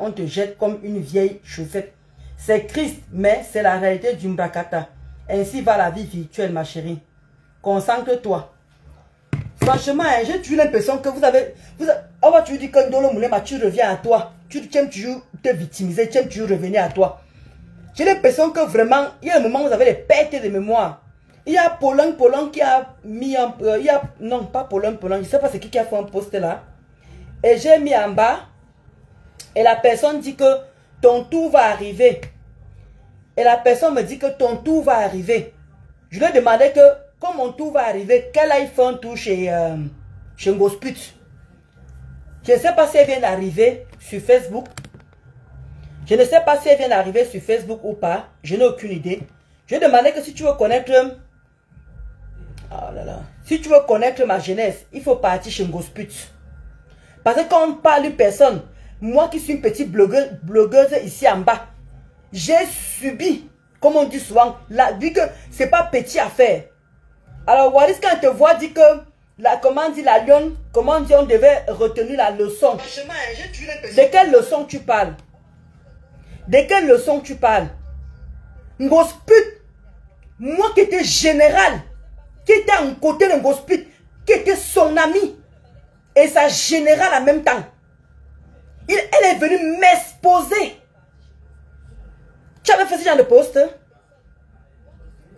on te jette comme une vieille chaussette. C'est triste, mais c'est la réalité du Mbakata. Ainsi va la vie virtuelle, ma chérie. Concentre-toi. Franchement, hein, j'ai toujours l'impression que vous avez... On va toujours dire que Ndolo Moulema, tu reviens à toi. Tu aimes toujours te victimiser, tu aimes toujours revenir à toi. J'ai l'impression que vraiment, il y a un moment où vous avez des pertes de mémoire. Il y a Polon qui a mis un... non, pas Polon. Je ne sais pas c'est qui a fait un post là. Et j'ai mis en bas. Et la personne dit que ton tour va arriver. Et la personne me dit que ton tour va arriver. Je lui ai demandé que, quand mon tour va arriver, qu'elle aille faire un tour chez Ngosput. Je ne sais pas si elle vient d'arriver sur Facebook. Je ne sais pas si elle vient d'arriver sur Facebook ou pas. Je n'ai aucune idée. Je lui ai demandé que si tu veux connaître... Oh là là. Si tu veux connaître ma jeunesse, il faut partir chez Ngosput. Parce que quand on parle d'une personne, moi qui suis une petite blogueuse ici en bas, j'ai subi, comme on dit souvent, vu que c'est pas petit à faire. Alors Waris, quand elle te voit, dit que, comment dit la lionne, comment dit on devait retenir la leçon. De quelle leçon tu parles? De quelle leçon tu parles? Ngosput, moi qui étais général, qui était à un côté de Ngosput, qui était son ami, et sa générale en même temps. Elle est venue m'exposer. Tu avais fait ce genre de poste?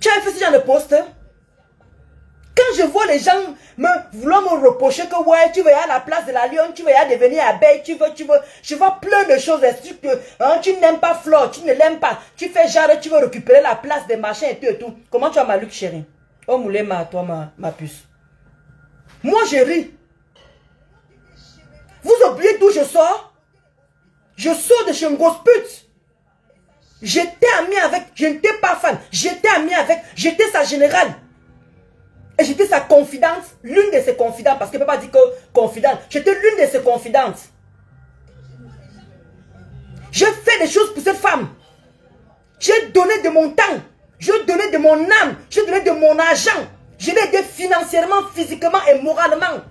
Tu avais fait ce genre de poste? Quand je vois les gens vouloir me reprocher que ouais, tu veux aller à la place de la lionne, tu veux aller devenir abeille, tu veux, je vois plein de choses. Tu n'aimes pas Flore, tu ne l'aimes pas. Tu fais genre, tu veux récupérer la place des machins et tout. Comment tu as ma Luc, chérie? Oh, Moulema, toi, ma puce. Moi, je ris. Vous oubliez d'où je sors? Je sors de chez Ngosput. J'étais ami avec, je n'étais pas fan. J'étais ami avec, j'étais sa générale. Et j'étais sa confidente, l'une de ses confidentes, parce qu'elle ne peut pas dire que confidente. J'étais l'une de ses confidentes. J'ai fait des choses pour cette femme. J'ai donné de mon temps. J'ai donné de mon âme. J'ai donné de mon argent. Je l'ai aidé financièrement, physiquement et moralement.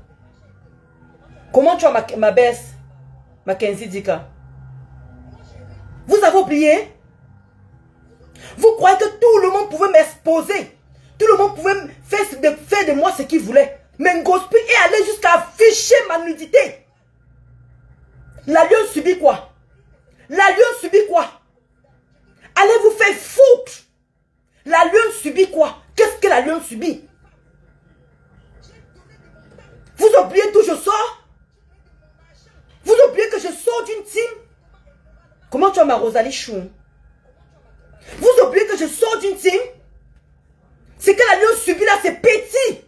Comment tu as ma baisse, Mackenzie Dika? Vous avez oublié? Vous croyez que tout le monde pouvait m'exposer? Tout le monde pouvait faire de moi ce qu'il voulait. Mais Ngosput est allé jusqu'à afficher ma nudité. La lionne subit quoi? La lionne subit quoi? Allez vous faire foutre. La lionne subit quoi? Qu'est-ce que la lionne subit? Vous oubliez d'où je sors? Vous oubliez que je sors d'une team? Comment tu as ma Rosalie Chou? Vous oubliez que je sors d'une team? Ce que la lionne subit là, c'est petit.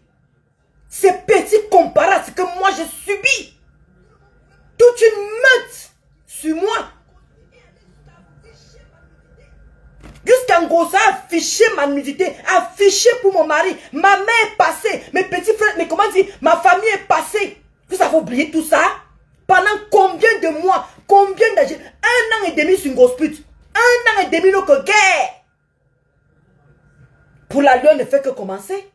C'est petit comparé à ce que moi j'ai subi. Toute une meute sur moi. Jusqu'en gros, ça a affiché ma nudité, affiché pour mon mari. Ma mère est passée, mes petits frères, mais comment dire, ma famille est passée. Vous avez oublié tout ça? Pendant combien de mois, combien d'années? 1 an et demi sur Ngosput. 1 an et demi, donc guerre. Pour la lionne ne fait que commencer.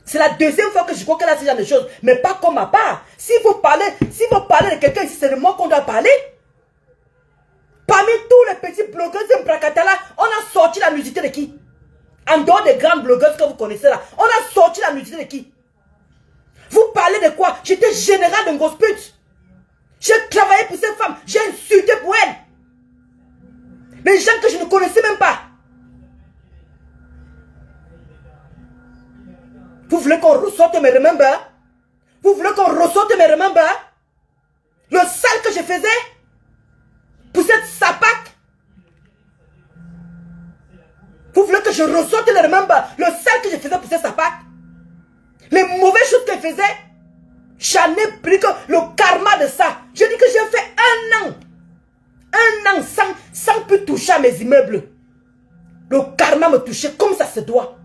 C'est la deuxième fois que je crois qu'elle a ce genre de choses. Mais pas comme ma part. Si vous parlez de quelqu'un ici, c'est de moi qu'on doit parler. Parmi tous les petits blogueurs de Mbrakatala, on a sorti la nudité de qui? En dehors des grandes blogueuses que vous connaissez là, on a sorti la nudité de qui? Vous parlez de quoi? J'étais général de Ngosput. J'ai travaillé pour cette femme. J'ai insulté pour elle. Les gens que je ne connaissais même pas. Vous voulez qu'on ressorte mes remembers? Vous voulez qu'on ressorte mes remembers? Le sale que je faisais pour cette sapac? Vous voulez que je ressorte les remembers? Le sale que je faisais pour cette sapac? Les mauvaises choses qu'elle faisait? J'en ai pris que le karma de ça. Je dis que j'ai fait 1 an sans plus toucher à mes immeubles. Le karma me touchait comme ça se doit.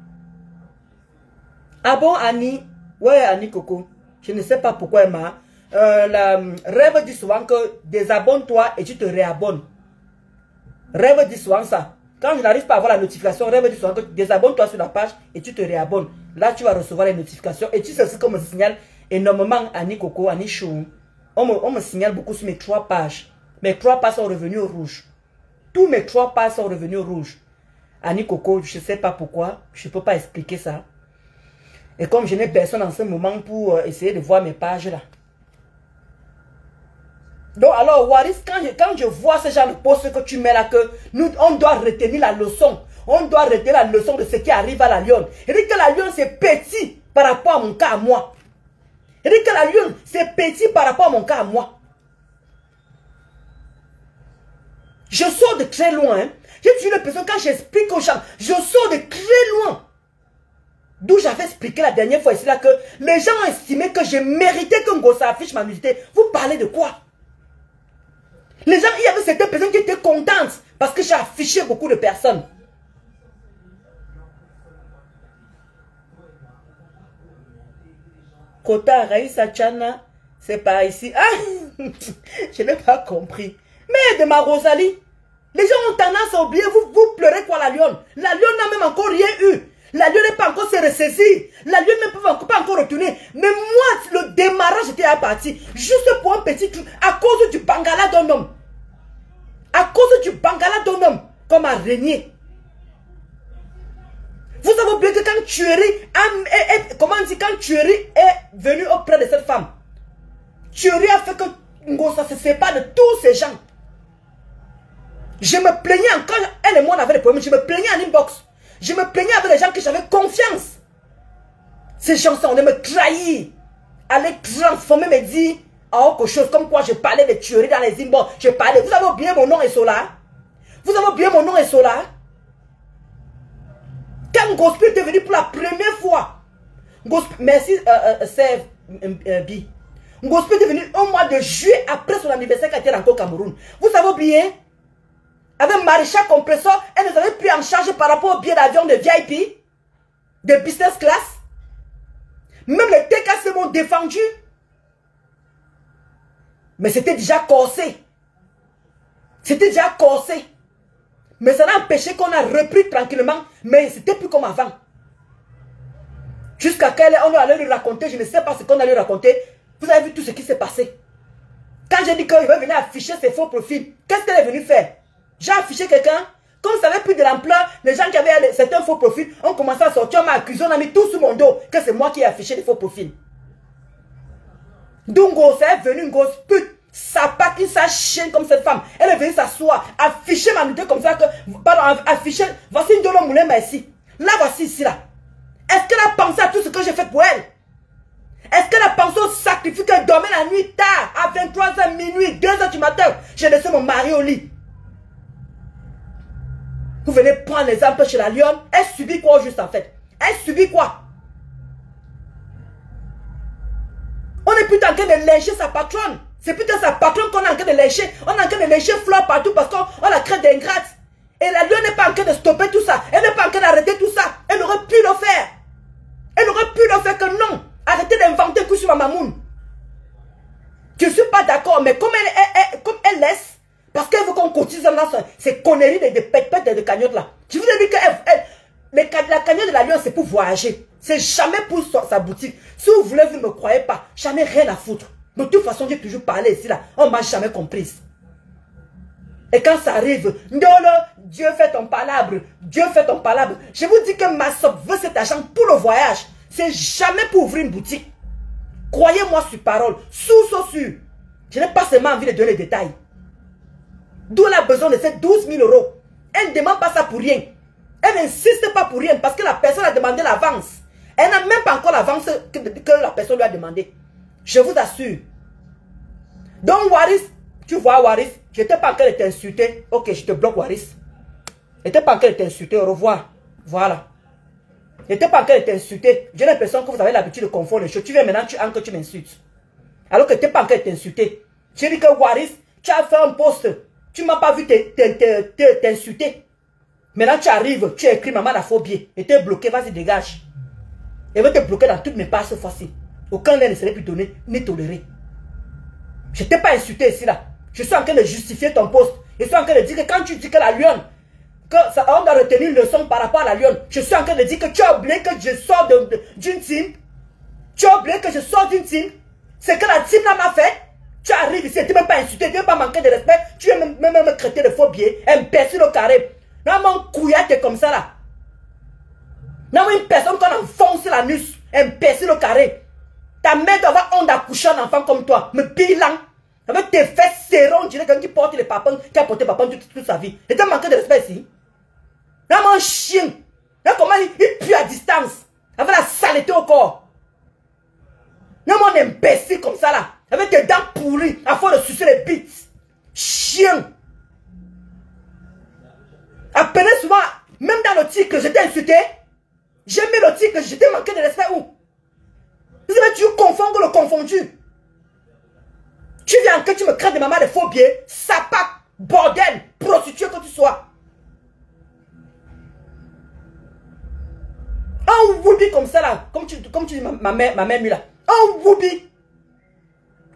Ah bon, Annie? Ouais, Annie Coco. Je ne sais pas pourquoi elle m'a... Rêve dit souvent que désabonne-toi et tu te réabonnes. Rêve dit souvent ça. Quand je n'arrive pas à avoir la notification, Rêve dit souvent que désabonne-toi sur la page et tu te réabonnes. Là, tu vas recevoir les notifications. Et tu sais ce qu'on me signale énormément, Annie Coco, Annie Chou. On me signale beaucoup sur mes 3 pages. Mes 3 pas sont revenus au rouge. Tous mes 3 pas sont revenus au rouge. Annie Coco, je ne sais pas pourquoi. Je ne peux pas expliquer ça. Et comme je n'ai personne en ce moment pour essayer de voir mes pages là. Donc alors, Waris, quand je vois ce genre de poste que tu mets là, que nous, on doit retenir la leçon. On doit retenir la leçon de ce qui arrive à la lionne. Il dit que la lionne, c'est petit par rapport à mon cas à moi. Il dit que la lionne, c'est petit par rapport à mon cas à moi. Je sors de très loin. Hein. J'ai dit une personne, quand j'explique aux gens, je sors de très loin. D'où j'avais expliqué la dernière fois ici là que les gens ont estimé que je méritais que Ngosa affiche ma nudité. Vous parlez de quoi? Les gens, il y avait certaines personnes qui étaient contentes parce que j'ai affiché beaucoup de personnes. Kota Raïsa Tchana, c'est pas ici. Ah, je n'ai pas compris. Mais de ma Rosalie, les gens ont tendance à oublier, vous pleurez quoi la lionne? La lionne n'a même encore rien eu. La lionne n'est pas encore se ressaisir. La lionne n'est pas encore retourner. Mais moi, le démarrage était à partir. Juste pour un petit truc. À cause du bangala d'un homme. À cause du bangala d'un homme. Comme a régné. Vous avez oublié que quand Thuéry, comment on dit, quand Thuéry est venu auprès de cette femme, Thuéry a fait que Ngosa se sépare de tous ces gens. Je me plaignais encore, elle et moi on avait des problèmes, je me plaignais en inbox. Je me plaignais avec les gens que j'avais confiance. Ces gens-là, on me trahir. Aller transformer mes dits en autre chose. Comme quoi je parlais de tueries dans les inbox. Je parlais. Vous avez oublié mon nom et Sola? Vous avez oublié mon nom et Sola? Quand Gospel était venu pour la première fois. Merci, c'est Bi. Gospel est venu au mois de juillet après son anniversaire qui a été rentré au Cameroun. Vous avez oublié? Avec Maréchal Compressor, elle nous avait pris en charge par rapport au billet d'avion de VIP, de business class. Même les TKC m'ont défendu. Mais c'était déjà corsé. C'était déjà corsé. Mais ça n'a empêché qu'on a repris tranquillement. Mais c'était plus comme avant. Jusqu'à quelle heure on allait lui raconter, je ne sais pas ce qu'on allait lui raconter. Vous avez vu tout ce qui s'est passé. Quand j'ai dit qu'il va venir afficher ses faux profils, qu'est-ce qu'elle est venue faire? J'ai affiché quelqu'un, comme ça n'avait plus de l'ampleur, les gens qui avaient certains faux profils ont commencé à sortir, on m'a accusé, on a mis tout sur mon dos, que c'est moi qui ai affiché les faux profils. Donc, ça est venu une grosse pute, sa patte, une sale chienne comme cette femme. Elle est venue s'asseoir, afficher ma nudité comme ça, que, pardon, afficher, voici une de nos moulins, merci. Là, voici ici, là. Est-ce qu'elle a pensé à tout ce que j'ai fait pour elle? Est-ce qu'elle a pensé au sacrifice qu'elle dormait la nuit tard, à 23h, minuit, 2h du matin? J'ai laissé mon mari au lit. Vous venez prendre l'exemple chez la lionne. Elle subit quoi juste en fait? Elle subit quoi? On est plutôt en train de lécher sa patronne. C'est plutôt sa patronne qu'on est en train de lécher. On est en train de lécher Fleur partout parce qu'on la crée d'ingrate. Et la lionne n'est pas en train de stopper tout ça. Elle n'est pas en train d'arrêter tout ça. Elle aurait pu le faire. Elle aurait pu le faire que non. Arrêtez d'inventer coup sur ma mamoune. Je ne suis pas d'accord, mais comme elle laisse, parce qu'elle veut qu'on cotise dans ces conneries de pète-pète de cagnotte là. Je vous ai dit que la cagnotte de la lionne c'est pour voyager. C'est jamais pour sa boutique. Si vous voulez, vous ne me croyez pas. J'en ai rien à foutre. De toute façon, j'ai toujours parlé ici là. On ne m'a jamais comprise. Et quand ça arrive, Dieu fait ton palabre. Dieu fait ton palabre. Je vous dis que ma soeur veut cet argent pour le voyage. C'est jamais pour ouvrir une boutique. Croyez-moi sur parole. Sûr. Je n'ai pas seulement envie de donner les détails. D'où elle a besoin de ces 12 000 €. Elle ne demande pas ça pour rien. Elle n'insiste pas pour rien parce que la personne a demandé l'avance. Elle n'a même pas encore l'avance que la personne lui a demandé. Je vous assure. Donc Waris, tu vois Waris, je n'étais pas en train de t'insulter. Ok, je te bloque Waris. Je n'étais pas en train de t'insulter. Au revoir. Voilà. Je n'étais pas en train de t'insulter. J'ai l'impression que vous avez l'habitude de confondre les choses. Tu viens maintenant, tu m'insultes. Alors que je n'étais pas en train de t'insulter. J'ai dit que Waris, tu as fait un post. Tu ne m'as pas vu t'insulter. Maintenant tu arrives, tu écris maman la phobie. Et tu es bloqué, vas-y dégage. Et va te bloquer dans toutes mes pages cette fois-ci. Aucun lien ne serait plus donné, ni toléré. Je ne t'ai pas insulté ici là. Je suis en train de justifier ton post. Je suis en train de dire que quand tu dis que la lionne, on doit retenir une leçon par rapport à la lionne. Je suis en train de dire que tu as oublié que je sors d'une team. Tu as oublié que je sors d'une team. C'est que la team là m'a fait. Tu arrives ici, tu n'es même pas insulté, tu n'es même pas manqué de respect. Tu es même me traiter de faux billets, imbécile au carré. Non, mon couillard, t'es comme ça là. Non, une personne qu'on enfonce l'anus, imbécile au carré. Ta mère doit avoir honte d'accoucher un enfant comme toi, me bilan. Avec tes fesses serrées, on dirait quelqu'un qui porte les papins, qui a porté papin toute sa vie. Et t'as manqué de respect ici. Non, mon chien. Non, comment il pue à distance. Avec la saleté au corps. Non, mon imbécile comme ça là. Avec tes dents pourries, à force de sucer les bites. Chien. Appelez souvent, même dans le titre, je t'ai insulté. J'ai mis le titre, je t'ai manqué de respect où? Tu confonds le confondu. Tu viens que tu me crées de maman des faux billets, sapac, bordel, prostituée que tu sois. Un woubi comme ça là, comme tu dis ma mère lui là. Un woubi.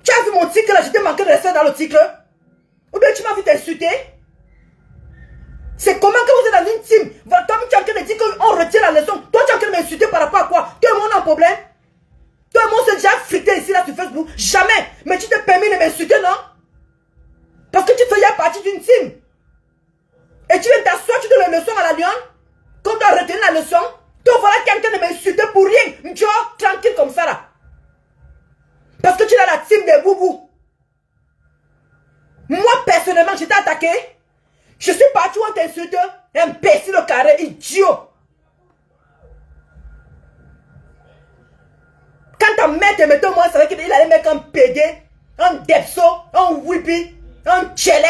Tu as vu mon titre là, je t'ai manqué de respect dans le titre. Ou bien tu m'as vu t'insulter. C'est comment que vous êtes dans une team. Toi, tu es en train de dire qu'on retire la leçon. Toi, tu es en train de m'insulter par rapport à quoi? Tout le monde a un problème. Tout le monde s'est déjà frité ici là sur Facebook. Jamais. Mais tu t'es permis de m'insulter, non? Parce que tu faisais partie d'une team. Et tu viens t'asseoir, tu donnes la leçon à la lionne. Quand tu as retenu la leçon, toi voilà quelqu'un de m'insulter pour rien. Tu vois, tranquille comme ça là. Parce que tu es dans la team des boubous. Moi personnellement, j'étais attaqué. Je suis parti où on t'insulte. Imbécile au carré, idiot. Quand ta mère te mettait au moins, c'est vrai qu'il allait mettre un pédé, un depso, un whippy, un tchelé.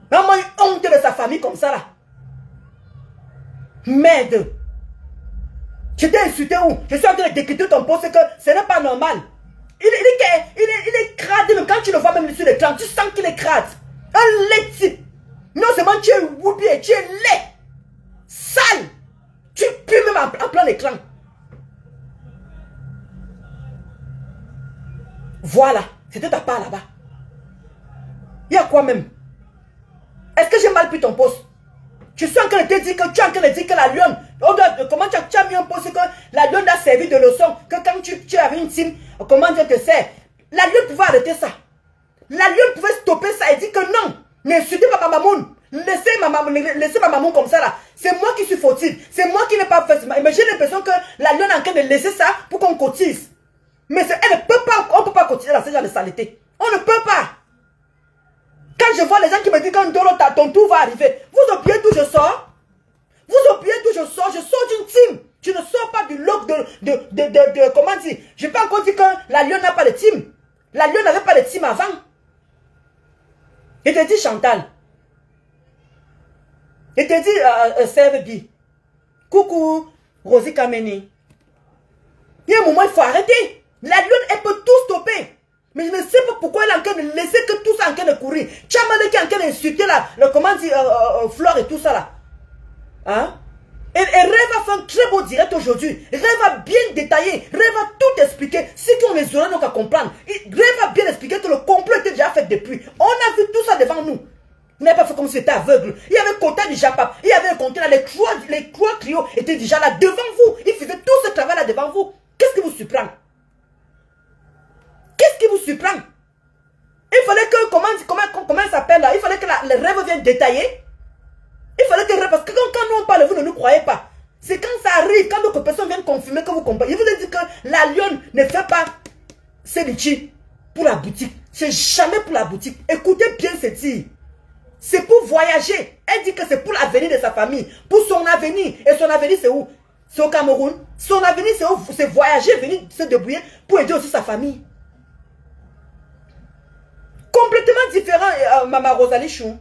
Vraiment une honte de sa famille comme ça là. Merde. Je t'ai insulté où? Je suis en train de décrire ton poste que ce n'est pas normal. Il est crade, même quand tu le vois même sur l'écran, tu sens qu'il est crade. Un lait type. Non seulement tu es whoopi et tu es laid. Sale. Tu pues même en plein écran. Voilà. C'était ta part là-bas. Il y a quoi même? Est-ce que j'ai mal pris ton poste? Je suis en train de te dire que tu es en train de dire que la lionne, comment tu as mis un poste que la lionne a servi de leçon, que quand tu avais une team, comment dire que c'est? La lionne pouvait arrêter ça. La lionne pouvait stopper ça et dire que non, n'insultez pas ma maman. Laissez ma maman comme ça là. C'est moi qui suis fautive. C'est moi qui n'ai pas fait ça. Mais j'ai l'impression que la lionne est en train de laisser ça pour qu'on cotise. Mais elle ne peut pas, on ne peut pas cotiser dans ce genre de saleté. On ne peut pas. Quand je vois les gens qui me disent qu'un dolo, ton tour va arriver. Vous oubliez d'où je sors? Vous oubliez d'où je sors? Je sors d'une team. Je ne sors pas du log comment dire? Je peux encore dire que la lionne n'a pas de team. La lionne n'avait pas de team avant. Je te dis Chantal. Je te dis Serve-B. Coucou Rosie Kameni. Il y a un moment, il faut arrêter. La lionne, elle peut tout stopper. Mais je ne sais pas pourquoi elle est en train de laisser que tout ça en train de courir. Tchamane qui est en train d'insulter là, comment dire, Flore et tout ça là. Hein? Et Rêve a fait un très beau direct aujourd'hui. Rêve a bien détaillé. Rêve a tout expliqué. Ceux qui ont les oreilles n'ont qu'à comprendre. Rêve a bien expliqué que le complot était déjà fait depuis. On a vu tout ça devant nous. Il n'a pas fait comme si c'était aveugle. Il y avait le quota du Japap. Il y avait le compte là. Les trois clients étaient déjà là devant vous. Ils faisaient tout ce travail là devant vous. Qu'est-ce qui vous surprend? Qu'est-ce qui vous surprend? Il fallait que, comment ça s'appelle là? Il fallait que le rêve vienne détailler. Il fallait que, parce que quand nous on parle, vous ne nous croyez pas. C'est quand ça arrive, quand d'autres personnes viennent confirmer que vous comprenez. Je vous ai dit que la lionne ne fait pas Selichi pour la boutique. C'est jamais pour la boutique. Écoutez bien ce tir. C'est pour voyager. Elle dit que c'est pour l'avenir de sa famille. Pour son avenir. Et son avenir c'est où? C'est au Cameroun. Son avenir c'est où? C'est voyager, venir se débrouiller pour aider aussi sa famille. Complètement différent, Maman Rosalie Chou.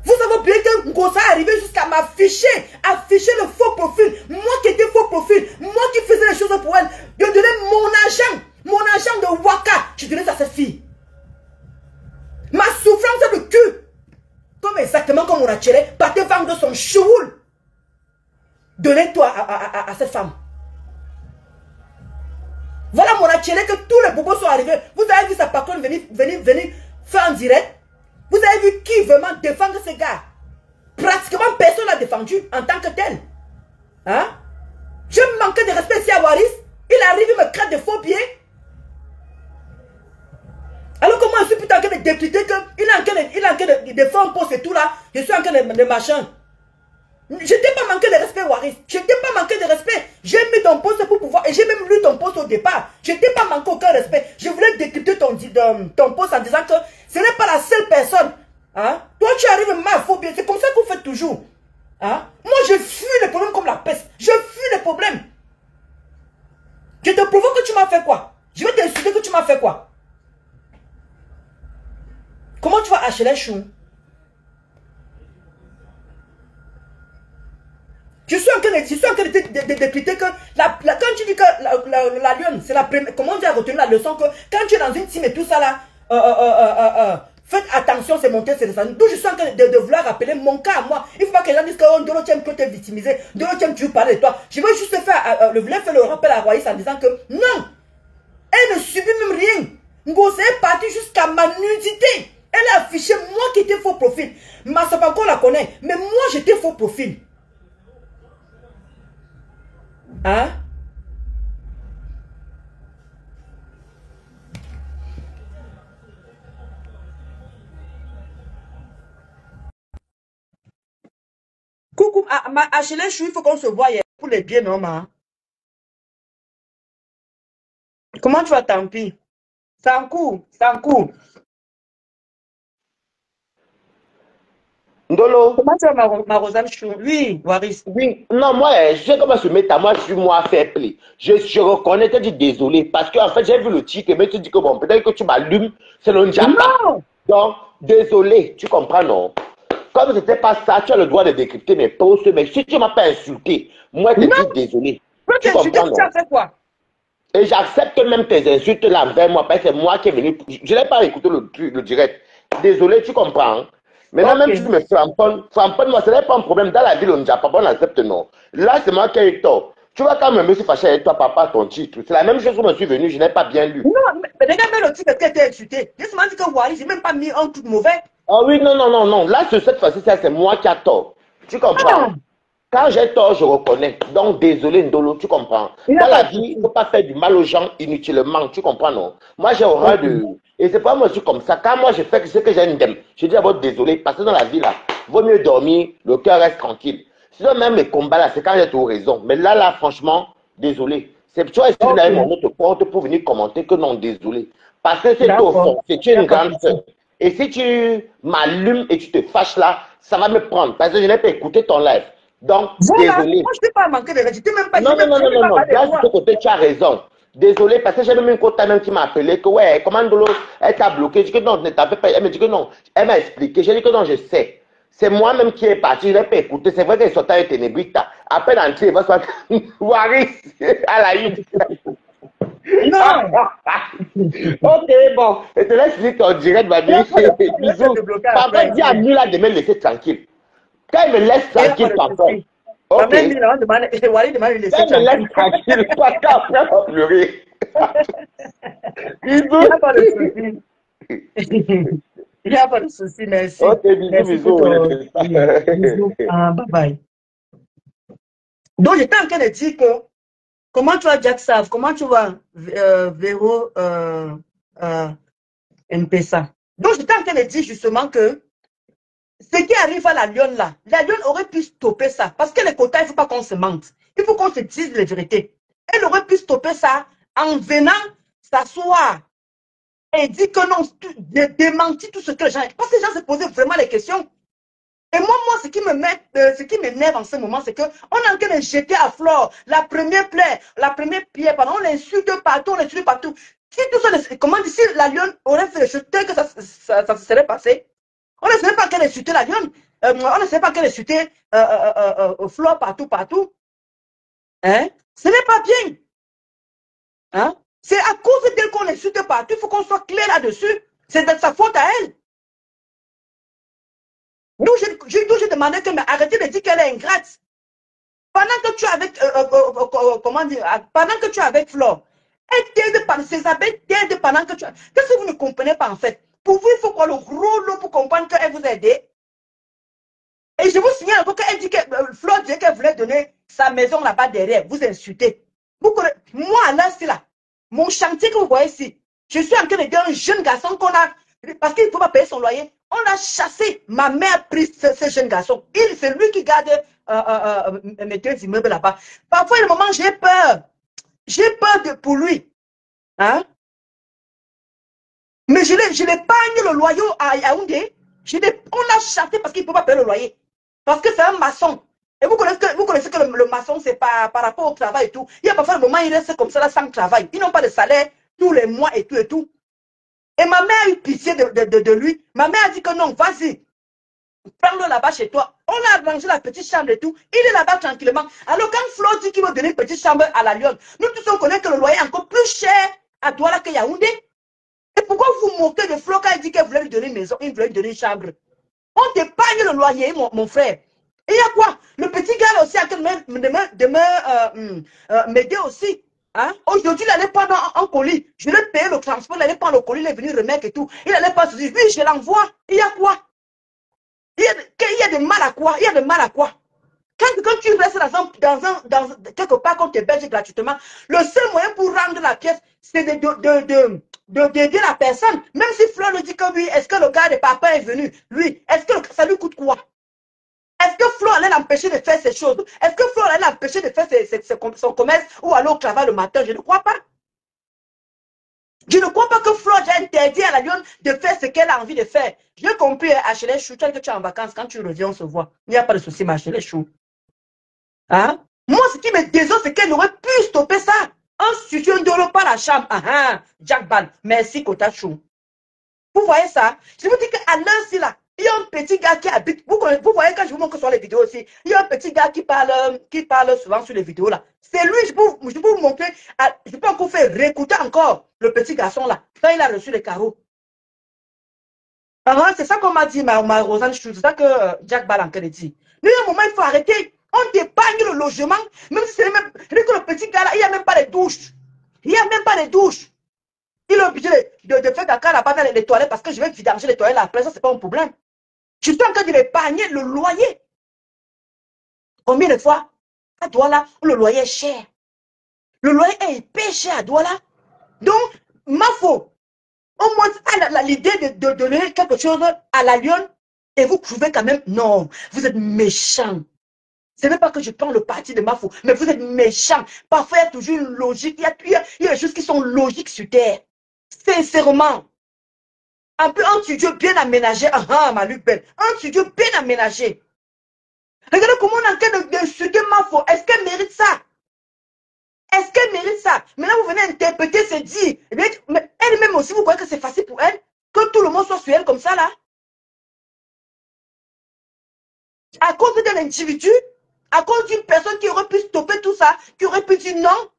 Vous avez oublié que Ngosa est arrivé jusqu'à m'afficher, afficher le faux profil. Moi qui étais faux profil, moi qui faisais les choses pour elle, de donner mon argent de Waka, je donnais à cette fille. Ma souffrance de cul, comme exactement comme on a tiré, partez vendre son choul. Donnez-toi à cette femme. Voilà mon atelier que tous les bobos sont arrivés. Vous avez vu sa patronne venir faire un direct. Vous avez vu qui vraiment défendre ces gars. Pratiquement personne l'a défendu en tant que tel. Hein? Je manquais de respect ici à Waris. Il arrive, il me crête de faux pieds. Alors que moi, je suis plutôt en train de décrypter qu'il est en train de faire un poste et tout là. Je suis en train de machin. Je t'ai pas manqué de respect, Waris. Je t'ai pas manqué de respect. J'ai mis ton poste pour pouvoir. Et j'ai même lu ton poste au départ. Je t'ai pas manqué aucun respect. Je voulais décrypter ton poste en disant que ce n'est pas la seule personne. Hein? Toi, tu arrives mal, faux bien. C'est comme ça que vous faites toujours. Hein? Moi, je fuis les problèmes comme la peste. Je fuis les problèmes. Je te provoque que tu m'as fait quoi? Je vais t'insulter que tu m'as fait quoi? Comment tu vas acheter les choux? Je suis en train de décrypter que quand tu dis que la lionne, c'est la première. Comment tu as retenu la leçon que quand tu es dans une team et tout ça là, faites attention, c'est monter, c'est descendre. D'où je suis en train de vouloir rappeler mon cas à moi. Il ne faut pas que les gens disent que oh, Ndolo Tiem peut te victimiser, Ndolo Tiem tu veux parler de toi. Je veux juste faire le rappel à Royce en disant que non, elle ne subit même rien. Ngose est partie jusqu'à ma nudité. Elle a affiché moi qui étais faux profil. Ma Sabanko la connaît, mais moi j'étais faux profil. Hein? Coucou, Achille Chou, il faut qu'on se voie pour les biens, non, ma? Comment tu vas, tant pis? Sans coup, sans coup. Ndolo. Comment tu vas, ma Rosanne Chou? Oui, Waris. Oui, non, moi, je sais comment se mettre à moi, je suis moi fair play. Je reconnais, te dis désolé, parce que en fait, j'ai vu le titre, mais tu dis que bon, peut-être que tu m'allumes, c'est le Njapa. Non! Donc, désolé, tu comprends, non? Comme c'était pas ça, tu as le droit de décrypter mes posts, mais si tu m'as pas insulté, moi, je te dis Non! désolé. Toi, tu Tu as insulté, comprends, tu as non? fait quoi? Et j'accepte même tes insultes là envers moi, parce que c'est moi qui est venu. Je n'ai pas écouté le direct. Désolé, tu comprends. Hein? Maintenant, Ok. même si tu me framponnes, moi, ce n'est pas un problème. Dans la ville, on ne dit pas, on accepte non. Là, c'est moi qui ai eu tort. Tu vois, quand même, me suis fâché avec toi, papa, ton titre. C'est la même chose où je suis venu, je n'ai pas bien lu. Non, mais regarde même le titre qui a été insulté. Juste m'a dit que Waris, j'ai même pas mis un truc mauvais. Ah oui, non, non, non, non. Là, sur cette fois-ci, c'est moi qui a tort. Tu comprends? Ah, Quand j'ai tort, je reconnais. Donc, désolé, Ndolo, tu comprends. il n'y a Dans pas la de vie, il ne souci. faut pas faire du mal aux gens inutilement, tu comprends, non? Moi, j'ai horreur Ok. de... Et c'est pas moi, je suis comme ça. Quand moi, je fais ce que j'ai une dème, je dis d'abord désolé, parce que dans la vie, là, vaut mieux dormir, le cœur reste tranquille. Sinon, même les combats, là, c'est quand j'ai tout raison. Mais là, franchement, désolé. C'est tu vois, essayer Ok. d'aller mon autre compte pour venir commenter que non, désolé. Parce que c'est au D'accord. fond, c'est Il n'y a une pas de grande souci. sœur. Et si tu m'allumes et tu te fâches là, ça va me prendre. Parce que je n'ai pas écouté ton live. Donc, Voilà. désolé. Moi, je ne t'ai pas manqué de respect. Non, non, non, J'ai non, même non, pas non. parlé de Là, sur ce toi. côté, tu as raison. Désolé, parce que j'ai même une quota même qui m'a appelé que, ouais, comment Ndolo, elle t'a bloqué. Je dis que non, ne t'avais pas. Elle me dit que non. Elle m'a expliqué. J'ai dit que non, je sais. C'est moi-même qui est parti. Je n'ai pas écouté. C'est vrai qu'elle sortait avec Ténébrita. À peine entrée, il va sortir. Waris, à la une. Non. Ok, bon. Je te laisse dire ton direct, ma Il n'y vie. a pas de souci. Je vais Bisous. te bloquer Par contre, après. dis à Mila de me laisser tranquille. Quand il me laisse Il n'y a pas tranquille, de par contre. souci. Ma Ok. mère dit, on demande, Wally demande de laisser Quand il me laisse tranquille. tranquille, parce qu'après, on va pleurer. Il n'y a Bisous. pas de souci. Il n'y a pas de souci. Merci. Ok, bisous, Merci pour bisous. ton... Oui. Bisous. Ah, bye bye. Donc, j'étais en train de dire que comment tu vas, Jack Sav? Comment tu vas, Véro MPSA? Donc, j'étais en train de dire justement que ce qui arrive à la lionne aurait pu stopper ça. Parce que les quotas, il ne faut pas qu'on se mente. Il faut qu'on se dise les vérités. Elle aurait pu stopper ça en venant s'asseoir et dire que non, démentir tout ce que les gens... Parce que les gens se posaient vraiment les questions. Et moi, ce qui m'énerve en ce moment, c'est qu'on est en train de jeter à flore la première plaie, la première pierre, pardon, on l'insulte partout, on l'insulte partout. Si tout ça, comment dire, si la lionne aurait fait le chuter, que ça se serait passé. On ne savait pas qu'elle insultait la lionne. On ne savait pas qu'elle insultait flore partout, partout. Hein? Ce n'est pas bien. Hein? C'est à cause d'elle qu'on insulte partout. Il faut qu'on soit clair là-dessus. C'est de sa faute à elle. Nous, j'ai demandé que, mais arrêtez de dire qu'elle est ingrate. Pendant que tu es avec, comment dire, pendant que tu es avec Flore, elle t'aide par ses abeilles, t'aide pendant que tu... Qu'est-ce que vous ne comprenez pas en fait? Pour vous, il faut quoi le gros lot pour comprendre qu'elle vous a aidé? Et je vous signale encore qu'elle dit que Flore dit qu'elle voulait donner sa maison là-bas derrière. Vous insultez. Moi, là, c'est là. Mon chantier que vous voyez ici, je suis en train de dire un jeune garçon qu'on a, parce qu'il ne faut pas payer son loyer, on a chassé. Ma mère a pris ce jeune garçon. C'est lui qui garde mes 2 immeubles là-bas. Parfois, il y a un moment, j'ai peur. J'ai peur pour lui. Hein? Mais je l'épargne le loyer à Yaoundé. On l'a chassé parce qu'il ne peut pas payer le loyer. Parce que c'est un maçon. Et vous connaissez que le maçon, c'est par rapport au travail et tout. Il y a parfois le moment où il reste comme ça là, sans travail. Ils n'ont pas de salaire tous les mois et tout et tout. Et ma mère a eu pitié de lui. Ma mère a dit que non, vas-y, prends-le là-bas chez toi. On a arrangé la petite chambre et tout. Il est là-bas tranquillement. Alors quand Flo dit qu'il veut donner une petite chambre à la Lyon, nous tous on connaît que le loyer est encore plus cher à Douala que Yaoundé. Et pourquoi vous moquez de Flo quand il dit qu'elle voulait lui donner une maison, il voulait lui donner une chambre? On t'épargne le loyer, mon frère. Et il y a quoi? Le petit gars là aussi a m'aider aussi. Hein? Aujourd'hui, il allait prendre un colis. Je lui ai payé le transport, il allait prendre le colis, il est venu remettre et tout. Il allait pas se dire, oui, je l'envoie. Il y a quoi? Il y a de mal à quoi? Il y a de mal à quoi? Quand tu restes dans quelque part qu'on t'héberge gratuitement, le seul moyen pour rendre la pièce, c'est d'aider la personne. Même si Fleur nous dit que oui, est-ce que le gars de papa est venu? Lui, est-ce que ça lui coûte quoi? Est-ce que Flo allait l'empêcher de faire ces choses? Est-ce que Flo allait l'empêcher de faire son commerce ou aller au travail le matin? Je ne crois pas. Je ne crois pas que Flo ait interdit à la Lyon de faire ce qu'elle a envie de faire. J'ai compris, HLS Chou, tu es en vacances, quand tu reviens, on se voit. Il n'y a pas de souci, ma HLS Chou. Hein? Moi, ce qui me désole, c'est qu'elle aurait pu stopper ça. En studio, ne pas la chambre. Jack Ball, merci, Kota Chou. Vous voyez ça? Je vous dis qu'à l'instant là, il y a un petit gars qui habite. Vous voyez quand je vous montre sur les vidéos aussi, il y a un petit gars qui parle souvent sur les vidéos là. C'est lui, je peux vous montrer. Je peux encore faire réécouter encore le petit garçon là, quand il a reçu les carreaux. C'est ça qu'on m'a dit, ma Rosanne Chou, c'est ça que Jack Ball en dit. Mais à un moment, il faut arrêter. On t'épargne le logement, même si c'est même. Que le petit gars là, il n'y a même pas de douche. Il n'y a même pas de douche. Il est obligé de faire caca là-bas dans les toilettes parce que je vais vidanger les toilettes là. Après ça, c'est pas un problème. Je suis en train de l'épargner le loyer. Combien de fois à Douala, le loyer est cher. Le loyer est hyper cher à Douala. Donc, ma faute. Au moins, l'idée de donner quelque chose à la Lyon et vous trouvez quand même, non, vous êtes méchant. Ce n'est pas que je prends le parti de ma faute, mais vous êtes méchant. Parfois, il y a toujours une logique. Il y a des choses qui sont logiques sur terre. Sincèrement. Un studio bien aménagé. Ma Luc Belle. Un studio bien aménagé. Regardez comment on est en train d'insulter ma faute. Est-ce qu'elle mérite ça? Est-ce qu'elle mérite ça? Maintenant, vous venez interpréter, c'est dit. Mais elle-même aussi, vous croyez que c'est facile pour elle? Que tout le monde soit sur elle comme ça, là? À cause d'un individu? À cause d'une personne qui aurait pu stopper tout ça? Qui aurait pu dire non?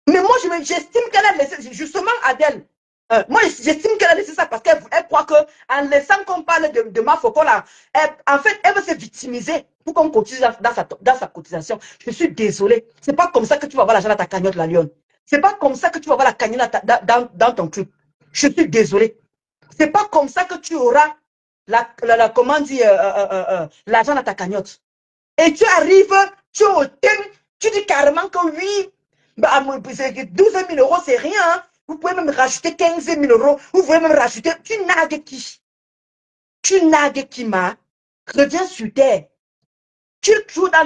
Mais moi, j'estime qu'elle a laissé, justement, Adèle, moi, j'estime qu'elle a laissé ça parce qu'elle croit qu'en laissant qu'on parle de ma Foko, là, en fait, elle veut se victimiser pour qu'on cotise dans sa cotisation. Je suis désolée. C'est pas comme ça que tu vas avoir l'argent dans ta cagnotte, la Lyon. C'est pas comme ça que tu vas avoir la cagnotte dans ton truc. Je suis désolée. C'est pas comme ça que tu auras comment dire, l'argent dans ta cagnotte. Et tu arrives, tu es au thème, tu dis carrément que oui, 12 000 euros, c'est rien. Hein. Vous pouvez même rajouter 15 000 euros. Vous pouvez même rajouter. Tu nagues qui? Tu nagues qui, ma? Reviens sur terre. Tu joues dans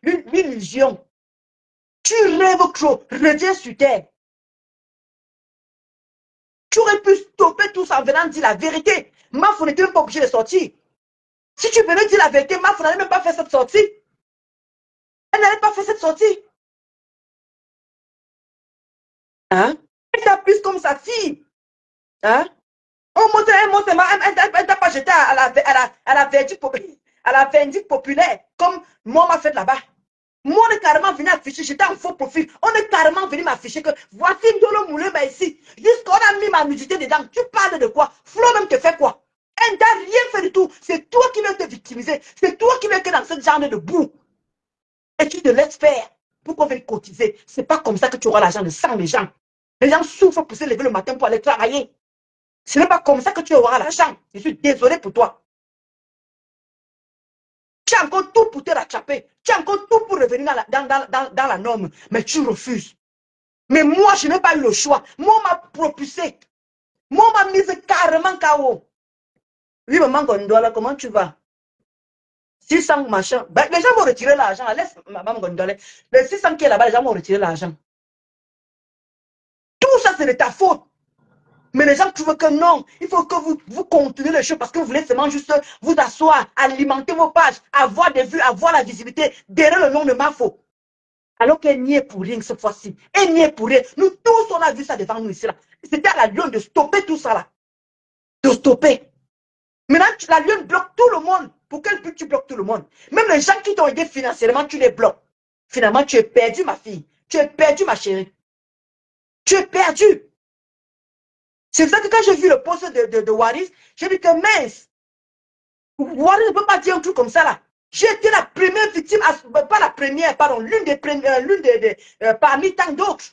l'illusion. Tu rêves trop. Reviens sur terre. Tu aurais pu stopper tout ça en venant dire la vérité. Mafou n'était même pas obligé de sortir. Si tu venais dire la vérité, Mafou n'allait même pas faire cette sortie. Elle n'allait pas faire cette sortie. Hein? Elle t'appuie comme sa fille. Hein? Elle t'a pas jeté à la vindicte populaire, comme moi m'a fait là-bas. Moi, on est carrément venu afficher, j'étais en faux profil. On est carrément venu m'afficher que voici Ndolo Moulema ici. Jusqu'on a mis ma nudité dedans. Tu parles de quoi? Flo même te fait quoi? Elle t'a rien fait du tout. C'est toi qui viens te victimiser. C'est toi qui viens que dans ce genre de boue. Et tu te laisses faire pour qu'on vienne cotiser. C'est pas comme ça que tu auras l'argent de 100 les gens. Les gens souffrent pour se lever le matin pour aller travailler. Ce n'est pas comme ça que tu auras l'argent. Je suis désolé pour toi. Tu as encore tout pour te rattraper. Tu as encore tout pour revenir dans la norme. Mais tu refuses. Mais moi, je n'ai pas eu le choix. Moi, on m'a propulsé. Moi, on m'a mise carrément KO. Oui, maman Gondola, comment tu vas? 600 machin. Ben, les gens vont retirer l'argent. Laisse maman Gondola. Les 600 qui est là-bas, les gens vont retirer l'argent. Tout ça, c'est de ta faute. Mais les gens trouvent que non, il faut que vous continuez les choses parce que vous voulez seulement juste vous asseoir, alimenter vos pages, avoir des vues, avoir la visibilité derrière le nom de Mafo. Alors qu'elle n'y est pour rien cette fois-ci. Elle n'y est pour rien. Nous tous, on a vu ça devant nous ici. C'était à la Lyon de stopper tout ça là. De stopper. Maintenant, la Lyon bloque tout le monde. Pour quel but tu bloques tout le monde? Même les gens qui t'ont aidé financièrement, tu les bloques. Finalement, tu es perdu, ma fille. Tu es perdu, ma chérie. Tu es perdu. C'est pour ça que quand j'ai vu le poste de Waris, j'ai dit que mince, Waris ne peut pas dire un truc comme ça là. J'ai été la première victime, pas la première, pardon, l'une des parmi tant d'autres.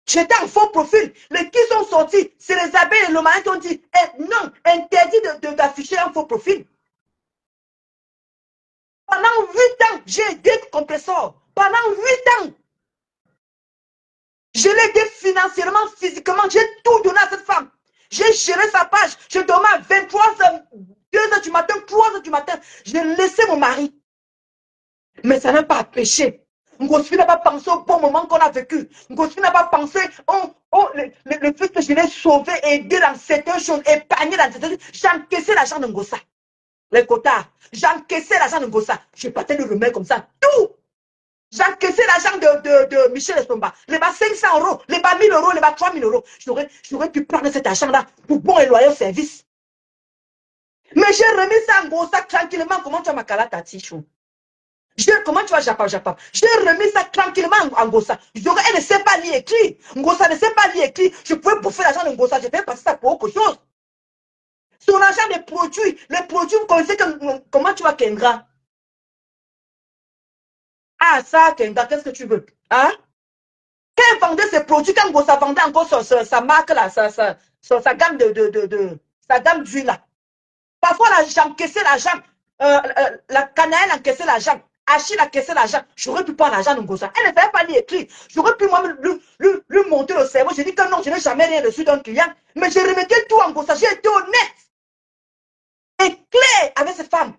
J'étais en faux profil. Les qui sont sortis, c'est les abeilles et le malin qui ont dit non, interdit d'afficher un faux profil. Pendant 8 ans, j'ai aidé Compressor. Pendant 8 ans. Je l'ai aidé financièrement, physiquement. J'ai tout donné à cette femme. J'ai géré sa page. Je dormais à 23h, 2h du matin, 3h du matin. J'ai laissé mon mari. Mais ça n'a pas empêché. Ngosfi n'a pas pensé au bon moment qu'on a vécu. Ngosfi n'a pas pensé le fait que je l'ai sauvé, aidé dans certaines choses, épargné dans certaines choses. J'ai encaissé l'argent de Ngossa. Les quotas. J'ai encaissé l'argent de Ngossa. Je partais de le remettre comme ça. Tout. J'ai encaissé l'argent de Michel Estomba. Les bas 500 €, les bas 1000 €, les bas 3000 €. J'aurais pu prendre cet argent-là pour bon et loyal service. Mais j'ai remis ça en Ngossa tranquillement. Comment tu as ma calata, Tichou? Comment tu vas Japap? J'ai remis ça tranquillement en Ngossa. Elle ne sait pas lire écrit. Ngossa ne sait pas lire écrit. Je pouvais bouffer l'argent de Ngossa. Je vais passer ça pour autre chose. Son argent des produits. Les produits, vous connaissez comment tu vas Kendra? Ah, ça, Kendra, qu'est-ce que tu veux? Hein? Quand elle vendait ses produits, quand Ngossa vendait encore sa marque là, sa gamme sa gamme d'huile là. Parfois, j'encaissais l'argent. La Canaëlle encaissait l'argent. Achille encaissait l'argent. J'aurais pu prendre l'argent de Ngossa. Elle ne savait pas lire écrire. J'aurais pu moi lui monter le cerveau. J'ai dit que non, je n'ai jamais rien reçu d'un client. Mais je remettais tout en Ngossa. J'ai été honnête et clair avec cette femme.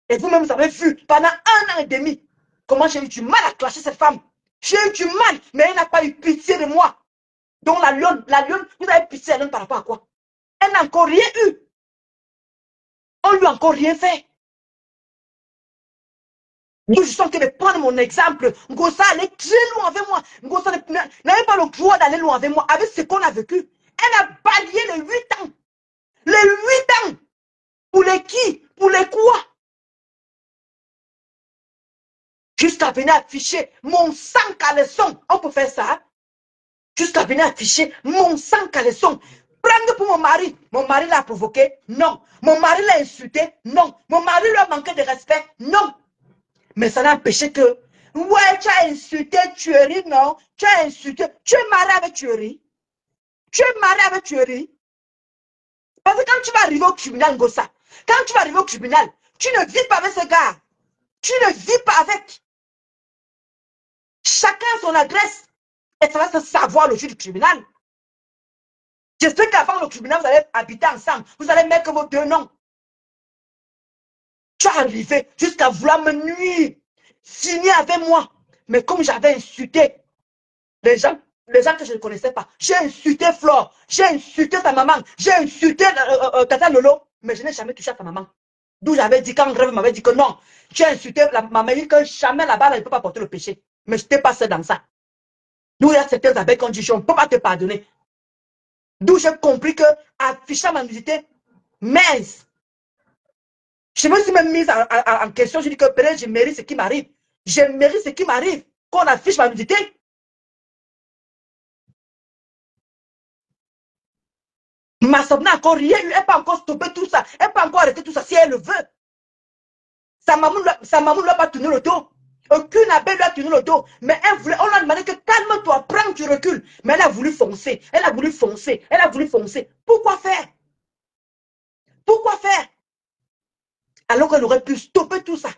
Et vous-même, vous avez vu pendant 1 an et demi comment j'ai eu du mal à clasher cette femme. J'ai eu du mal, mais elle n'a pas eu pitié de moi. Donc la lionne, vous avez pitié d'elle par rapport à quoi? Elle n'a encore rien eu. On lui a encore rien fait. Donc, je sens que de prendre mon exemple, Ngossa allait très loin avec moi. Ngossa n'avait pas le droit d'aller loin avec moi, avec ce qu'on a vécu. Elle a balayé les 8 ans. Les 8 ans. Pour les qui? Pour les quoi? Jusqu'à venir afficher mon sang caleçon. On peut faire ça? Jusqu'à venir afficher mon sang caleçon. Prendre pour mon mari. Mon mari l'a provoqué? Non. Mon mari l'a insulté? Non. Mon mari lui a manqué de respect? Non. Mais ça n'a empêché que, ouais, tu as insulté tuerie, non? Tu as insulté. Tu es marié avec tuerie. Tu es marié avec tuerie. Parce que quand tu vas arriver au tribunal, Ngossa, quand tu vas arriver au tribunal, tu ne vis pas avec ce gars. Tu ne vis pas avec. Chacun a son adresse. Et ça va se savoir le jour du tribunal. J'espère qu'avant le tribunal, vous allez habiter ensemble. Vous allez mettre vos 2 noms. Tu es arrivé jusqu'à vouloir me nuire, signer avec moi. Mais comme j'avais insulté les gens que je ne connaissais pas, j'ai insulté Flore, j'ai insulté sa maman, j'ai insulté Tata Lolo, mais je n'ai jamais touché à sa maman. D'où j'avais dit, quand Grève m'avait dit que non, tu as insulté ma maman, que jamais là-bas, elle ne peut pas porter le péché. Mais je t'ai passé dans ça. D'où il y a certaines abeilles qui ont dit, je ne peux pas te pardonner. D'où j'ai compris que afficher ma nudité, mince. Je me suis même mise en question. Je dis que peut-être je mérite ce qui m'arrive. Je mérite ce qui m'arrive. Qu'on affiche ma nudité. Ma soeur n'a encore rien eu. Elle n'a pas encore stoppé tout ça. Elle n'a pas encore arrêté tout ça si elle le veut. Sa maman ne lui a pas tourné le dos. Aucune abeille lui a tourné le dos. Mais on lui a demandé que calme-toi, prends du recul. Mais elle a voulu foncer. Elle a voulu foncer. Elle a voulu foncer. Pourquoi faire? Pourquoi faire? Alors qu'elle aurait pu stopper tout ça.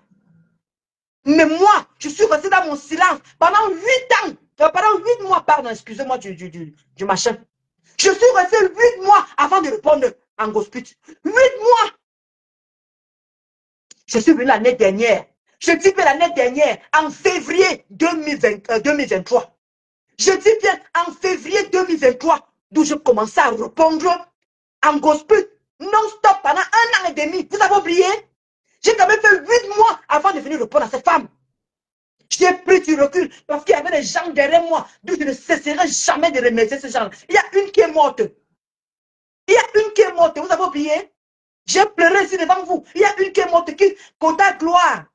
Mais moi, je suis resté dans mon silence pendant 8 ans. Pendant 8 mois, pardon, excusez-moi du machin. Je suis resté 8 mois avant de répondre en gospit. 8 mois. Je suis venu l'année dernière. Je dis bien l'année dernière, en février 2023. Je dis bien en février 2023, d'où je commençais à répondre en gospel non-stop pendant 1 an et demi. Vous avez oublié? J'ai quand même fait 8 mois avant de venir répondre à cette femme. J'ai pris du recul parce qu'il y avait des gens derrière moi, d'où je ne cesserai jamais de remercier ces gens. Il y a une qui est morte. Il y a une qui est morte. Vous avez oublié? J'ai pleuré ici devant vous. Il y a une qui est morte qui, Kota Gloire.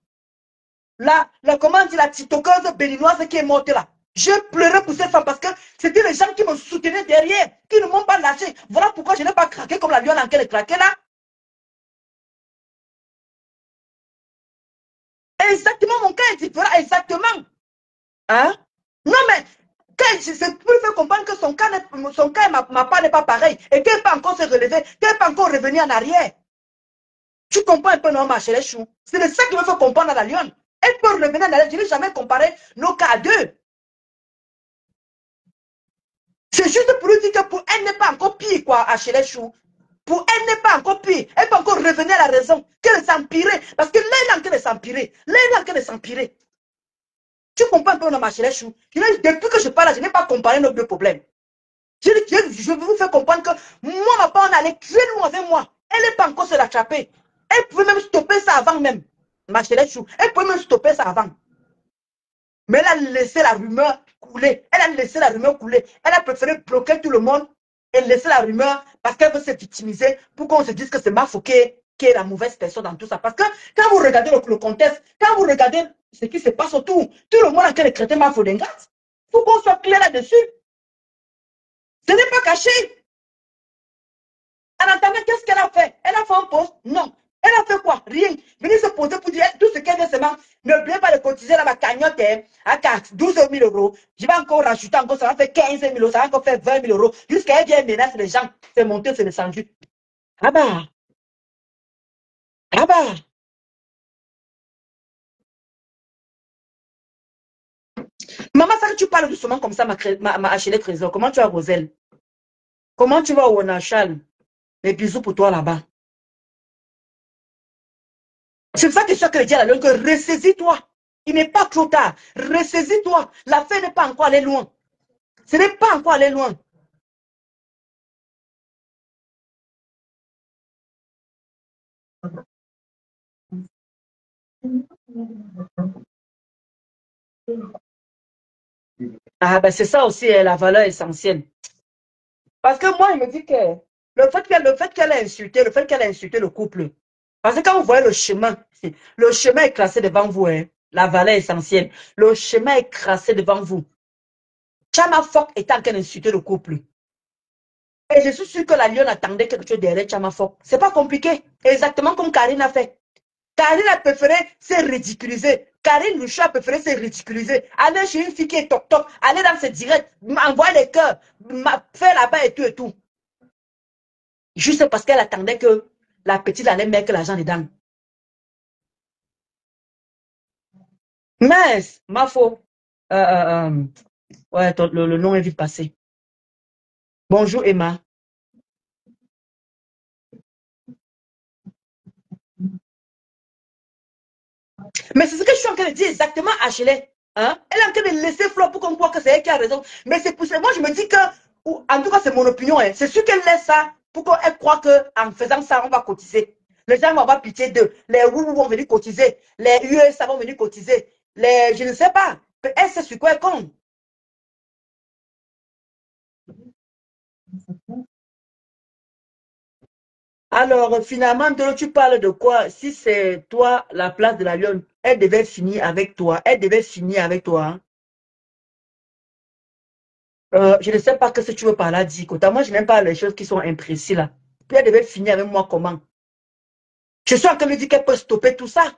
Comment dire, la titoqueuse béninoise qui est morte là. Je pleurais pour cette femme parce que c'était les gens qui me soutenaient derrière, qui ne m'ont pas lâché. Voilà pourquoi je n'ai pas craqué comme la lionne en laquelle elle craquait là. Exactement, mon cas est différent, exactement. Hein? Non, mais je peux faire comprendre que son cas et ma part n'est pas pareil et qu'elle peut encore se relever, qu'elle peut encore revenir en arrière. Tu comprends un peu, non, ma chérie chou? C'est de ça qui me fait comprendre à la lionne. Elle peut revenir en arrière. Je n'ai jamais comparé nos cas à deux. C'est juste pour lui dire que pour elle n'est pas encore pire, quoi, à chez les choux. Pour elle n'est pas encore pire. Elle peut encore revenir à la raison. Qu'elle s'empirer. Parce que là, elle est en train de s'empirer. Là, elle est en train de s'empirer. Tu comprends un peu, non, ma chérie chou? Depuis que je parle, je n'ai pas comparé nos deux problèmes. Je veux vous faire comprendre que moi, ma part, on allait très loin avec moi. Elle n'est pas encore se l'attraper. Elle pouvait même stopper ça avant même. Ma chérie chou. Elle pouvait même stopper ça avant. Mais elle a laissé la rumeur couler. Elle a laissé la rumeur couler. Elle a préféré bloquer tout le monde et laisser la rumeur parce qu'elle veut se victimiser pour qu'on se dise que c'est Mafo qui est la mauvaise personne dans tout ça. Parce que quand vous regardez le contexte, quand vous regardez ce qui se passe autour, tout le monde a qu'elle traité Mafo d'ingrate. Il faut qu'on soit clair là-dessus. Ce n'est pas caché. En attendant, qu'est-ce qu'elle a fait? Elle a fait un poste? Non. Elle a fait quoi? Rien. Venir se poser pour dire tout ce qu'elle vient seulement. N'oubliez pas de cotiser dans ma cagnotte à 12 000 euros. Je vais encore rajouter encore, ça va faire 15 000 euros, ça va encore faire 20 000 euros. Jusqu'à elle vient menacer les gens. C'est monté, c'est descendu. Ah bah. Ah bah. Maman, ça que tu parles doucement comme ça, ma HL Trésor. Comment tu vas, Roselle? Comment tu vas, Onachal? Les bisous pour toi là-bas. C'est pour ça que je suis dit à la lune que ressaisis-toi. Il n'est pas trop tard. Ressaisis-toi. L'affaire n'est pas encore allée loin. Ce n'est pas encore allé loin. Ah ben c'est ça aussi la valeur essentielle. Parce que moi, il me dit que le fait qu'elle a insulté le couple. Parce que quand vous voyez le chemin est tracé devant vous, hein, la valeur essentielle. Le chemin est tracé devant vous. Chama Fok est en train d'insulter le couple. Et je suis sûr que la lionne attendait quelque chose derrière Chama Fok. C'est pas compliqué. Exactement comme Karine a fait. Karine a préféré se ridiculiser. Karine Lucha a préféré se ridiculiser. Aller chez une fille qui est toc-toc. Aller dans ses directs. Envoyer les cœurs. Faire là-bas et tout et tout. Juste parce qu'elle attendait que la petite allait mettre l'argent dedans. Mais, ma faux. Ouais, le nom est vite passé. Bonjour Emma. Mais c'est ce que je suis en train de dire exactement à Achille. Hein? Elle est en train de laisser Flo pour qu'on croit que c'est elle qui a raison. Mais c'est pour ça. Moi, je me dis que, en tout cas, c'est mon opinion. Hein. C'est sûr qu'elle laisse ça pour qu'elle croit qu'en faisant ça, on va cotiser. Les gens vont avoir pitié d'eux. Les Wou vont venir cotiser. Les USA vont venir cotiser. Je ne sais pas. Elle sait sur quoi elle compte. Alors, finalement, tu parles de quoi? Si c'est toi, la place de la lionne, elle devait finir avec toi. Elle devait finir avec toi. Hein. Je ne sais pas ce que tu veux par là dire. Moi, je n'aime pas les choses qui sont imprécises là. Puis elle devait finir avec moi comment? Je suis en train de dire qu'elle peut stopper tout ça.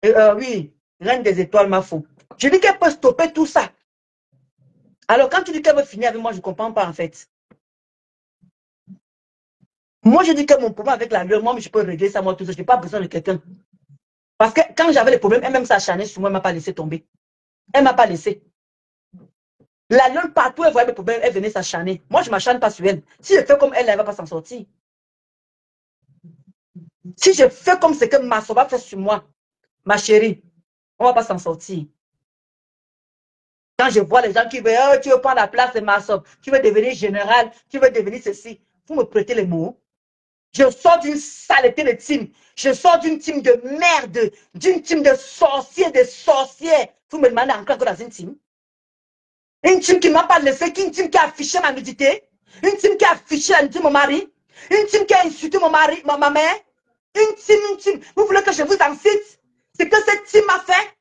Oui, Reine des étoiles, ma faux. Je dis qu'elle peut stopper tout ça. Alors, quand tu dis qu'elle veut finir avec moi, je ne comprends pas en fait. Moi, je dis que mon problème avec la lune, moi, je peux régler ça, moi, tout ça. Je n'ai pas besoin de quelqu'un. Parce que quand j'avais les problèmes, elle-même s'acharnait sur moi, elle ne m'a pas laissé tomber. Elle ne m'a pas laissé. La lune, partout, elle voyait mes problèmes, elle venait s'acharner. Moi, je ne m'acharne pas sur elle. Si je fais comme elle ne va pas s'en sortir. Si je fais comme ce que ma soeur va faire sur moi, ma chérie, on ne va pas s'en sortir. Quand je vois les gens qui veulent, oh, tu veux prendre la place de ma soeur, tu veux devenir général, tu veux devenir ceci, vous me prêtez les mots. Je sors d'une saleté de team. Je sors d'une team de merde, d'une team de sorciers, de sorcières. Vous me demandez encore dans une team. Une team qui ne m'a pas laissé, une team qui a affiché ma nudité, une team qui a affiché la nudité de mon mari, une team qui a insulté mon mari, ma mère. Une team. Vous voulez que je vous en cite ce que cette team a fait?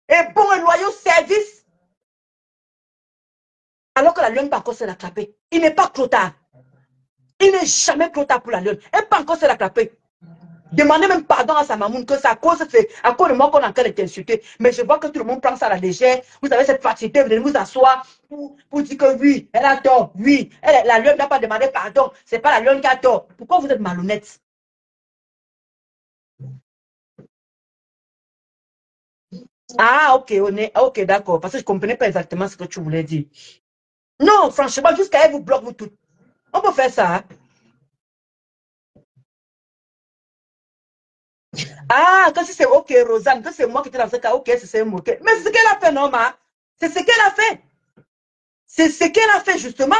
Et bon et loyaux service. Alors que la lune pas encore se l'attraper. Il n'est pas trop tard. Il n'est jamais trop tard pour la lune. Elle pas encore se l'attraper. Demandez même pardon à sa maman que c'est à cause de moi qu'on est en train de t'insulter. Mais je vois que tout le monde prend ça à la légère. Vous avez cette facilité, vous allez vous asseoir pour dire que oui, elle a tort. Oui, la lune n'a pas demandé pardon. C'est pas la lune qui a tort. Pourquoi vous êtes malhonnête? Ah, ok, ok, d'accord. Parce que je ne comprenais pas exactement ce que tu voulais dire. Non, franchement, jusqu'à elle vous bloque vous toutes. On peut faire ça. Hein? Ah, que si c'est ok, Rosanne, que c'est moi qui étais dans ce cas, ok, c'est moqué. Mais c'est ce qu'elle a fait, non, ma? C'est ce qu'elle a fait. C'est ce qu'elle a fait, justement.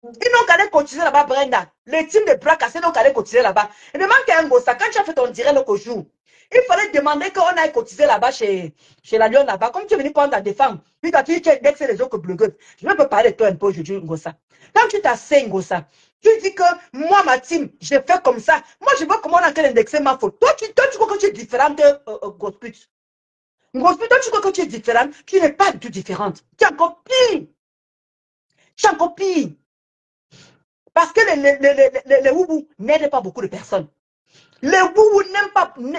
Ils n'ont qu'à aller cotiser là-bas, Brenda. Les teams de bras cassés n'ont qu'à aller cotiser là-bas. Et demande qu'un gossa, quand tu as fait ton direct l'autre jour, il fallait demander qu'on aille cotiser là-bas chez la Lyon là-bas. Comme tu es venu prendre ta défense, puis tu as dit que c'est les autres blogueuses. Je ne peux parler de toi un peu aujourd'hui, Ngossa. Quand tu t'asseyes, Ngossa, tu dis que moi, ma team, je fais comme ça. Moi, je vois comment on a qu'à indexer ma faute. Toi, tu crois que tu es différente, Gosput. Gosput, toi, tu crois que tu es différente. Tu n'es pas du tout différente. Tu es encore pire. Tu es encore pire. Parce que les Woubou n'aident pas beaucoup de personnes. Les Woubou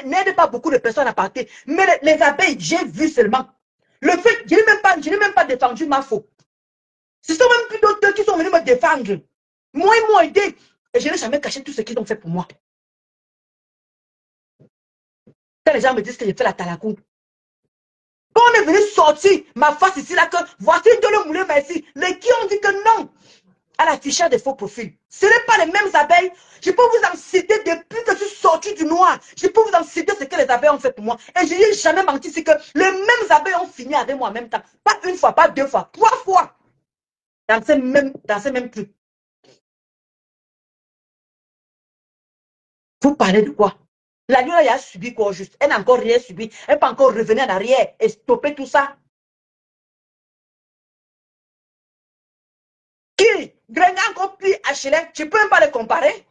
n'aident pas beaucoup de personnes à partir. Mais les abeilles, j'ai vu seulement. Le fait, je n'ai même pas défendu ma faute. Ce sont même plus d'autres qui sont venus me défendre. Moi, ils m'ont aidé. Et je n'ai jamais caché tout ce qu'ils ont fait pour moi. Quand les gens me disent que j'ai fait la talakou. Quand on est venu sortir ma face ici, là, que voici de le moulin, merci. Les qui ont dit que non. À l'affichage des faux profils. Ce n'est pas les mêmes abeilles. Je peux vous en citer depuis que je suis sorti du noir. Je peux vous en citer ce que les abeilles ont fait pour moi. Et je n'ai jamais menti, c'est que les mêmes abeilles ont fini avec moi en même temps. Pas une fois, pas deux fois, 3 fois. Dans ces mêmes trucs. Vous parlez de quoi? La nuit, elle a subi quoi juste? Elle n'a encore rien subi. Elle peut encore revenir en arrière et stopper tout ça. Qui? Grenga encore plus HLM. Tu ne peux même pas les comparer.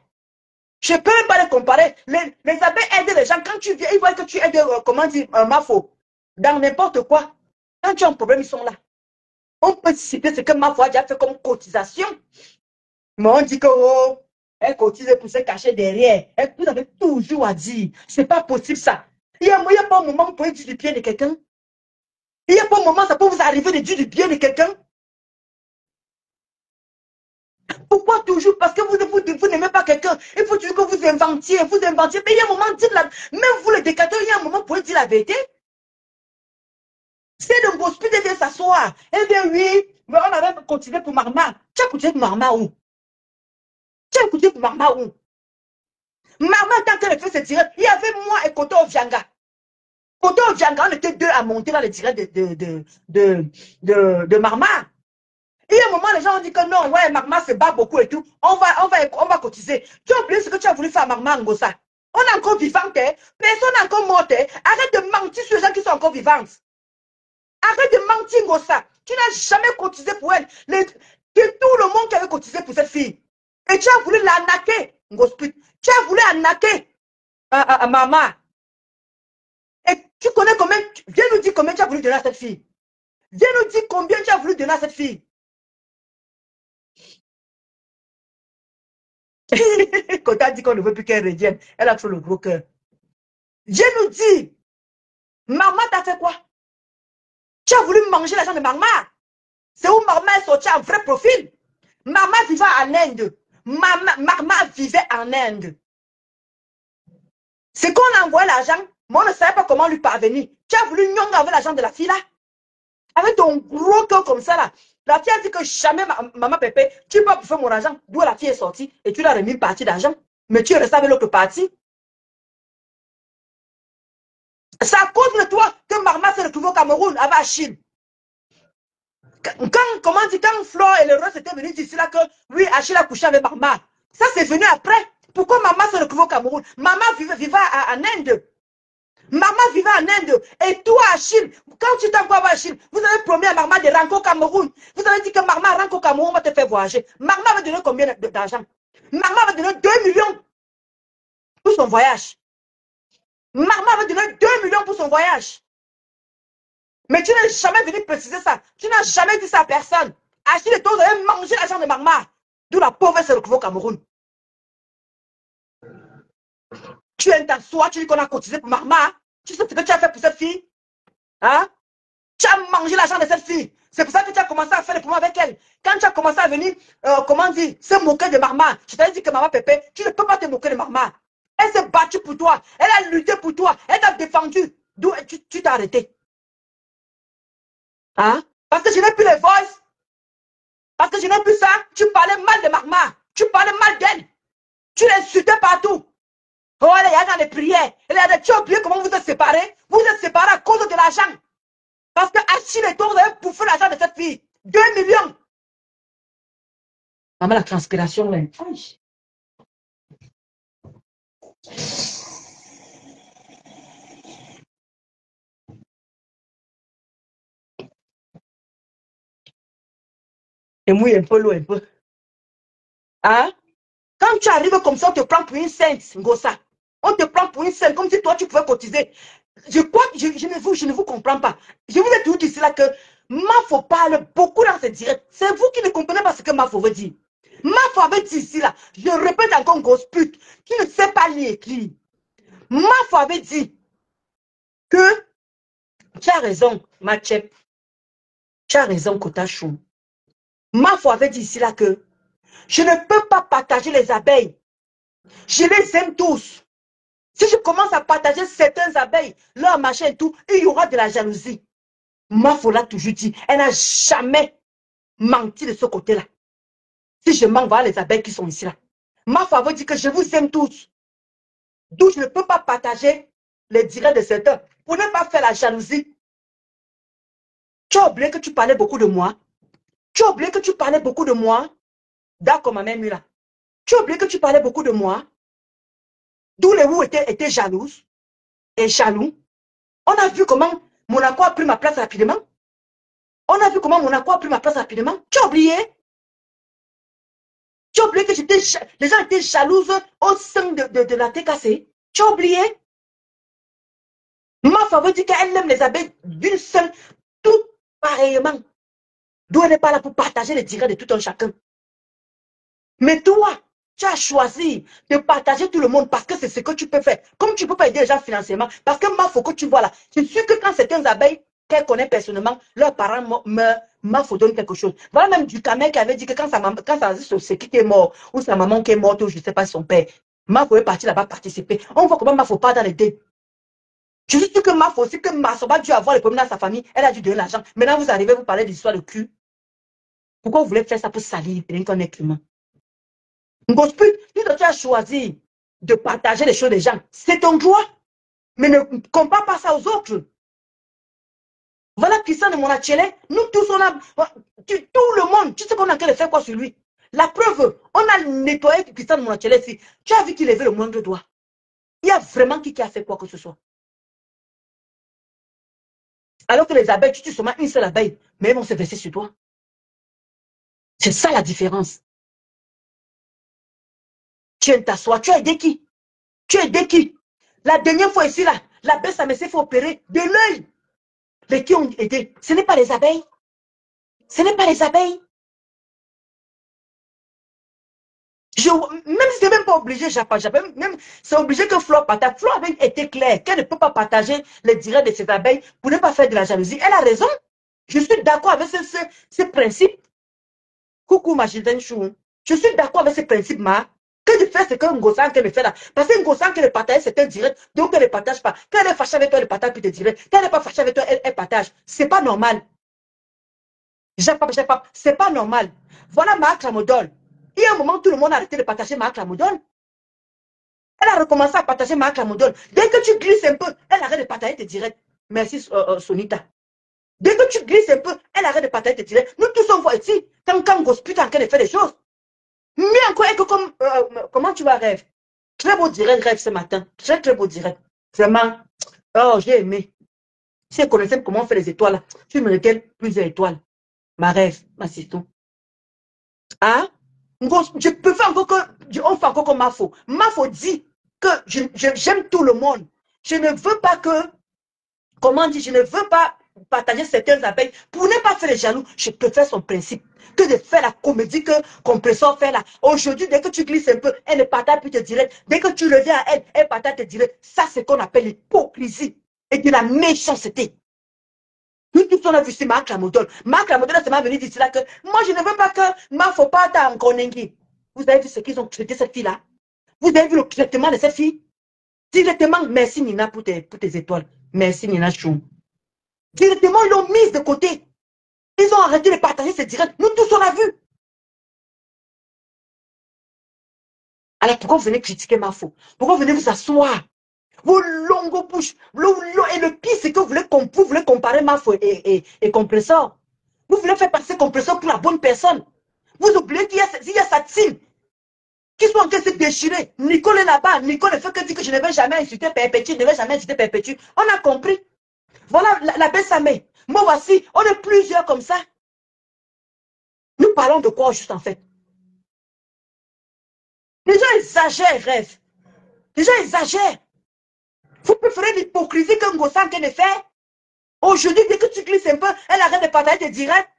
Je ne peux même pas les comparer. Les abeilles aident les gens. Quand tu viens, ils voient que tu aides, comment dire, un mafo. Dans n'importe quoi. Quand tu as un problème, ils sont là. On peut citer ce que Mafo a déjà fait comme cotisation. Mais on dit que, oh, elle cotise pour se cacher derrière. Vous avez toujours à dire. Ce n'est pas possible ça. Il n'y a pas un moment où vous pouvez dire du bien de quelqu'un. Il n'y a pas un moment où ça peut vous arriver de dire du bien de quelqu'un. Pourquoi toujours? Parce que vous n'aimez pas quelqu'un. Il faut toujours que vous inventiez. Mais il y a un moment, dites la... même vous les décateurs, il y a un moment, vous pouvez dire la vérité. C'est le gospel, elle vient s'asseoir. Elle vient, oui, mais on avait continué pour Marma. Tu as continué pour Marma où? Tu as continué pour Marma où? Marma, tant qu'elle fait ce direct, il y avait moi et Koto Ovianga. Koto Ovianga, on était deux à monter dans le direct de Marma. Il y a un moment, les gens ont dit que non, ouais, Marma se bat beaucoup et tout. On va cotiser. Tu as oublié ce que tu as voulu faire à Marma Ngossa. On est encore vivante, hein? Personne n'est encore morte. Hein? Arrête de mentir sur les gens qui sont encore vivantes. Arrête de mentir, Ngossa. Tu n'as jamais cotisé pour elle. C'est tout le monde qui avait cotisé pour cette fille. Et tu as voulu l'arnaquer, Ngosput. Tu as voulu arnaquer à Mama. Et tu connais combien, viens nous dire combien tu as voulu donner à cette fille. Viens nous dire combien tu as voulu donner à cette fille. Quand tu as dit qu'on ne veut plus qu'elle revienne, elle a trop le gros cœur. Viens nous dire, Maman t'a fait quoi? Tu as voulu manger l'argent de Maman. C'est où Maman est sortie en vrai profil. Maman vivait en Inde. Maman vivait en Inde. C'est qu'on envoie l'argent, mais on ne savait pas comment lui parvenir. Tu as voulu nyonga avec l'argent de la fille là? Avec ton gros cœur comme ça là. La fille a dit que jamais, maman Pépé, tu peux faire mon argent. D'où la fille est sortie et tu l'as remis une partie d'argent. Mais tu es resté avec l'autre partie. C'est à cause de toi que maman s'est retrouvée au Cameroun avec Achille. Quand Flo et le reste étaient venus ici là que oui, Achille a couché avec maman. Ça c'est venu après. Pourquoi maman s'est retrouvée au Cameroun? Maman vivait en Inde. Maman vivait en Inde. Et toi, Achille, quand tu t'envoies à Achille, vous avez promis à maman de rentrer au Cameroun. Vous avez dit que maman rentre au Cameroun, on va te faire voyager. Maman va donner combien d'argent? Maman va donner 2 millions pour son voyage. Maman va donner 2 millions pour son voyage. Mais tu n'as jamais venu préciser ça. Tu n'as jamais dit ça à personne. Achille et toi, vous avez mangé l'argent de maman. D'où la pauvre se retrouve au Cameroun. Tu es dans soi, tu dis qu'on a cotisé pour maman. Tu sais ce que tu as fait pour cette fille? Hein? Tu as mangé l'argent de cette fille. C'est pour ça que tu as commencé à faire les problèmes avec elle. Quand tu as commencé à venir, comment dire, se moquer de maman. Je t'avais dit que maman Pépé, tu ne peux pas te moquer de maman. Elle s'est battue pour toi. Elle a lutté pour toi. Elle t'a défendu. D'où tu t'es arrêté. Hein? Parce que je n'ai plus les voices. Parce que je n'ai plus ça. Tu parlais mal de maman. Tu parlais mal d'elle. Tu l'insultais partout. Oh, elle est dans les prières. Tu as oublié comment vous êtes séparés. Vous êtes séparés à cause de l'argent. Parce que Achille et toi, vous avez bouffé l'argent de cette fille. 2 millions. Maman, la transpiration, là. Et mouille un peu l'eau, un peu. Hein? Quand tu arrives comme ça, on te prend pour une sainte, Ngosa. On te prend pour une sainte, comme si toi, tu pouvais cotiser. Je crois que je ne vous comprends pas. Je vous ai toujours dit cela que Mafo parle beaucoup dans ses directs. C'est vous qui ne comprenez pas ce que Mafo veut dire. Mafo avait dit ici, là, je répète encore, grosse pute, qui ne sait pas lire et écrire. Mafo avait dit que tu as raison, Machep. Tu as raison, Kotachou. Mafo avait dit ici, là, que je ne peux pas partager les abeilles. Je les aime tous. Si je commence à partager certaines abeilles, leur machin et tout, il y aura de la jalousie. Mafo l'a toujours dit. Elle n'a jamais menti de ce côté-là. Si je mens, voilà les abeilles qui sont ici là. Mafo avait dit que je vous aime tous. D'où je ne peux pas partager les directs de certains pour ne pas faire la jalousie. Tu as oublié que tu parlais beaucoup de moi. Tu as oublié que tu parlais beaucoup de moi. D'accord, ma mère là. Tu as oublié que tu parlais beaucoup de moi. D'où les roues étaient jalouses et jaloux. On a vu comment Monaco a pris ma place rapidement. On a vu comment Monaco a pris ma place rapidement. Tu as oublié? Tu as oublié que les gens étaient jalouses au sein de la TKC. Tu as oublié? Ma femme dit qu'elle aime les abeilles d'une seule, tout pareillement. D'où elle n'est pas là pour partager les directs de tout un chacun. Mais toi, tu as choisi de partager tout le monde parce que c'est ce que tu peux faire. Comme tu ne peux pas aider les gens financièrement. Parce que ma faut que tu vois là. Je suis sûr que quand certaines abeilles qu'elle connaît personnellement, leurs parents ma faut donner quelque chose. Voilà même du Kamel qui avait dit que quand c'est qui est mort, ou sa maman qui est morte, ou je ne sais pas son père, ma faut est parti là-bas participer. On voit comment ma faut pas dans les dés. Je suis sûr que ma faut aussi que ma soeur a dû avoir les problèmes dans sa famille, elle a dû donner l'argent. Maintenant vous arrivez, vous parlez d'histoire de cul. Pourquoi vous voulez faire ça pour salir un être humain? Tu as choisi de partager les choses des gens. C'est ton droit. Mais ne compare pas ça aux autres. Voilà Christian de Monachele. Nous tous, on a... tout le monde, tu sais qu'on a en train de faire quoi sur lui? La preuve, on a nettoyé Christian de Monachele ici. Tu as vu qu'il levait le moindre doigt. Il y a vraiment qui a fait quoi que ce soit. Alors que les abeilles, tu tues seulement une seule abeille, mais elles vont se verser sur toi. C'est ça la différence. Tu aimes t'asseoir. Tu as aidé qui? Tu as aidé qui? La dernière fois ici, là, la baisse à s'est fait opérer de l'œil. Les qui ont aidé? Ce n'est pas les abeilles. Ce n'est pas les abeilles. Même si c'est même pas obligé, c'est obligé que Flo partage. Flo avait été claire qu'elle ne peut pas partager les directs de cette abeille pour ne pas faire de la jalousie. Elle a raison. Je suis d'accord avec ce principe. Coucou ma Gilden Chou. Je suis d'accord avec ce principe, ma. Que de faire ce que Ngosan qu'elle fait là. Parce que Ngosan qu'elle partage, c'est un direct. Donc elle ne partage pas. Quand elle est fâchée avec toi, elle partage puis te direct. Quand elle n'est pas fâchée avec toi, elle partage. C'est pas normal. C'est pas normal. Voilà Marc Lamodol. Il y a un moment, tout le monde a arrêté de partager Marc Lamodol. Elle a recommencé à partager Marc Lamodol. Dès que tu glisses un peu, elle arrête de partager tes directs. Merci, Sonita. Dès que tu glisses un peu, elle arrête de partager tes directs. Nous tous on voit ici, quand Gosput est en train de faire des choses. Mais encore, que comme, comment tu vas rêve? Très beau direct, rêve ce matin. Très, très beau direct. Vraiment. Oh, j'ai aimé. Si elle connaissait comment on fait les étoiles, tu me regales plusieurs étoiles. Ma rêve, ma sister. Hein? Je peux faire encore que, on fait encore comme Mafo. Mafo dit que j'aime tout le monde. Je ne veux pas que, comment dire, je ne veux pas partager certains abeilles pour ne pas faire les jaloux. Je préfère son principe que de faire la comédie que Compressor fait là. Aujourd'hui, dès que tu glisses un peu, elle ne partage plus te direct. Dès que tu reviens à elle, elle partage te direct. Ça, c'est ce qu'on appelle l'hypocrisie et de la méchanceté. Nous tous, on a vu, c'est Marc Lamodol. Marc Lamodol, c'est venu dire là que moi, je ne veux pas que ma faut pas en Konengi. Vous avez vu ce qu'ils ont traité cette fille-là? Vous avez vu le traitement de cette fille? Directement, merci Nina pour tes étoiles. Merci Nina Chou. Directement, ils l'ont mise de côté. Ils ont arrêté de partager ces directs. Nous tous, on a vu. Alors, pourquoi vous venez critiquer ma faute? Pourquoi vous venez vous asseoir? Vos longues bouches. Et le pire, c'est que vous voulez comparer ma faute et Compressor. Vous voulez faire passer Compressor pour la bonne personne. Vous oubliez qu'il y a sa team qui sont en train de se déchirer. Nicole est là-bas. Nicole ne fait que dire que je ne vais jamais insulter Perpétue. Je ne vais jamais insulter Perpétue. On a compris. Voilà la Bessamé. Moi, voici, on est plusieurs comme ça. Nous parlons de quoi juste en fait? Les gens exagèrent, rêve. Les gens exagèrent. Vous préférez l'hypocrisie qu'un Gossan qui ne fait. Aujourd'hui, dès que tu glisses un peu, elle arrête de partager tes directs.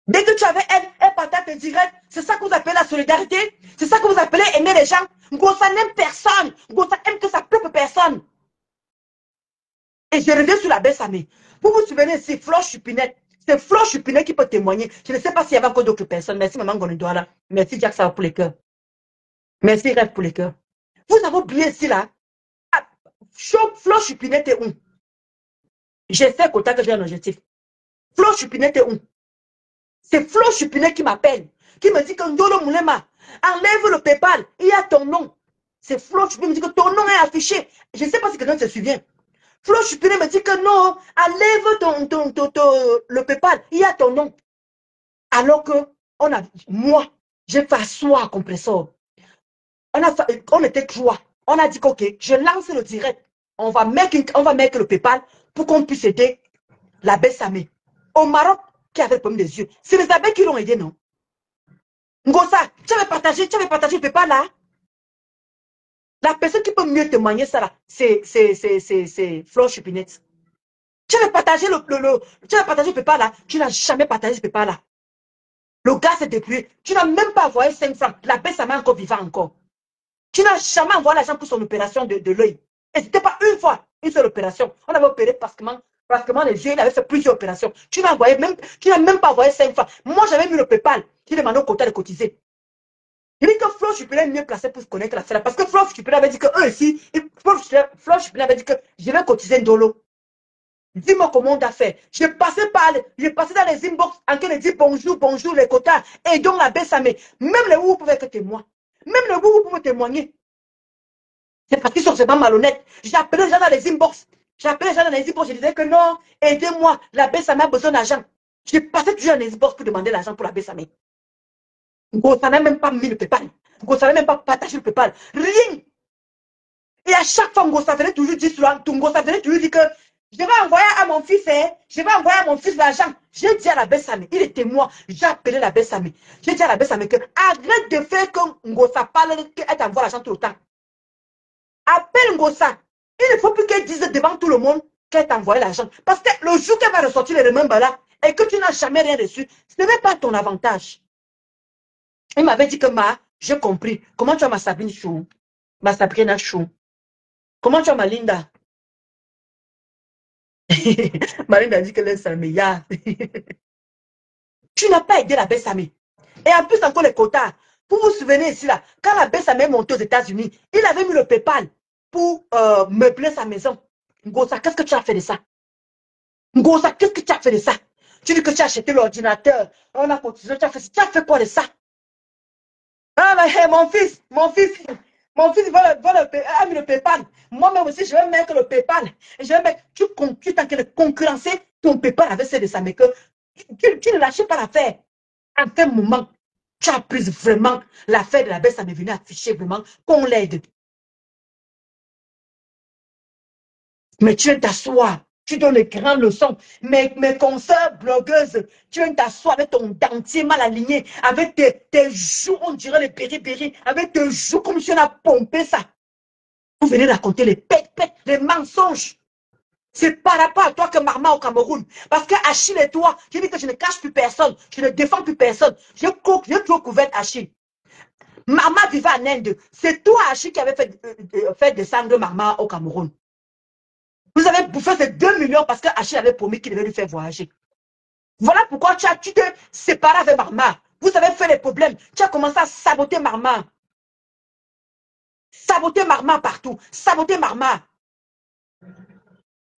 Dès que tu avais elle partage tes directs. C'est ça que vous appelez la solidarité. C'est ça que vous appelez aimer les gens. Gossan n'aime personne. Gossan aime que sa propre personne. Et je reviens sur la Bessamé. Vous vous souvenez, c'est Flo Chupinette. C'est Flo Chupinette qui peut témoigner. Je ne sais pas s'il y avait encore d'autres personnes. Merci, maman Gonidouala. Merci, Jack, ça va pour les cœurs. Merci, Rêve pour les cœurs. Vous avez oublié ici, là. Ah, Flo Chupinette est où? J'essaie qu'au que j'ai un objectif. Flo Chupinette est où? C'est Flo Chupinette qui m'appelle. Qui me dit que Ndolo Moulema, enlève le PayPal. Il y a ton nom. C'est Flo Chupinette qui me dit que ton nom est affiché. Je ne sais pas si quelqu'un se souvient. Flo Chupinette me dit que non, enlève le PayPal. Il y a ton nom. Alors que moi, j'ai fait asseoir Compressor. On était trois. On a dit ok, je lance le direct. On va mettre le PayPal pour qu'on puisse aider la Bessamé. Au Maroc, qui avait le problème des yeux. C'est les abeilles qui l'ont aidé, non? Ngosa, tu avais partagé le PayPal là? La personne qui peut mieux témoigner ça là, c'est Flo Chupinette. Tu avais partagé le PayPal là, tu n'as jamais partagé ce PayPal là. Le gars s'est dépouillé. Tu n'as même pas envoyé 5 francs. La Bessamé encore vivant encore. Tu n'as jamais envoyé l'argent pour son opération de l'œil. Et ce n'était pas une fois, une seule opération. On avait opéré pratiquement les yeux, il avait fait plusieurs opérations. Tu n'as même pas envoyé 5 francs. Moi, j'avais mis le PayPal. J'ai demandé au comptable de cotiser. Il dit que Flo Chupinette est mieux placé pour se connaître la celle. Parce que Flo Chupinette avait dit que eux ici, Flo Chupinette avait dit que je vais cotiser un dolo. Dis-moi comment on a fait. Je passais dans les inbox en train de dire bonjour, les quotas. Et donc la Bessamé. Même les vous pouvez être témoin. Même les vous pouvez témoigner. C'est parce qu'ils sont vraiment malhonnêtes. J'appelais les gens dans les inbox. Je disais que non, aidez-moi. La Bessamé a besoin d'argent. Je passais toujours dans les inbox pour demander l'argent pour la Bessamé. Ça n'a même pas mis le PayPal. Ça n'a même pas partagé le PayPal. Rien. Et à chaque fois, ça venait toujours dire que je vais envoyer à mon fils, l'argent. J'ai dit à la Bessamé, il était moi. J'ai appelé la Bessamé. J'ai dit à la Bessamé que arrête de faire que Ngosa parle qu'elle t'envoie l'argent tout le temps. Appelle Ngosa. Il ne faut plus qu'elle dise devant tout le monde qu'elle t'a envoyé l'argent. Parce que le jour qu'elle va ressortir les remembers là et que tu n'as jamais rien reçu, ce n'est pas ton avantage. Il m'avait dit que j'ai compris. Comment tu as ma Sabine Chou? Ma Sabrina Chou. Comment tu as ma Linda? Marine a dit que laisse ça meilleur. Tu n'as pas aidé la Bessamé. Et en plus, encore les quotas. Vous vous souvenez ici, là, quand la Bessamé est montée aux États-Unis, il avait mis le PayPal pour meubler sa maison. Ngosa, qu'est-ce que tu as fait de ça? Ngosa, qu'est-ce que tu as fait de ça? Tu dis que tu as acheté l'ordinateur. On a cotisé, tu as fait quoi de ça? Ah, mais hey, mon fils, a mis le PayPal. Moi-même aussi, je vais mettre le PayPal. Et je vais mettre, tu es en train de concurrencer ton PayPal avec celle de ça, mais que tu ne lâches pas l'affaire. En quel moment, tu as pris vraiment l'affaire de la baisse, ça m'est venu afficher vraiment qu'on l'aide. Mais tu viens t'asseoir, tu donnes les grandes leçons. Mes consoeurs blogueuses, tu viens t'asseoir avec ton dentier mal aligné, avec tes joues, on dirait les péri-péri, avec tes joues comme si on a pompé ça. Vous venez raconter les pètes, les mensonges. C'est par rapport à toi que Marma au Cameroun. Parce que Achille et toi, je dis que je ne cache plus personne, je ne défends plus personne. J'ai toujours couvert Achille. Marma vivait en Inde. C'est toi, Achille, qui avait fait descendre Marma au Cameroun. Vous avez bouffé ces 2 millions parce que Achille avait promis qu'il devait lui faire voyager. Voilà pourquoi tu t'es séparé avec Marma. Vous avez fait des problèmes. Tu as commencé à saboter Marma. Saboter Marma partout. Saboter Marma.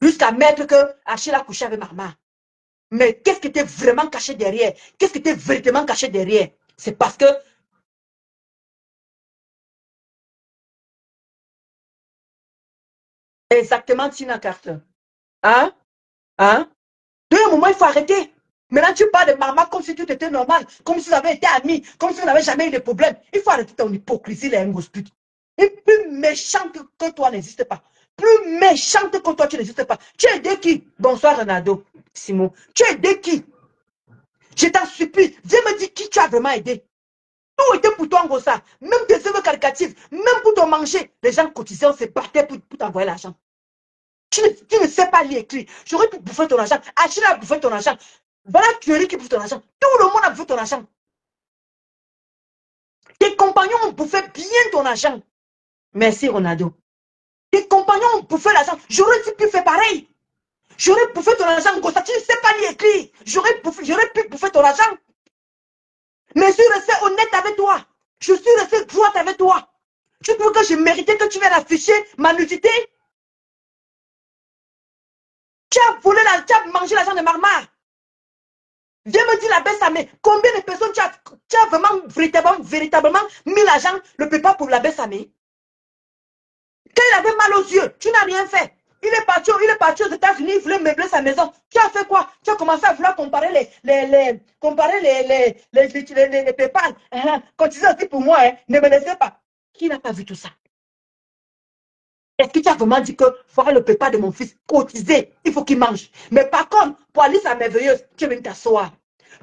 Jusqu'à mettre que Achille a couché avec Marma. Mais qu'est-ce qui était vraiment caché derrière? Qu'est-ce qui était véritablement caché derrière? C'est parce que... Exactement, Tina Carter. Hein? Hein? De un moment, il faut arrêter. Maintenant, tu parles de Marma comme si tout était normal, comme si vous avez été amis, comme si vous n'avez jamais eu de problème. Il faut arrêter ton hypocrisie, les pute. Et plus méchante que toi n'existe pas. Plus méchante que toi, tu n'existes pas. Tu as aidé qui? Bonsoir, Ronaldo. Simon. Tu as aidé qui? Je t'en supplie. Viens me dire qui tu as vraiment aidé. Tout était pour toi, Ngosa. Même tes œuvres caricatives, même pour ton manger. Les gens cotisaient, on se battait pour t'envoyer l'argent. Tu ne sais pas lire écrire. J'aurais pu bouffer ton argent. Achille a bouffé ton argent. Voilà Thierry qui bouffe ton argent. Tout le monde a bouffé ton argent. Tes compagnons ont bouffé bien ton argent. Merci, Ronaldo. Tes compagnons ont bouffé l'argent. J'aurais pu faire pareil. J'aurais bouffé ton argent, Ngosa. Tu ne sais pas lire écrire. J'aurais pu bouffer ton argent. Mais je suis resté honnête avec toi. Je suis resté droite avec toi. Tu trouves que je méritais que tu viennes afficher ma nudité? Tu as volé, tu as mangé l'argent de Marma. Viens me dire la baisse, mais combien de personnes tu as vraiment véritablement mis l'argent, le PayPal pour la baisse amie? Quand il avait mal aux yeux, tu n'as rien fait. Il est parti aux États-Unis, il voulait meubler sa maison. Tu as fait quoi? Tu as commencé à vouloir comparer les PayPal. Cotisez aussi pour moi, hein. Ne me laissez pas. Qui n'a pas vu tout ça? Est-ce que tu as vraiment dit que voilà le PayPal de mon fils cotisé, il faut qu'il mange? Mais par contre, pour Alice la merveilleuse, tu es venu t'asseoir.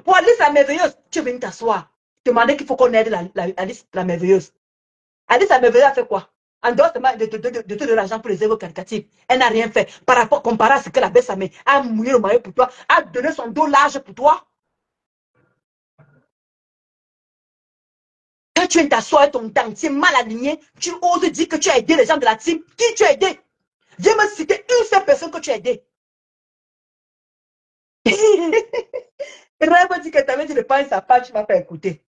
Pour Alice la merveilleuse, tu es venu t'asseoir. Demander qu'il faut qu'on aide Alice la merveilleuse. Alice la merveilleuse a fait quoi? En dehors de te donner l'argent pour les œuvres caritatives, elle n'a rien fait. Par rapport, comparé à ce que la Bessamé a mouillé le maillot pour toi, a donné son dos large pour toi. Quand tu viens t'asseoir avec ton dentier mal aligné, tu oses dire que tu as aidé les gens de la team. Qui tu as aidé? Viens me citer une seule personne que tu as aidé. Rêve dit que tu avais dit de pas sa page, tu m'as fait écouter.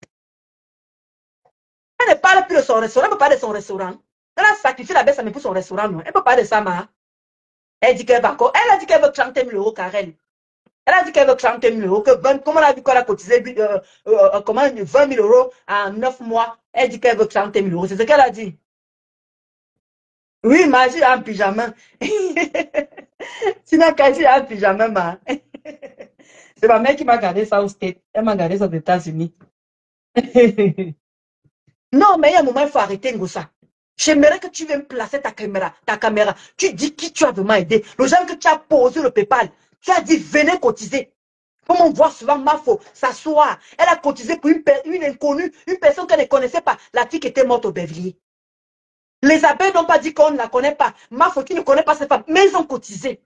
Elle ne parle plus de son restaurant, elle ne peut pas de son restaurant. Elle a sacrifié la baisse pour son restaurant. Non. Elle ne peut pas de ça, ma. Elle dit qu'elle va. Elle a dit qu'elle veut 30 000 euros, Karen. Elle a dit qu'elle veut 30 000 euros. Comment elle a vu qu'elle a cotisé 20 000 euros en 9 mois? Elle dit qu'elle veut 30 000 euros. C'est ce qu'elle a dit. Oui, ma, j'ai un pyjama. Sinon, quand j'ai un pyjama, ma. C'est ma mère qui m'a gardé ça au State. Elle m'a gardé ça aux États-Unis. Non, mais il y a un moment, il faut arrêter, Ngosa. J'aimerais que tu viennes placer ta caméra. Tu dis qui tu as vraiment aidé. Le genre que tu as posé le PayPal. Tu as dit, venez cotiser. Comme on voit souvent Mafo s'asseoir. Elle a cotisé pour une inconnue, une personne qu'elle ne connaissait pas. La fille qui était morte au Beverly. Les abeilles n'ont pas dit qu'on ne la connaît pas. Mafo qui ne connaît pas cette femme. Mais ils ont cotisé.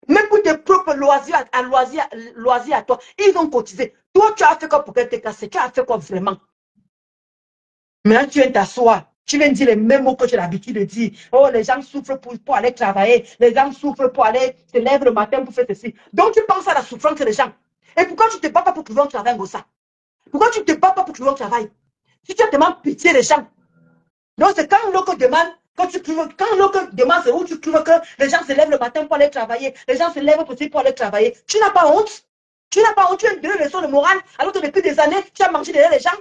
Même pour tes propres loisirs à toi. Ils ont cotisé. Toi, tu as fait quoi pour qu'elle te casse? Tu as fait quoi vraiment? Maintenant, tu viens t'asseoir. Tu viens dire les mêmes mots que j'ai l'habitude de dire. Oh, les gens souffrent pour aller travailler. Les gens souffrent pour aller se lever le matin pour faire ceci. Donc, tu penses à la souffrance des gens. Et pourquoi tu ne te bats pas pour trouver un travail, Gossa? Pourquoi tu ne te bats pas pour trouver un travail? Si tu as tellement pitié des gens. Donc, c'est quand l'autre demande, quand l'autre demande, c'est où tu trouves que les gens se lèvent le matin pour aller travailler, les gens se lèvent aussi pour aller travailler. Tu n'as pas honte? Tu n'as pas honte? Tu as une leçon de morale, alors que depuis des années, tu as mangé derrière les gens.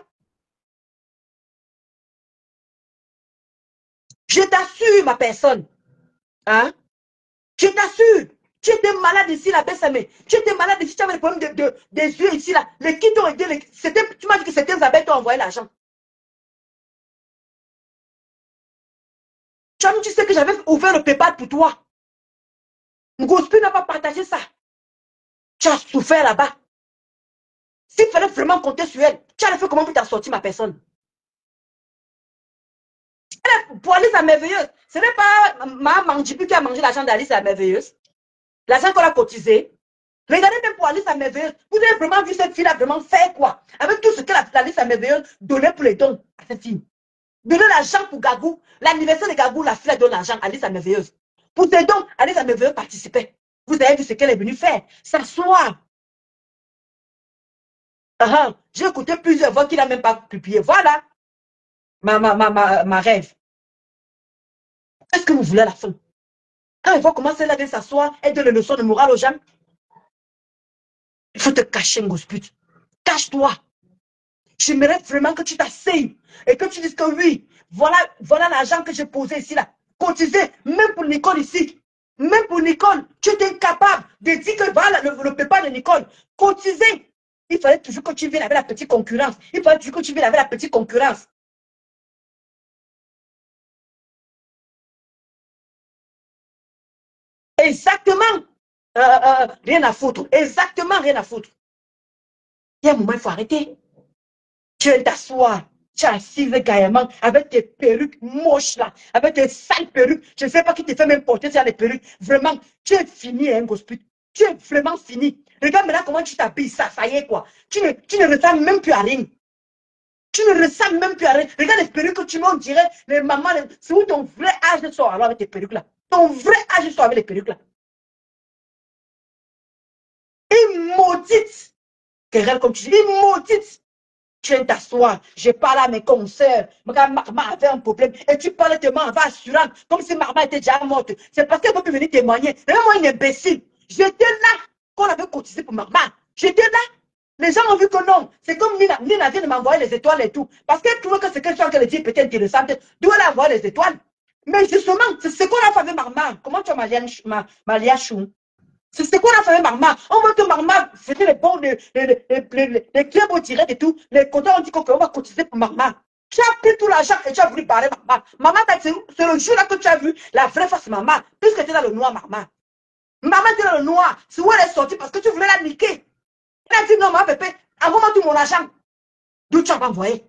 Je t'assure, ma personne. Hein? Je t'assure. Tu étais malade ici, la Bessamé. Tu étais malade ici, tu avais des problèmes des yeux ici, là. Les qui t'ont aidé, tu m'as dit que c'était Isabelle qui t'a envoyé l'argent. Tu sais que j'avais ouvert le PayPal pour toi. Ngospi n'a pas partagé ça. Tu as souffert là-bas. S'il fallait vraiment compter sur elle, tu allais faire comment pour t'en sortir, ma personne? Elle est pour Alice la merveilleuse. Ce n'est pas ma Manjibu qui a mangé l'argent d'Alice la merveilleuse. L'argent qu'on a cotisé. Regardez même pour Alice la merveilleuse. Vous avez vraiment vu cette fille-là vraiment faire quoi? Avec tout ce que Alice la merveilleuse donnait pour les dons à cette fille. Donner l'argent pour Gagou. L'anniversaire de Gagou, la fille donne l'argent à Alice la merveilleuse. Pour ces dons, Alice la merveilleuse participait. Vous avez vu ce qu'elle est venue faire. S'asseoir. J'ai écouté plusieurs voix qu'il n'a même pas publié. Voilà ma rêve. Qu'est-ce que vous voulez à la fin? Quand il faut commencer là de s'asseoir et donner les leçons de morale aux gens, il faut te cacher, Ngosput. Cache-toi. J'aimerais vraiment que tu t'asseyes et que tu dises que oui, voilà l'argent que j'ai posé ici, là. Cotisé, même pour Nicole ici. Même pour Nicole, tu étais incapable de dire que voilà le PayPal de Nicole. Cotisé. Il fallait toujours que tu viennes avec la petite concurrence. Il fallait toujours que tu viennes avec la petite concurrence. Exactement. Rien à foutre. Exactement rien à foutre. Il y a un moment, il faut arrêter. Tu viens t'asseoir. Tu es assise gaillement avec tes perruques moches là, avec tes sales perruques. Je ne sais pas qui te fait même porter sur les perruques. Vraiment, tu es fini, hein, Gosput. Tu es vraiment fini. Regarde maintenant comment tu t'habilles, ça y est quoi. Tu ne ressembles même plus à rien. Tu ne ressembles même plus à rien. Regarde les perruques que tu mets, on dirait les mamans. C'est où ton vrai âge sort alors avec tes perruques là. Ton vrai âge sort avec les perruques là. Et maudite. Querelle comme tu dis, maudite. Tu viens t'asseoir, je parle à mes consoeurs, Marma avait un problème, et tu parles de Marma assurante, comme si Marma était déjà morte. C'est parce qu'elle ne peut plus venir témoigner. Vraiment une imbécile. J'étais là, qu'on avait cotisé pour Marma. J'étais là. Les gens ont vu que non. C'est comme Nina. Nina vient de m'envoyer les étoiles et tout. Parce qu'elle trouve que c'est quelque chose qu'elle dit peut-être intéressante. D'où elle a envoyé les étoiles. Mais justement, c'est ce qu'on a fait avec Marma. Comment tu as Malia Chou? C'est ce qu'on a fait avec Marma. On voit que Marma faisait les bons, les clubs au direct et tout. Les compteurs ont dit qu'on va cotiser pour Marma. Tu as pris tout l'argent et tu as voulu parler Marma. Maman, c'est le jour là que tu as vu la vraie face de Marma. Puisque tu étais dans le noir, Marma. Maman était dans le noir. C'est où elle est sortie parce que tu voulais la niquer. Elle a dit non, ma pépé, envoie-moi tout mon argent. D'où tu as envoyé?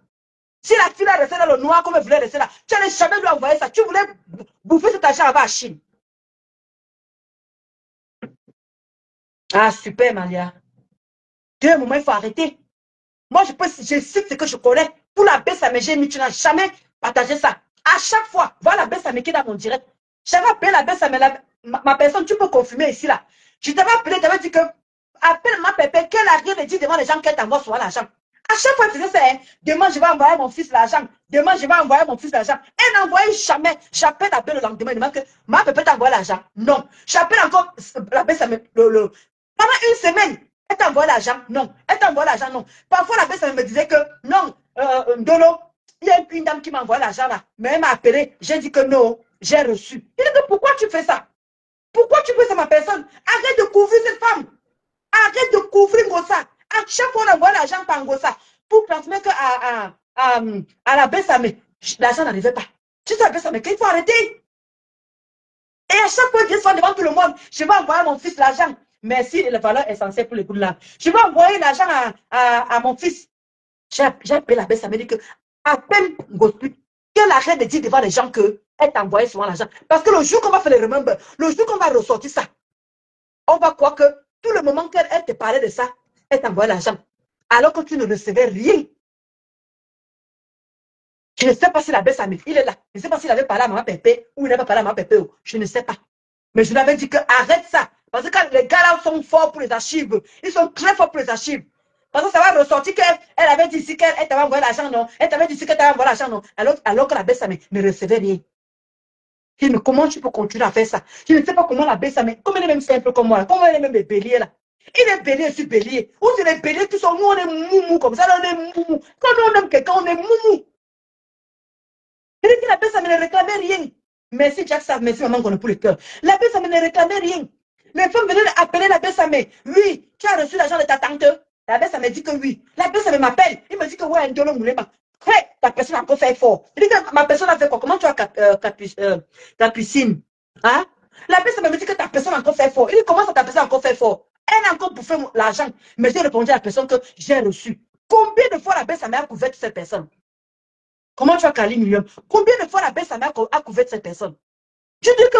Si la fille est restée dans le noir comme elle voulait rester là, tu n'allais jamais lui envoyer ça. Tu voulais bouffer cet argent avant à Chine. Ah, super, Malia. D'un moment, il faut arrêter. Moi, je cite ce que je connais. Pour la baisse à mes gémis, tu n'as jamais partagé ça. À chaque fois, voilà la baisse à mes qui est dans mon direct. J'avais appelé la baisse à mes, ma personne, tu peux confirmer ici, là. Je t'avais appelé, tu avais dit que, appelle ma pépé, qu'elle a rien de dire devant les gens qu'elle t'envoie souvent l'argent. À chaque fois, elle faisait ça, hein. Demain, je vais envoyer mon fils l'argent. Demain, je vais envoyer mon fils l'argent. Elle n'envoyait jamais. J'appelle la belle le lendemain, elle demande que ma pépé t'envoie l'argent. Non. J'appelle encore la baisse à mes, pendant une semaine. Elle t'envoie l'argent? Non. Elle t'envoie l'argent? Non. Parfois, la personne me disait que non, Ndolo, il y a une dame qui m'envoie l'argent là. Mais elle m'a appelé. J'ai dit que non, j'ai reçu. Il dit que pourquoi tu fais ça? Pourquoi tu fais ça, ma personne? Arrête de couvrir cette femme. Arrête de couvrir Ngossa. À chaque fois, on envoie l'argent par Ngossa pour transmettre à la Bessamé. L'argent n'arrivait pas. Tu sais, la Bessamé, qu'il faut arrêter. Et à chaque fois, je suis devant tout le monde. Je vais envoyer à mon fils l'argent. Merci, la valeur essentielle pour les coups de là. Je vais envoyer l'argent à mon fils. J'ai appelé la baisse, ça me dit que à peine Gosput, qu'elle arrête de dire devant les gens qu'elle t'a envoyé souvent l'argent. Parce que le jour qu'on va faire les remember, le jour qu'on va ressortir ça, on va croire que tout le moment qu'elle te parlait de ça, elle t'a envoyé l'argent. Alors que tu ne recevais rien. Je ne sais pas si la baisse, il est là. Je ne sais pas s'il avait parlé à maman Pépé ou il n'avait pas parlé à maman Pépé. Je ne sais pas. Mais je lui avais dit que arrête ça. Parce que les gars là sont forts pour les archives. Ils sont très forts pour les archives. Parce que ça va ressortir qu'elle avait dit ici qu'elle t'avait envoyé l'argent, non. Elle t'avait dit ici qu'elle t'avait envoyé l'argent, non. Alors que la Bessame ne recevait rien. Comment tu peux continuer à faire ça? Je ne sais pas comment la Bessame, comme elle est même simple comme moi, comment elle est même les béliers là. Il est bélier, je suis bélier. Ou c'est les béliers qui sont, nous on est moumou comme ça, là, on est moumou. Quand on aime quelqu'un, on est moumou. Il dit que la Bessame ne réclamait rien. Merci Jack Sav, merci maman qu'on a pour le cœur. La Bessame ne réclamait rien. Les femmes venaient appeler la Bessame. Oui, tu as reçu l'argent de ta tante. La Bessame dit que oui. La Bessame m'appelle. Il me dit que ouais, Ndolo Moulema. Hey, ta personne a encore fait fort. Il dit que ma personne a fait quoi? Comment tu as capucine? Hein? La Bessame me dit que ta personne a encore fait fort. Il dit comment ça ta personne a encore fait fort? Elle a encore bouffé l'argent. Mais j'ai répondu à la personne que j'ai reçu. Combien de fois la Bessame a couvert cette personne? Comment tu as calé million? Combien de fois la Bessame a couvert cette personne? Je dis que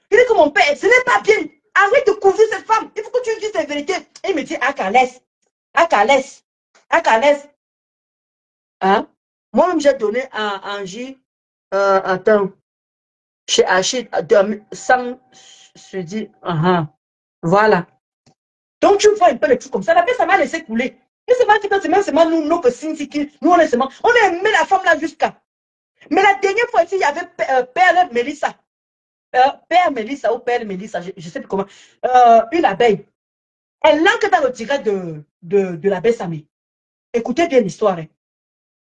il dit que mon père, ce n'est pas bien. Arrête de couvrir cette femme. Il faut que tu dises la vérité. Et il me dit, Akalès. Hein? Moi-même, j'ai donné à Angie, attends, chez Achille, 100, je dis, voilà. Donc, tu vois un peu les trucs comme ça. La paix, ça m'a laissé couler. Et c'est pas que c'est seulement nous, nous, on est seulement, on a aimé la femme là jusqu'à. Mais la dernière fois ici, il y avait Père Mélissa. Père Mélissa ou Père Mélissa, je ne sais plus comment. Une abeille. Elle langue dans le direct de la Bessame. Écoutez bien l'histoire. Hein.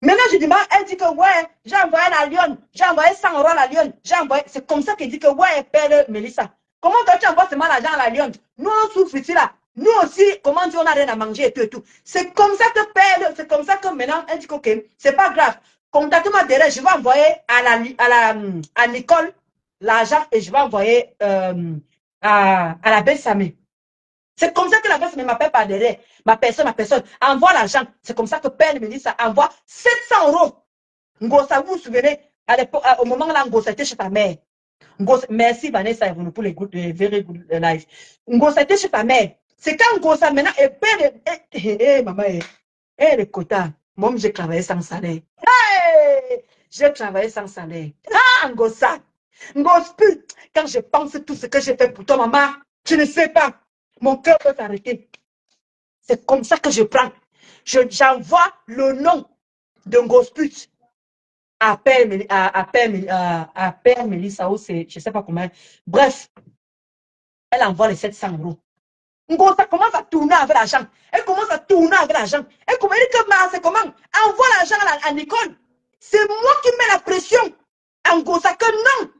Maintenant, je dis, elle dit que ouais, j'ai envoyé la lionne, j'ai envoyé 100 € à la lionne, j'ai envoyé. C'est comme ça qu'elle dit que ouais, Père Mélissa. Comment toi tu envoies seulement l'argent à la lionne? Nous, on souffre ici là. Nous aussi, comment dire, on n'a rien à manger et tout et tout. C'est comme ça que Père, c'est comme ça que maintenant, elle dit que ok, c'est pas grave. Contacte-moi derrière, je vais envoyer à Nicole l'argent et je vais envoyer à la Bessame. C'est comme ça que la personne ne m'appelle pas derrière. Ma personne, envoie l'argent. C'est comme ça que Père Mélissa envoie 700 €. Ngosa, vous vous souvenez, au moment là, Ngosa était chez ta mère. Ngosa, merci Vanessa pour les very good life. Ngosa était chez ta mère. C'est quand Ngosa maintenant est père. Maman, le quota. Moi, j'ai travaillé sans salaire. Hey, j'ai travaillé sans salaire. Ah, Ngosa. Ngosa, quand je pense tout ce que j'ai fait pour toi, maman, tu ne sais pas. Mon cœur peut s'arrêter. C'est comme ça que je prends. J'envoie le nom de Ngosput à Père Mélissa, ou c'est, je ne sais pas comment. Bref, elle envoie les 700 €. Ngosa commence à tourner avec l'argent. Elle commence à tourner avec l'argent. Elle dit que c'est comment? Envoie l'argent à Nicole. C'est moi qui mets la pression à Ngosa que non.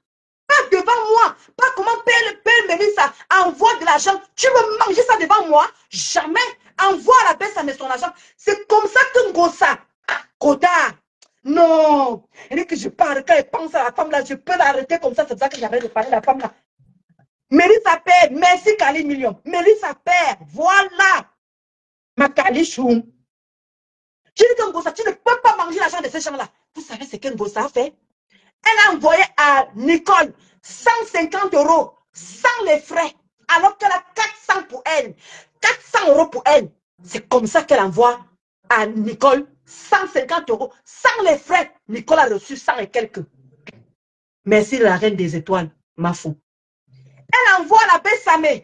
Pas devant moi. Pas comment Père Mélissa envoie de l'argent. Tu veux manger ça devant moi? Jamais. Envoie à la Bessame son argent. C'est comme ça que Ngosa, Kota. Non. Elle dit que je parle. Quand elle pense à la femme là, je peux l'arrêter comme ça. C'est pour ça que j'arrête de parler de la femme là. Mélissa perd. Merci Kali Million. Mélissa perd. Voilà. Ma Kali Choum. Je dis que Ngosa, tu ne peux pas manger l'argent de ces gens-là. Vous savez ce que Ngosa a fait? Elle a envoyé à Nicole 150 € sans les frais, alors qu'elle a 400 pour elle. 400 € pour elle. C'est comme ça qu'elle envoie à Nicole 150 € sans les frais. Nicole a reçu 100 et quelques. Merci la reine des étoiles, ma fou. Elle envoie à la Bessame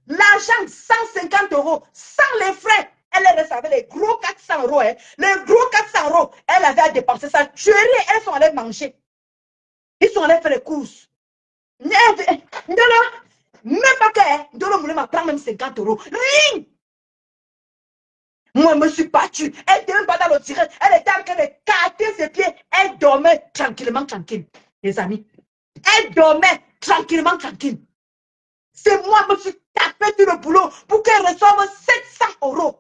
l'argent 150 € sans les frais. Elle recevait les gros 400 €. Hein. Les gros 400 €, elle avait à dépenser sa tuerie. Elles sont allées manger. Ils sont allés faire les courses. Même pas que Ndolo Moulema prend même 50 €. Rien. Moi, je me suis battue. Elle n'était même pas dans le tirage. Elle était en train de casser ses pieds. Elle dormait tranquillement, tranquille. Les amis. Elle dormait tranquillement, tranquille. C'est moi qui me suis tapé sur le boulot pour qu'elle reçoive 700 €.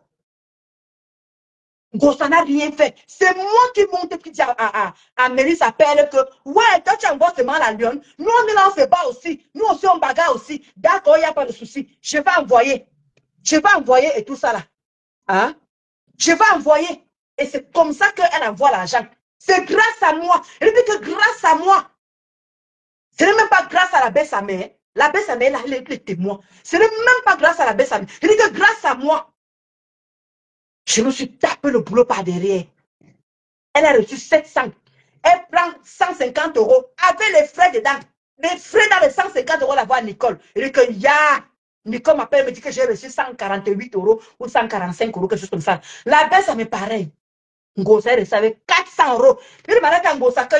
Ngosa n'a rien fait. C'est moi qui monte qui dit à Mélissa Pelle que ouais, toi tu envoies seulement la lionne. Nous on ne lance pas aussi. Nous aussi on bagarre aussi. D'accord, il n'y a pas de souci. Je vais envoyer. Je vais envoyer et tout ça là. Hein? Je vais envoyer. Et c'est comme ça qu'elle envoie l'argent. C'est grâce à moi. Elle dit que grâce à moi. Ce n'est même pas grâce à la Bessame. La Bessame, elle a les témoins. Ce n'est même pas grâce à la Bessame. Elle dit que grâce à moi. Je me suis tapé le boulot par derrière. Elle a reçu 700. Elle prend 150 € avec les frais dedans. Les frais dans les 150 € la voix à Nicole. Elle dit que ya, Nico m'appelle, me dit que j'ai reçu 148 € ou 145 €, quelque chose comme ça. La baisse, ça me pareil. Ngosa recevait 400 €. Il m'a dit à Ngosa que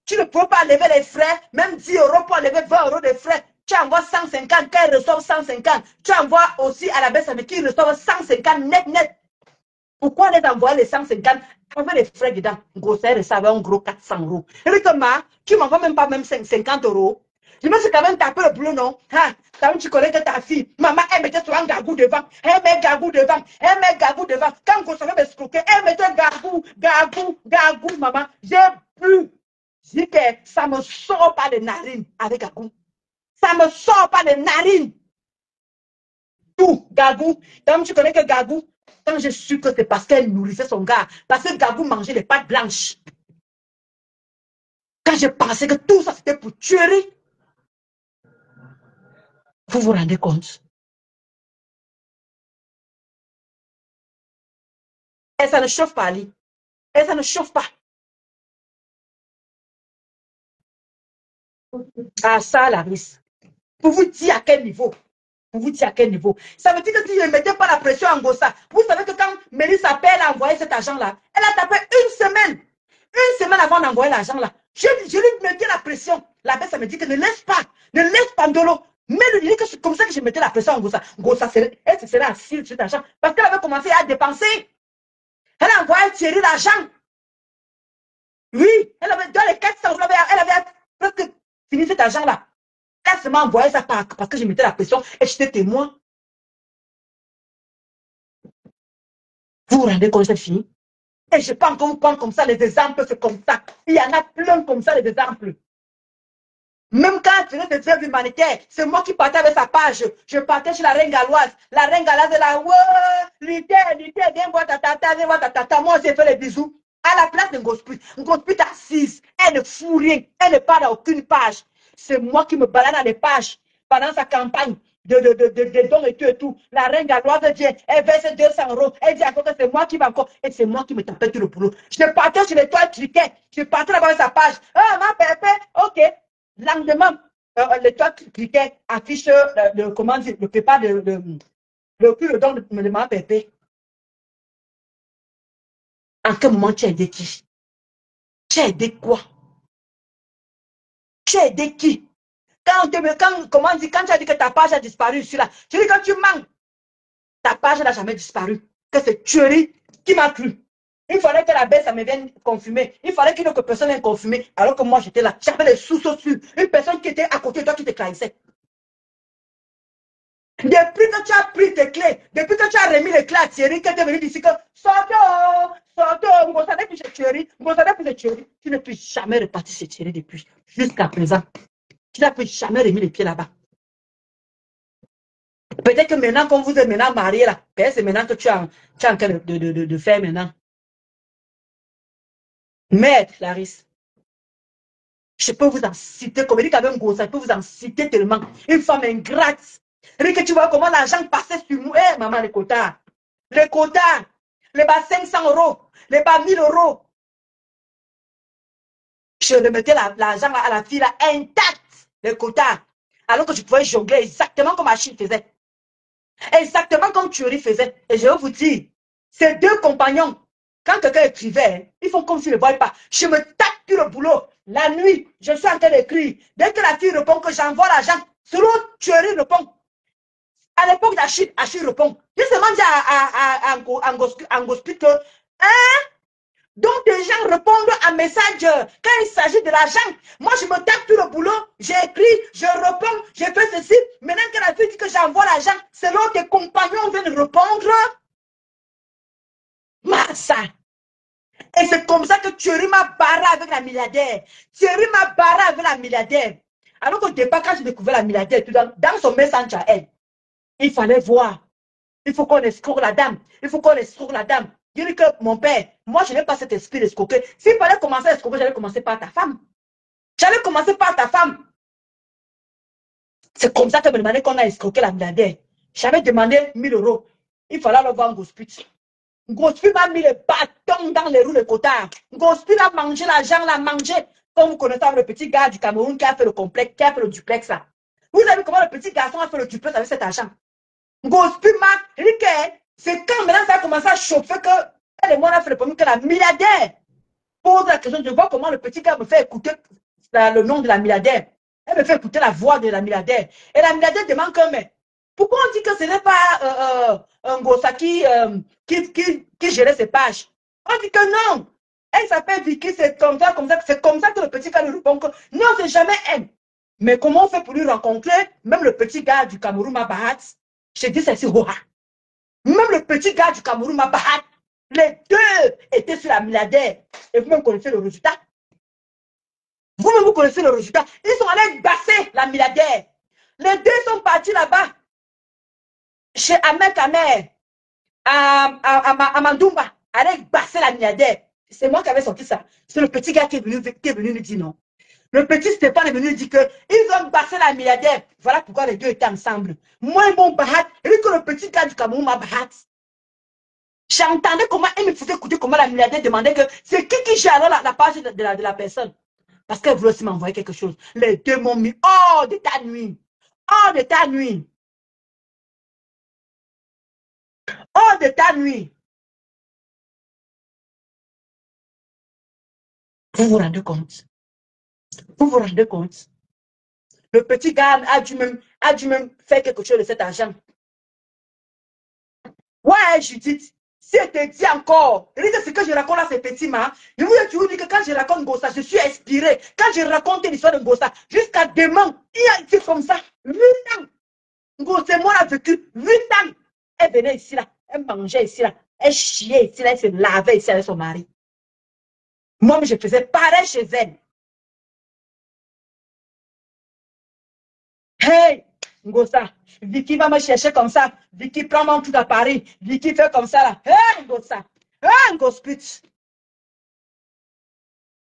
tu ne peux pas lever les frais, même 10 € pour lever 20 € de frais. Tu envoies 150, qu'elle reçoit 150. Tu envoies aussi à la baisse avec qui reçoit 150 net. Pourquoi les envoyer les 150 avec les frais dedans? Ngosa recevait en gros 400 €. Il dit que tu ne m'envoies même pas même 50 €. Je me suis quand même tapé le boulot, non? Quand tu connais que ta fille, maman, elle mettait souvent Gagou devant. Elle met Gagou devant. Elle met Gagou devant. Quand on savait m'escroquer, elle mettait Gagou, maman. J'ai plus. Je dis que ça ne me sort pas de narines avec Gagou. Ça ne me sort pas de narines. Tout, Gagou. Quand tu connais que Gagou, quand je suis que c'est parce qu'elle nourrissait son gars, parce que Gagou mangeait les pâtes blanches. Quand je pensais que tout ça c'était pour tuerie, vous vous rendez compte? Et ça ne chauffe pas, Ali. Et ça ne chauffe pas. Ah, ça, la risque. Pour vous dire à quel niveau. Pour vous dire à quel niveau. Ça veut dire que si je ne mettais pas la pression en Gossa, vous savez que quand Mélisse appelle à envoyer cet argent-là, elle a tapé une semaine. Une semaine avant d'envoyer l'argent-là. Je lui mettais la pression. La baisse, ça me dit que ne laisse pas Ndolo. Mais lui dit que c'est comme ça que je mettais la pression en Gossa. Gossa, elle se serait assise sur cet argent. Parce qu'elle avait commencé à dépenser. Elle a envoyé Thierry l'argent. Oui, elle avait dans les 400 €, elle avait presque fini cet argent-là. Elle seulement envoyé ça parce que je mettais la pression et j'étais témoin. Vous vous rendez compte de cette fille? Et je pense qu'on prend comme ça les exemples, c'est comme ça. Il y en a plein comme ça, les exemples. Même quand tu faisais des œuvres humanitaires, c'est moi qui partais avec sa page. Je partais chez la reine galloise. La reine galloise est là, viens voir ta tata, viens voir ta tata. Moi, j'ai fait les bisous. À la place de Ngosprit. Ngosprit assise. Elle ne fout rien. Elle ne parle à aucune page. C'est moi qui me balade dans les pages pendant sa campagne de dons et tout. La reine galloise vient, elle verse 200 €. Elle dit encore que c'est moi qui va encore. Et c'est moi qui me tapais tout le boulot. Je partais sur les toiles criquet. Je partais là-bas avec sa page. Ah, ma pépé, ok. Lendemain, l'étoile cliquait, affiche comment dire, le prépa le don de ma pépé. En quel moment tu as aidé qui? Tu as aidé quoi? Tu as aidé qui? Quand tu as dit que ta page a disparu ici là, tu dis que tu manques. Ta page n'a jamais disparu. Que c'est tuerie qui m'a cru. Il fallait que la baisse ça me vienne confirmer. Il fallait qu'une autre personne vienne confirmer. Alors que moi, j'étais là. J'avais les sous-sauts sur. Une personne qui était à côté de toi qui te classait. Depuis que tu as pris tes clés, depuis que tu as remis les clés à Thierry, que tu es venu d'ici que sortez, vous savez plus chez Thierry, tu ne peux jamais repartir chez Thierry depuis, jusqu'à présent. Tu n'as plus jamais remis les pieds là-bas. Peut-être que maintenant, quand vous êtes maintenant marié là, c'est maintenant que tu es en train de faire maintenant. Maître Larisse, je peux vous en citer, comme il dit qu'avec Ngosa, je peux vous en citer tellement. Une femme ingrate. Et que tu vois comment l'argent passait sur nous. Eh, maman, les quotas, les bas 500 €, les bas 1000 €. Je remettais l'argent à la fille là, intact, les quotas. Alors que je pouvais jongler exactement comme Achille faisait. Exactement comme Thierry faisait. Et je vais vous dire, ces deux compagnons, quand quelqu'un écrivait, ils font comme s'ils ne voient pas. Je me tape sur le boulot. La nuit, je suis en train d'écrire. Dès que la fille répond que j'envoie l'argent, selon Thierry répond. À l'époque d'Achille, Achille répond. Je seulement dit à Angospit que, hein? Donc, des gens répondent à un message quand il s'agit de l'argent. Moi, je me tape tout le boulot, j'ai écrit, je réponds, je fais ceci. Maintenant que la fille dit que j'envoie l'argent, selon tes compagnons viennent répondre. Massa. Et c'est comme ça que Thierry m'a barré avec la milliardaire. Thierry m'a barré avec la milliardaire. Alors qu'au départ, quand j'ai découvert la milliardaire, dans son message à elle, il fallait voir. Il faut qu'on escroque la dame. Il faut qu'on escroque la dame. Je dis que mon père, moi, je n'ai pas cet esprit d'escroquer. S'il fallait commencer à escroquer, j'allais commencer par ta femme. J'allais commencer par ta femme. C'est comme ça que me demandait qu'on a escroqué la milliardaire. J'avais demandé 1000 €. Il fallait le voir en Gospit. Gospit m'a mis les bâtons dans les roues de Cotard. Gospit a mangé l'argent, l'a mangé. Comme vous connaissez le petit gars du Cameroun qui a fait le complexe, qui a fait le duplex là. Vous avez vu comment le petit garçon a fait le duplex avec cet argent? Gospel Marc, c'est quand maintenant ça a commencé à chauffer que elle et moi on a fait le premier que la milliardaire pose la question. Je vois comment le petit gars me fait écouter le nom de la milliardaire. Elle me fait écouter la voix de la milliardaire. Et la milliardaire demande que, mais pourquoi on dit que ce n'est pas un gossa qui gérait ses pages? On dit que non. Elle s'appelle Vicky, c'est comme ça, c'est comme ça que le petit gars lui répond que non, c'est jamais elle. Mais comment on fait pour lui rencontrer? Même le petit gars du Cameroun, Mabahat, je dis c'est Roha. Même le petit gars du Cameroun, Mabahat, les deux étaient sur la milliardaire. Et vous-même connaissez le résultat. Vous-même vous connaissez le résultat. Ils sont allés basser la milliardaire. Les deux sont partis là-bas. Chez Ahmed Kamer, à Mandoumba, allés basser la milliardaire. C'est moi qui avais sorti ça. C'est le petit gars qui est venu nous dire non. Le petit Stéphane est venu dire qu'ils ont bassé la milliardaire. Voilà pourquoi les deux étaient ensemble. Moi et mon Bahat, et que le petit gars du Cameroun m'a Bahat. J'entendais comment elle me faisait écouter comment la milliardaire demandait que c'est qui gère alors la page de la personne. Parce qu'elle voulait aussi m'envoyer quelque chose. Les deux m'ont mis hors de ta nuit. Hors de ta nuit. Hors de ta nuit. Vous vous rendez compte? Vous vous rendez compte? Le petit gars a dû même faire quelque chose de cet argent. Ouais, Judith, si elle te dit encore, regardez ce que je raconte à ces petits mains, je vous ai toujours dit que quand je raconte Gossa, je suis inspiré. Quand je raconte l'histoire de Gossa, jusqu'à demain, il a été comme ça, 8 ans. Gossa, moi, elle a vécu 8 ans. Elle venait ici, là, elle mangeait ici, là, elle chiait ici, là, elle se lavait ici avec son mari. Moi, je faisais pareil chez elle. Hey, Gossa, Vicky va me chercher comme ça. Vicky prend mon truc à Paris. Vicky fait comme ça, là. Hey, Gossa. Hey, Gospit.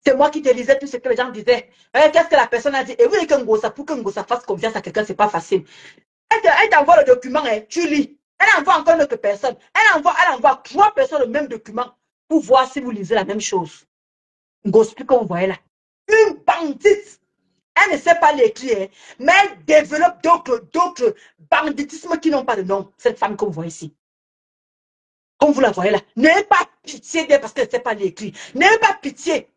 C'est moi qui te lisais tout ce que les gens disaient. Qu'est-ce que la personne a dit? Et oui, pour qu'un Gossa fasse confiance à quelqu'un, c'est pas facile. Elle t'envoie le document, hein, tu lis. Elle envoie encore une autre personne. Elle envoie 3 personnes le même document pour voir si vous lisez la même chose. Gospit, comme vous voyez là. Une bandite. Elle ne sait pas l'écrire, hein, mais elle développe d'autres banditismes qui n'ont pas de nom. Cette femme que vous voyez ici. Comme vous la voyez là. N'ayez pas pitié d'elle parce qu'elle ne sait pas l'écrire. N'ayez pas pitié.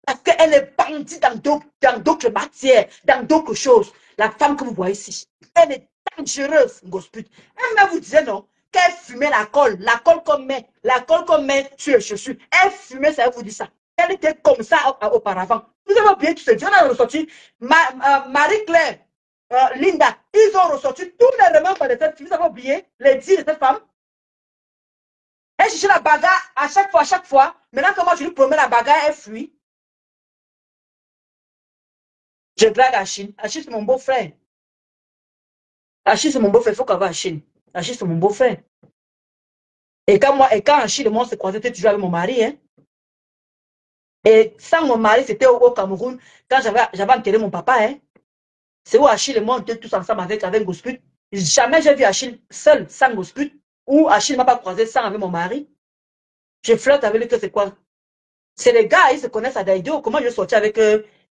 Parce qu'elle est bandite dans d'autres matières, dans d'autres choses. La femme que vous voyez ici, elle est dangereuse, gospel. Elle vous disait non, qu'elle fumait la colle qu'on met sur les chaussures. Elle fumait, ça vous dit ça. Elle était comme ça auparavant. Vous avez oublié tout ce qui on a ressorti. Marie-Claire, Linda, ils ont ressorti tous les remèdes de cette fille. Vous avez oublié les dires de cette femme. Elle cherchait la bagarre à chaque fois. Maintenant, comment je lui promets la bagarre, elle fuit. Je blague Achille. Achille, c'est mon beau-frère. Achille, c'est mon beau-frère. Il faut qu'on va Achille. Achille, c'est mon beau-frère. Et quand Achille et moi, on se croisait toujours avec mon mari. Hein. Et sans mon mari, c'était au Cameroun, quand j'avais enterré mon papa. Hein. C'est où Achille et moi, on était tous ensemble avec Gosput. Jamais j'ai vu Achille seul, sans Gosput. Ou Achille ne m'a pas croisé sans avec mon mari. Je flotte avec lui que c'est quoi? C'est les gars, ils se connaissent à Daïdo. Comment je sortis avec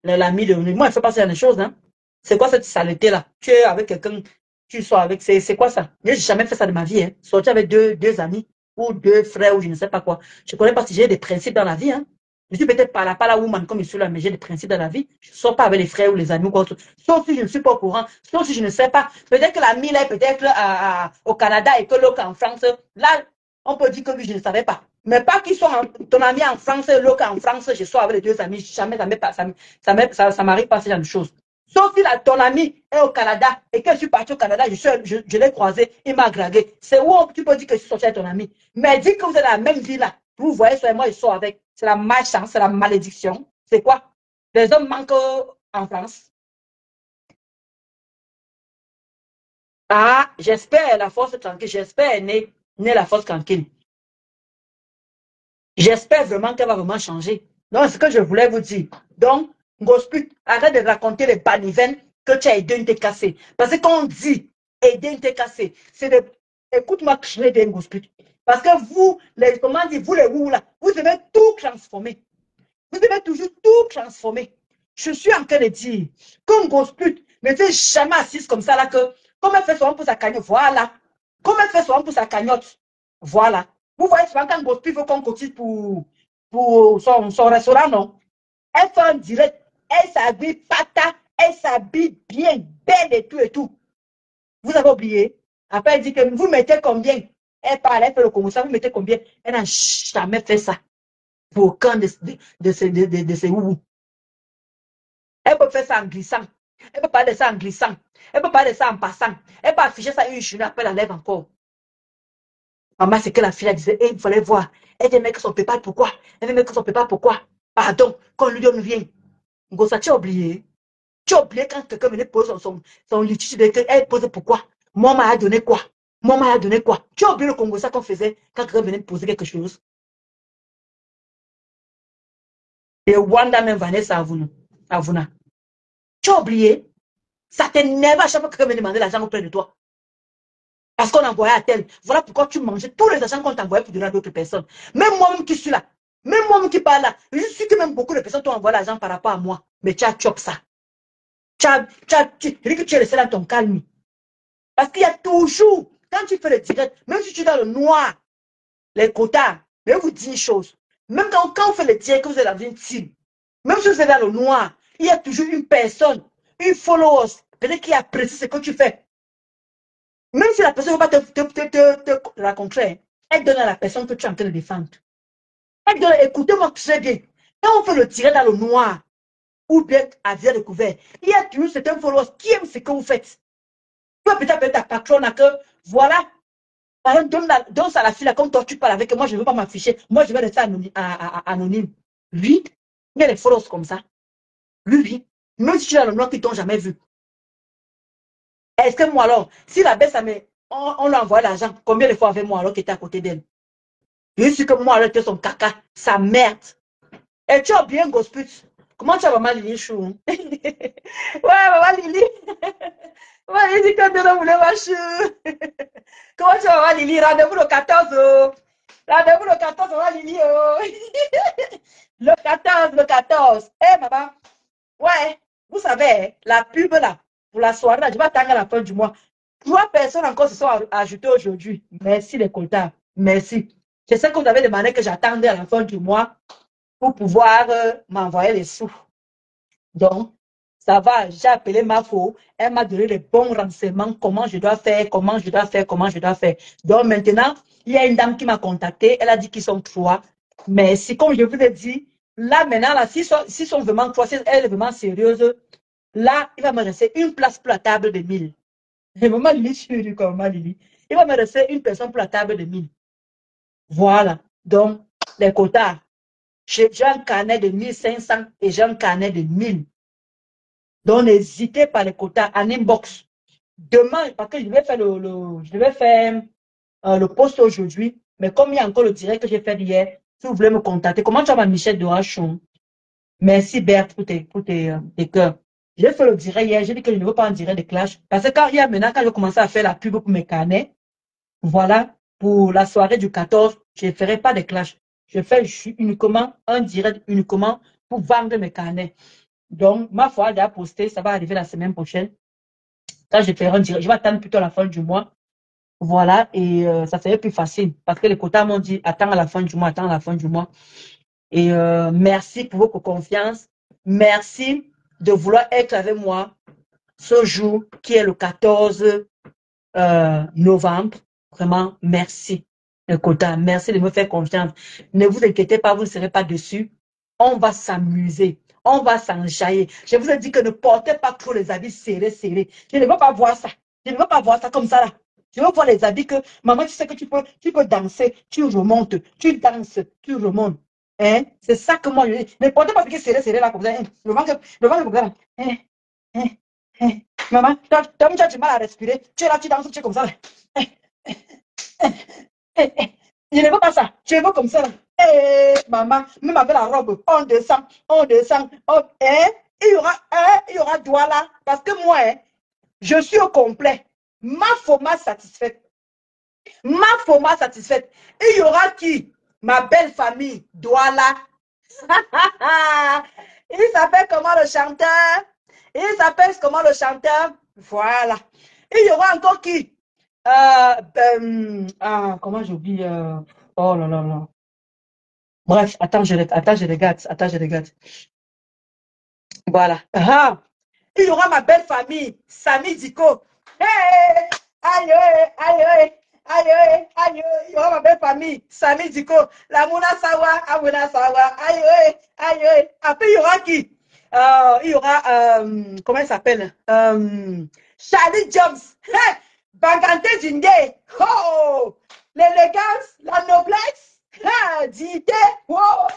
l'ami de moi, il ne fait pas ça des choses. Hein. C'est quoi cette saleté-là? Tu es avec quelqu'un, tu sois avec. C'est quoi ça? Je n'ai jamais fait ça de ma vie. Hein. Sortir avec deux amis ou 2 frères ou je ne sais pas quoi. Je ne connais pas si j'ai des principes dans la vie. Hein. Je suis peut-être pas la woman comme je suis là, mais j'ai des principes dans la vie. Je ne sors pas avec les frères ou les amis ou quoi. Sauf si je ne suis pas au courant, sauf si je ne sais pas. Peut-être que l'ami là est peut-être au Canada et que l'autre en France. Là, on peut dire que oui, je ne savais pas. Mais pas qu'ils soient ton ami en France, l'autre en France, je sois avec les 2 amis. Jamais ça m'arrive pas ce genre de choses. Sauf si ton ami est au Canada et que je suis parti au Canada, je l'ai croisé, il m'a dragué. C'est où tu peux dire que je suis sorti avec ton ami. Mais dis que vous êtes dans la même vie là. Vous voyez, soit moi, je sors avec. C'est la malchance, c'est la malédiction. C'est quoi? Les hommes manquent en France. Ah, j'espère la force tranquille. J'espère né la force tranquille. J'espère vraiment qu'elle va vraiment changer. Donc, c'est ce que je voulais vous dire. Donc, Gosput, arrête de raconter les balivernes que tu as aidé une te casser. Parce que quand on dit aider une te casser, c'est de. Écoute-moi, je l'ai aidé Gosput. Parce que vous, comment dire, vous les vous là, vous devez tout transformer. Vous devez toujours tout transformer. Je suis en train de dire, comme Gosput, n'était jamais assise comme ça là que, comme elle fait souvent pour sa cagnotte, voilà. Comme elle fait souvent pour sa cagnotte, voilà. Vous voyez souvent quand Gospi veut qu'on cotise pour son restaurant, non? Elle fait un direct, elle s'habille pata, elle s'habille bien, belle et tout et tout. Vous avez oublié? Après, elle dit que vous mettez combien? Elle parle, elle fait le Congo, ça, vous mettez combien? Elle n'a jamais fait ça pour aucun de ces oubous. Elle peut faire ça en glissant. Elle peut parler de ça en glissant. Elle peut parler de ça en passant. Elle peut afficher ça une journée, après la lève encore. Maman, c'est que la fille, elle disait, il fallait voir. Elle dit, mais que son pépère, pourquoi? Elle dit, mais que son pépère, pourquoi? Pardon, quand lui donne vient. Gossa, tu as oublié. Tu as oublié quand quelqu'un venait poser son litige, elle pose pourquoi? Moi, m'a donné quoi? Moi, m'a donné quoi? Tu as oublié le Congo, ça qu'on faisait quand quelqu'un venait poser quelque chose? Et Wanda même Vanessa Avuna. Tu as oublié? Ça t'énerve à chaque fois que quelqu'un venait demander l'argent auprès de toi. Parce qu'on envoyait à tel. Voilà pourquoi tu mangeais tous les argents qu'on t'envoyait pour donner à d'autres personnes. Même moi-même qui suis là, même moi-même qui parle là, je suis que même beaucoup de personnes t'ont envoyé l'argent par rapport à moi. Mais tu as chop ça. Tu dis que tu es resté dans ton calme. Parce qu'il y a toujours, quand tu fais le direct, même si tu es dans le noir, les quotas, je vais vous dire une chose. Même quand on fait le direct, que vous êtes dans une team, même si vous êtes dans le noir, il y a toujours une personne, une follower, peut-être qui apprécie ce que tu fais. Même si la personne ne va pas te rencontrer, elle donne à la personne que tu es en train de défendre. Elle donne, écoutez-moi très bien. Quand on fait le direct dans le noir, ou bien à visage découvert, il y a toujours certains followers qui aiment ce que vous faites. Tu vas peut-être appeler ta patronne à que, voilà, par exemple, donne ça à la fille là, comme toi tu parles avec, moi je ne veux pas m'afficher, moi je vais rester anonyme. Lui, il y a des followers comme ça. Lui, même si tu as le nom qu'ils t'ont jamais vu. Est-ce que moi alors, si la baisse, on lui envoie l'argent, combien de fois avec moi alors qu'il était à côté d'elle? Je suis que moi alors était son caca, sa merde. Et tu as bien gospel. Comment tu as maman Lili Chou? Ouais, maman Lili. Maman Lili dit que tu voulais ma chou. Comment tu vas, maman Lili? Rendez-vous le 14. Oh. Rendez-vous le 14, maman Lili. Oh. Le 14, le 14. Eh, maman. Ouais, vous savez, la pub là, pour la soirée, là, je vais attendre à la fin du mois. 3 personnes encore se sont ajoutées aujourd'hui. Merci les quotas. Merci. Je sais que vous avez demandé que j'attendais à la fin du mois pour pouvoir m'envoyer les sous. Donc, ça va, j'ai appelé ma faux. Elle m'a donné les bons renseignements, comment je dois faire, comment je dois faire, comment je dois faire. Donc maintenant, il y a une dame qui m'a contacté. Elle a dit qu'ils sont 3. Mais si, comme je vous ai dit, là maintenant, là, s'ils sont vraiment 3, si elle est vraiment sérieuse, là, il va me rester une place pour la table de 1000. Et maman Lili, je suis comme maman Lili. Il va me rester une personne pour la table de 1000. Voilà. Donc, les quotas. J'ai un carnet de 1500 et j'ai un carnet de 1000. Donc, n'hésitez pas les quotas en inbox. Demain, parce que je vais faire le post aujourd'hui, mais comme il y a encore le direct que j'ai fait hier, si vous voulez me contacter, comment tu vas, Michel Doachon? Merci, Berthe, pour tes cœurs. J'ai fait le direct hier, j'ai dit que je ne veux pas en direct de clash. Parce que quand il y a maintenant, quand je commence à faire la pub pour mes carnets, voilà, pour la soirée du 14, je ne ferai pas de clash. Je fais uniquement un direct, uniquement pour vendre mes carnets. Donc, ma foi, déjà posté, ça va arriver la semaine prochaine. Quand je ferai un direct, je vais attendre plutôt la fin du mois. Voilà, et ça serait plus facile. Parce que les quotas m'ont dit, attends à la fin du mois, attends à la fin du mois. Et merci pour votre confiance. Merci de vouloir être avec moi ce jour qui est le 14 novembre. Vraiment, merci. Les quotas, merci de me faire confiance. Ne vous inquiétez pas, vous ne serez pas dessus. On va s'amuser. On va s'enjailler. Je vous ai dit que ne portez pas trop les habits serrés. Je ne veux pas voir ça. Je ne veux pas voir ça comme ça là. Je veux voir les habits que, maman, tu sais que tu peux danser, tu remontes, tu danses, tu remontes. Hein? C'est ça que moi je dis. Ne portez pas ce serré là comme ça. Hein? Le ventre comme ça. Hein? Hein? Hein? Maman, toi, tu as du mal à respirer. Tu es là, tu danses, tu es comme ça. Hein? Hein? Hein? Je ne veux pas ça. Je veux comme ça. Hey, maman, même avec la robe, on descend. Hein? Il y aura Douala. Parce que moi, hein, je suis au complet. Ma format satisfaite. Il y aura qui? Ma belle famille, Douala. Il s'appelle comment le chanteur? Il s'appelle comment le chanteur? Voilà. Il y aura encore qui? Comment j'oublie? Oh là là là. Bref, attends, je regarde. Attends, je regarde. Voilà. Ah, il y aura ma belle famille, Samy Diko. Hey, aïe, aïe, aïe, aïe, aïe, il y aura ma belle famille, Samy Diko, la Mouna Sawa, Amuna Sawa, aïe, aïe. Après, il y aura qui? Il y aura, comment il s'appelle? Charlie Jones. Hey, Bangante Djindé. Oh, l'élégance, la noblesse, ah, dignité. Oh,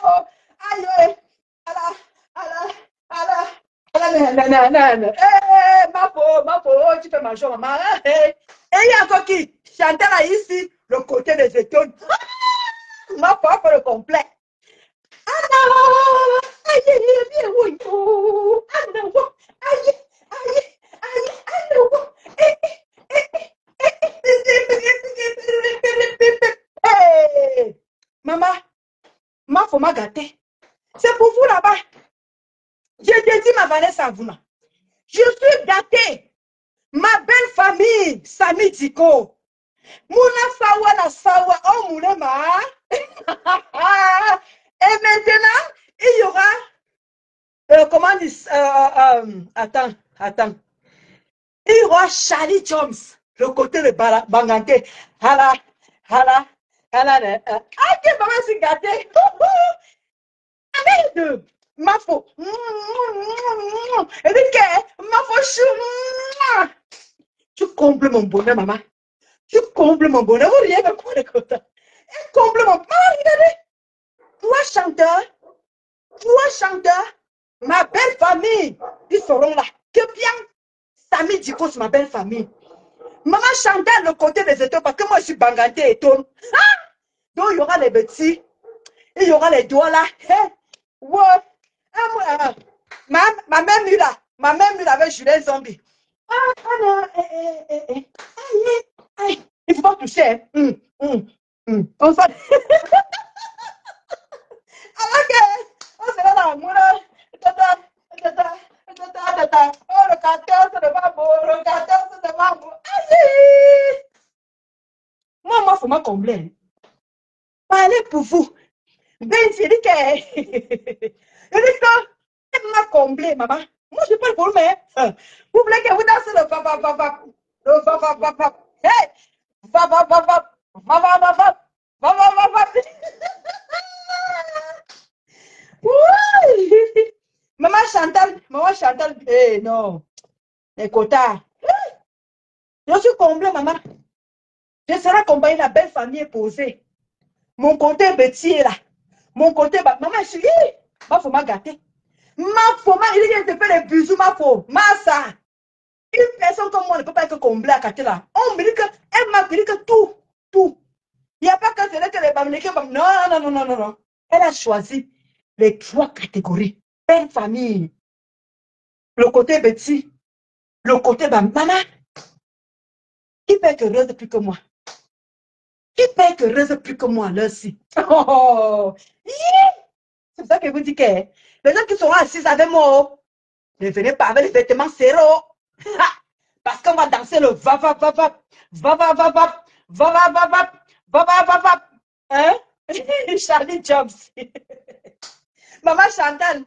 aïe, ala, ala, ala. Ma pauvre, tu fais ma joie, maman. Et il y a encore qui? Chantal là ici, le côté des étoiles. Ma pauvre, le complet. Maman, ma faut m'a gâté. C'est pour vous là-bas. Je te dis, ma VanessaAvouna. Je suis gâtée. Ma belle famille, Samy Diko. Mouna Sawa na Sawa, oh Moulema. Et maintenant, il y aura, comment on dit, attends. Il y aura Charlie Jones, le côté de Bangante. Hala. Ah, que maman s'est gâtée. Arrête. Ma faux. Et puis, ma faux chou. Tu combles mon bonheur, maman. Tu combles mon bonheur. Vous riez avec quoi de côté? Tu combles mon bonheur. Regardez. Toi, chanteur, ma belle famille, ils seront là. Que bien. Samy Diko, c'est ma belle famille. Maman chantait le côté des étoiles parce que moi, je suis Banganté et Tom. Donc, il y aura les petits. Il y aura les doigts là. Ouais. Ma mère mue là. Ma mère mue avec Julien Zombie. Non. Il ne faut pas toucher. On s'en... Alors que, on sera dans la moule. Oh, le 14 de Mambo, le 14 de Mambo. Aïe! Moi, faut m'a combler. Parlez pour vous. Ben, c'est dit que. Je dis que, elle m'a comblé, maman. Moi, je parle pour vous, vous voulez que vous dansez le va. Le va. Hey! Va. Maman Chantal, non, les quotas. Je suis comblée, maman. Je serai accompagnée de la belle famille posée. Mon côté petit est là. Mon côté, maman, je suis, ma faut m'a gâté. Ma faut m'a, il vient de faire les bisous, ma faut, ma ça. Une personne comme moi ne peut pas être comblée à côté là. On me dit que, elle m'a dit que tout. Il n'y a pas que c'est là que les Bamileke, non. Elle a choisi les 3 catégories. Belle famille. Le côté petit. Le côté maman. Qui peut être heureuse plus que moi? Qui peut être heureuse plus que moi, là aussi? Oh, c'est pour ça que je vous dis que les gens qui seront assis avec moi, ne venez pas avec les vêtements serrés. Parce qu'on va danser le va. Hein? Charlie Jobs. Maman Chantal.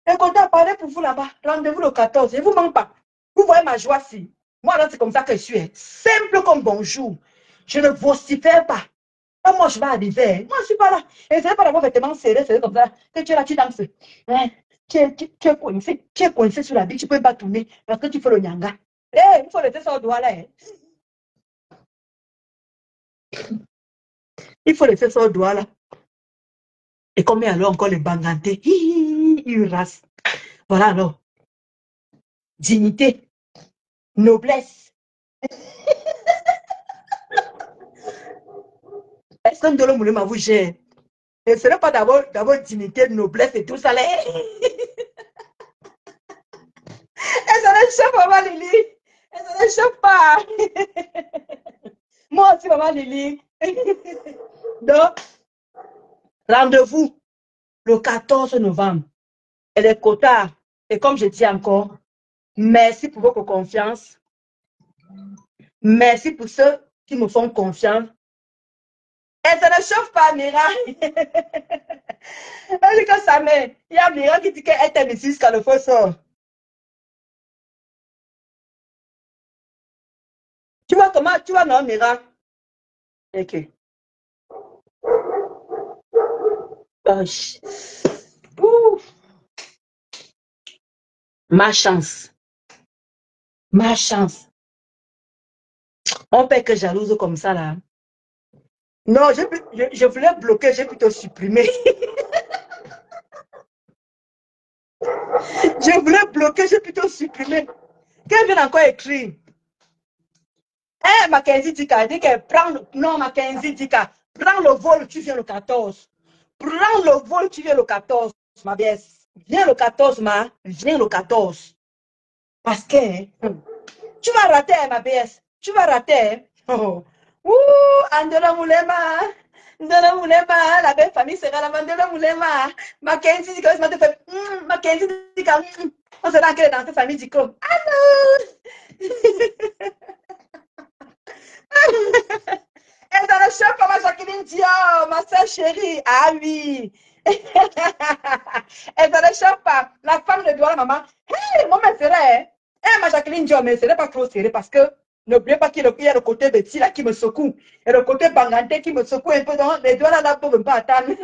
Écoutez, parlez pour vous là-bas. Rendez-vous le 14. Je ne vous manque pas. Vous voyez ma joie si. Moi, là, c'est comme ça que je suis. Simple comme bonjour. Je ne vocifère pas. Moi, je vais arriver. Moi, je ne suis pas là. Et ce n'est pas d'avoir vêtements serrés, c'est comme ça. Que tu es là, tu danses. Hein? Tu es coincé sur la vie. Tu ne peux pas tourner parce que tu fais le nyanga. Il faut laisser ça au doigt là. Il faut laisser ça au doigt là. Et combien alors encore les bangantés? Ils race. Voilà alors. Dignité. Noblesse. Est-ce que Ndolo Moulema vous gère? Et ce n'est pas d'abord dignité, noblesse et tout ça là. Et ça ne chauffe pas, Maman Lily. Et ça ne chauffe pas. Moi aussi, Maman Lily. Donc, rendez-vous le 14 novembre. Et les quotas, et comme je dis encore, merci pour votre confiance. Merci pour ceux qui me font confiance. Et ça ne chauffe pas, Mira. Quand ça met, il y a Mira qui dit qu'elle t'aime ici jusqu'à le faux sort. Tu vois comment, tu vois, non, Mira? Ok. Ma chance. Ma chance. On peut que jalouse comme ça, là. Non, je voulais bloquer, j'ai plutôt supprimé. Je voulais bloquer, j'ai plutôt supprimé. Qu'elle vient encore écrire. Eh, Mackenzie Dika, dit qu'elle prend le... Non, Mackenzie Dika, prends le vol, tu viens le 14. Prends le vol, tu viens le 14, ma biesse. Viens le 14, ma. Viens le 14. Parce que tu vas rater, ma biesse. Tu vas rater. Oh. Andela Moulema. Andela Moulema. La belle famille sera la Andela Moulema. Mackenzie Dika, Mackenzie Dika. On sera dans cette famille Dika. Allô. Et dans le chef, comme Jacqueline Dior, ma soeur chérie. Ah oui. Et dans le chef, la femme de Douala, maman. Hey, moi, mais serré. Eh, ma Jacqueline Dior, mais ce n'est pas trop serré parce que n'oubliez pas qu'il y a le côté Betty là qui me secoue. Et le côté Banganté qui me secoue un peu. Donc, les Douala là peuvent pas attendre.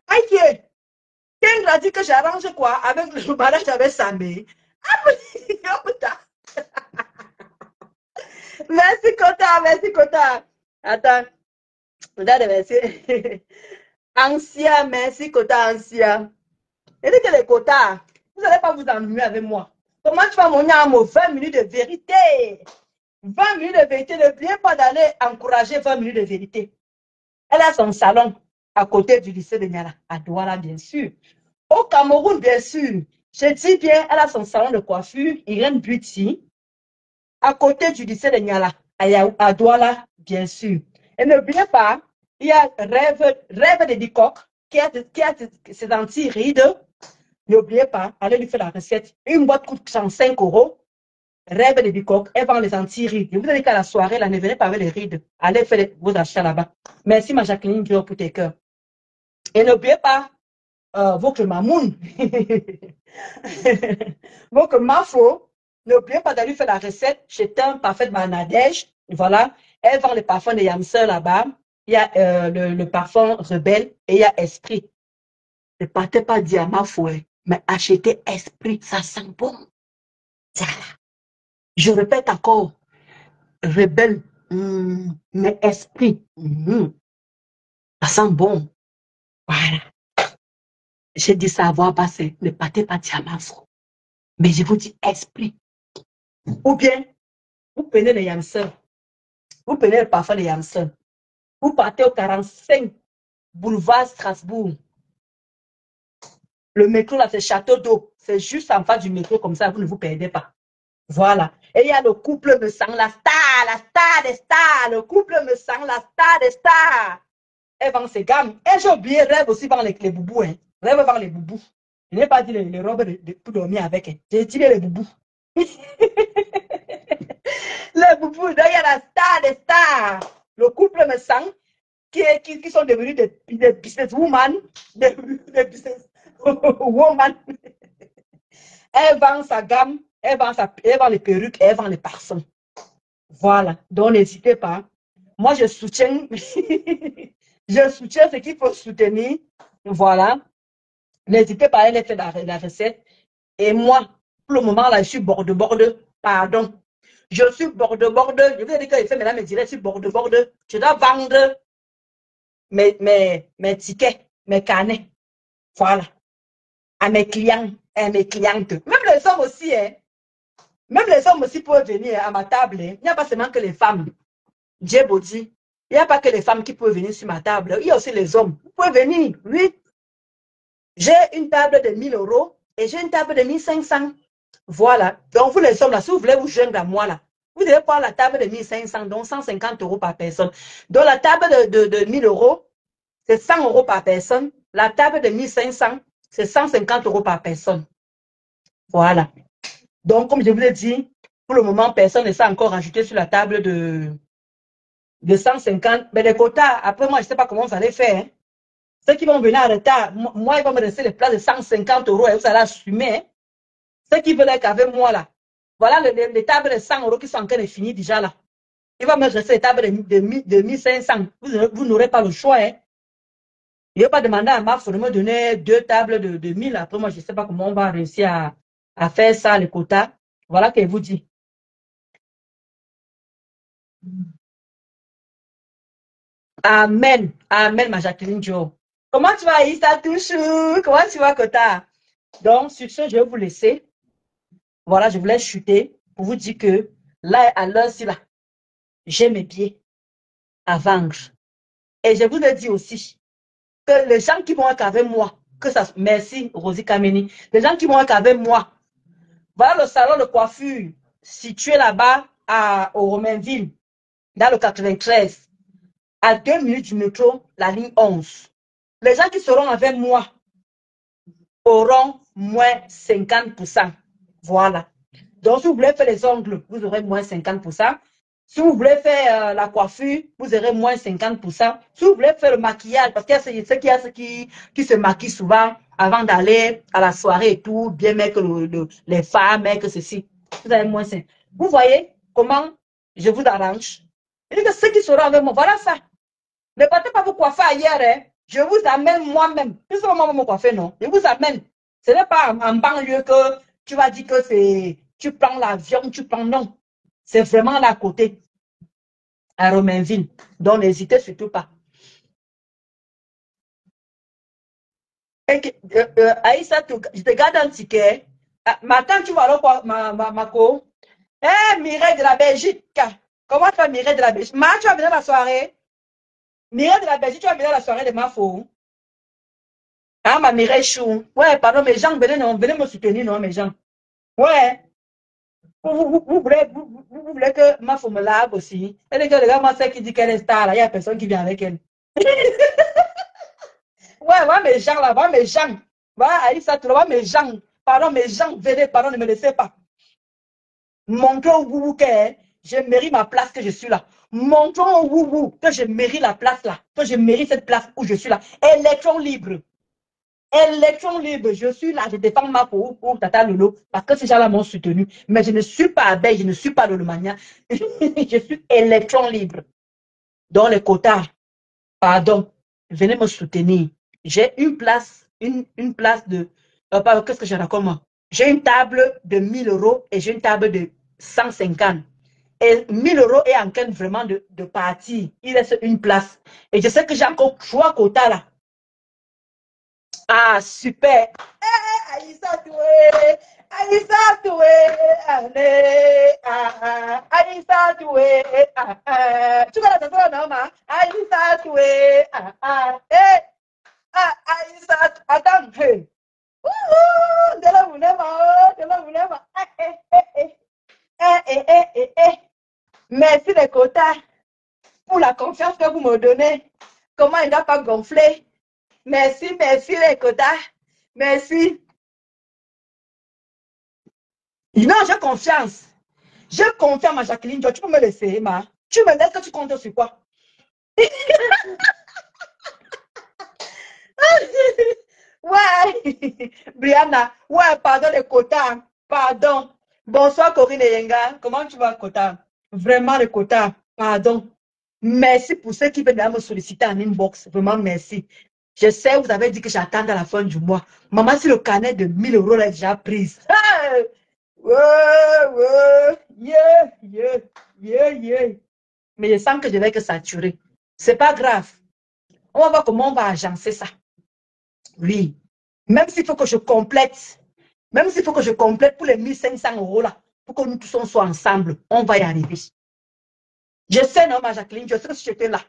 Aïe, King a dit que j'arrange quoi avec le mariage avec Samé. Merci, Kota, merci, Kota. Attends. Merci. Ancien, merci, Kota, ancien. Et dit que les quotas, vous n'allez pas vous ennuyer avec moi. Comment tu vas mon âme aux 20 minutes de vérité? 20 minutes de vérité, n'oubliez pas d'aller encourager 20 minutes de vérité. Elle a son salon à côté du lycée de Niala, à Douala, bien sûr. Au Cameroun, bien sûr. Je dis bien, elle a son salon de coiffure, Irène Beauty, à côté du lycée de Niala, à Douala, bien sûr. Et n'oubliez pas, il y a Rêve de Bicoque, qui a ses anti-rides. N'oubliez pas, allez lui faire la recette. Une boîte coûte 105 €. Rêve de Bicoque, elle vend les anti-rides. Je vous ai dit qu'à la soirée, là, ne venez pas avec les rides. Allez faire vos achats là-bas. Merci, ma Jacqueline Dior, pour tes cœurs. Et n'oubliez pas, votre mamoun. Votre mafo. N'oubliez pas d'aller faire la recette chez un parfait de Manadège. Voilà. Elle vend les parfums de Yamseur là-bas. Il y a le parfum Rebelle et il y a Esprit. Ne partez pas diamant fouet, mais achetez Esprit, ça sent bon. Voilà. Je répète encore, Rebelle, mais Esprit, ça sent bon. Voilà. J'ai dit ça à voix basse, ne partez pas diamant fou. Mais je vous dis Esprit. Ou bien, vous prenez les Yamseur, vous prenez le parfum de Yamseur, vous partez au 45 boulevard Strasbourg. Le métro, là, c'est Château d'Eau. C'est juste en face du métro, comme ça, vous ne vous perdez pas. Voilà. Et il y a le couple me sang, la star des stars. Le couple me sang, la star des stars. Elle vend ses gammes. Et j'ai oublié, Rêve aussi vend les boubous. Hein. Rêve vend les boubous. Je n'ai pas dit les robes pour dormir avec. Hein. J'ai dit les boubous. Les boubous. Donc, il y a la star des stars. Le couple me sang, qui sont devenus des businesswomen. Des businesswomen. Elle vend sa gamme. Elle vend les perruques, elle vend les parfums. Voilà. Donc, n'hésitez pas. Moi, je soutiens. Je soutiens ce qu'il faut soutenir. Voilà. N'hésitez pas à aller faire la recette. Et moi, pour le moment, là, je suis borde. Pardon. Je suis borde. Je vous ai dit que je fais maintenant mes directs sur borde. Je dois vendre mes tickets, mes carnets. Voilà. À mes clients et à mes clientes. Même les hommes aussi, hein. Même les hommes aussi peuvent venir à ma table. Il n'y a pas seulement que les femmes. Djebodi. Il n'y a pas que les femmes qui peuvent venir sur ma table. Il y a aussi les hommes. Vous pouvez venir, oui. J'ai une table de 1000 € et j'ai une table de 1500. Voilà. Donc, vous les hommes, là, si vous voulez vous joindre à moi, là, Vous devez prendre la table de 1500, donc 150 € par personne. Donc la table de 1000 €, c'est 100 € par personne. La table de 1500, c'est 150 € par personne. Voilà. Donc, comme je vous l'ai dit, pour le moment, personne ne s'est encore rajouté sur la table de 150. Mais les quotas, après moi, je ne sais pas comment vous allez faire. Hein. Ceux qui vont venir en retard, moi, ils vont me laisser les places de 150 € et vous allez assumer. Hein. Ceux qui veulent être avec moi, là. Voilà les tables de 100 € qui sont en train de finir déjà, là. Il va me rester les tables de 1500. Vous n'aurez pas le choix. Hein. Je ne vais pas demander à Marc de me donner 2 tables de 1000. Après, moi, je ne sais pas comment on va réussir à faire ça, les quotas. Voilà que je vous dis. Amen. Amen, ma Jacqueline Joe. Comment tu vas, Issa Touchou? Comment tu vas, Kota? Donc, sur ce, je vais vous laisser. Voilà, je voulais chuter pour vous dire que là, à l'heure-ci, là, j'ai mes pieds à vendre. Et je vous ai dit aussi que les gens qui vont être avec moi, que ça, merci, Rosie Kameni, les gens qui vont être avec moi, voilà le salon de coiffure situé là-bas au Romainville, dans le 93, à 2 minutes du métro, la ligne 11. Les gens qui seront avec moi auront moins 50%. Voilà. Donc, si vous voulez faire les ongles, vous aurez moins 50%. Si vous voulez faire la coiffure, vous aurez moins 50%. Si vous voulez faire le maquillage, parce qu'il y a ceux qui se maquillent souvent avant d'aller à la soirée et tout, bien mettre les femmes, mettre ceci, vous avez moins 5%. Vous voyez comment je vous arrange? Et que ceux qui seront avec moi, voilà ça. Ne partez pas vous coiffer ailleurs, hein. Je vous amène moi-même. C'est pas moi me coiffer, non. Je vous amène. Ce n'est pas en banlieue que tu vas dire que c'est, tu prends l'avion, tu prends, non. C'est vraiment là à côté, à Romainville. Donc, n'hésitez surtout pas. Aïssa, je te garde un ticket. Maintenant, tu vas alors quoi, ma co? Eh, Mireille de la Belgique. Comment tu vas, Mireille de la Belgique? Tu vas venir la soirée? Mireille de la Belgique, tu vas venir la soirée de ma faux? Ah, ma Mireille Chou. Ouais, pardon, mes gens, venez me soutenir, non, mes gens. Ouais. Vous voulez que ma femme me largue aussi. Elle est que le gars, moi, c'est qui dit qu'elle est star, là. Il n'y a personne qui vient avec elle. Ouais, voilà mes gens, là. Voilà mes gens. Voilà, Aïssa, tu vois mes gens. Pardon, mes gens, venez, pardon, ne me laissez pas. Montrons au Woubou que je mérite ma place, que je suis là. Montrons au Woubou que je mérite la place là. Que je mérite cette place où je suis là. Élection libre. Élection libre, je suis là, je défends ma peau pour Tata Lolo, parce que ces gens-là m'ont soutenu. Mais je ne suis pas abeille, je ne suis pas Lolomania. Je suis élection libre. Dans les quotas, pardon, venez me soutenir. J'ai une place, une place de... qu'est-ce que j'ai là comme j'ai une table de 1000 € et j'ai une table de 150. Et 1000 € est en train vraiment de partir. Il reste une place. Et je sais que j'ai encore 3 quotas là. Ah, super. Aïssa Toué, Aïssa Toué, allez, Aïssa Toué, tu vas la chanson, non, ma? Aïssa Toué, Aïssa, attends, hey. De la boulema, de la boulema, merci les quotas pour la confiance que vous me donnez. Comment il n'a pas gonflé? Merci, merci les quotas. Merci. Non, j'ai confiance. J'ai confiance à Jacqueline. Tu peux me laisser, ma. Tu me laisses que tu comptes sur quoi? Ouais. Brianna. Ouais, pardon les quotas. Pardon. Bonsoir Corinne et Yenga. Comment tu vas, quota? Vraiment les quotas. Pardon. Merci pour ceux qui veulent me solliciter en inbox. Vraiment, merci. Je sais, vous avez dit que j'attends à la fin du mois. Maman, si le carnet de 1000 € est déjà prise. Hey! Ouais, yeah. Mais je sens que je vais que saturer. C'est pas grave. On va voir comment on va agencer ça. Oui. Même s'il faut que je complète. Même s'il faut que je complète pour les 1500 € là. Pour que nous tous on soit ensemble. On va y arriver. Je sais, non, ma Jacqueline, je sais que j'étais là.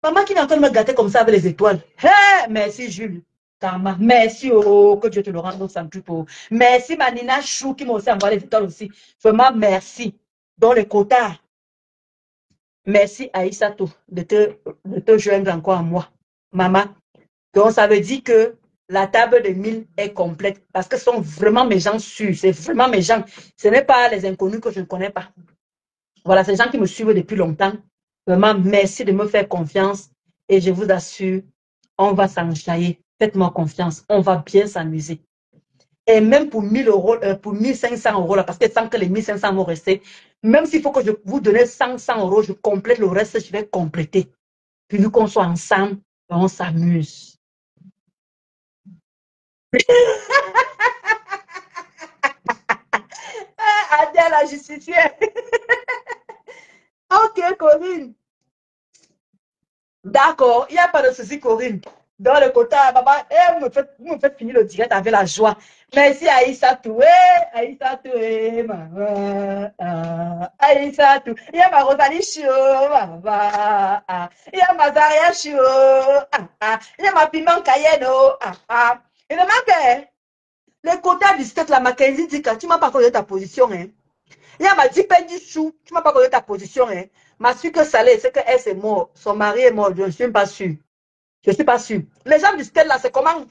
Maman qui est en train de me gâter comme ça avec les étoiles. Hey, merci, Jules. Tama. Merci, oh, que Dieu te le rende au centuple. Merci, ma Nina Chou qui m'a aussi envoyé les étoiles aussi. Vraiment, merci. dans les quotas. Merci Aïssatou de te joindre encore à moi. Maman. Donc, ça veut dire que la table de 1000 est complète parce que ce sont vraiment mes gens sûrs. C'est vraiment mes gens. Ce n'est pas les inconnus que je ne connais pas. Voilà, c'est les gens qui me suivent depuis longtemps. Vraiment, merci de me faire confiance et je vous assure, on va s'enjailler. Faites-moi confiance. On va bien s'amuser. Et même pour 1000 euros, pour 1500 euros, là, parce que sans que les 1500 vont rester, même s'il faut que je vous donne 100 euros, je complète le reste, je vais compléter. Puis vu qu'on soit ensemble, on s'amuse. Adèle, la justicière. Ok, Corinne. D'accord, il n'y a pas de souci, Corinne. Dans le quota, maman, vous me faites finir le direct avec la joie. Merci, Aïssa Toué, Aïssa Toué, maman. Aïssa Toué. Il y a ma Rosalie Chio, maman. Il y a ma Zaria Chio. Il y a ma piment Cayenne. Il me manque le quota du stade, la Mackenzie dit que tu m'as pas connu ta position. Hein. Il y a ma dit chou, tu m'as pas connu ta position. Hein. Ma sucre que salée, c'est qu'elle c'est mort. Son mari est mort, je ne suis pas sûre. Je ne suis pas sûre. Les gens du stade là, c'est comment?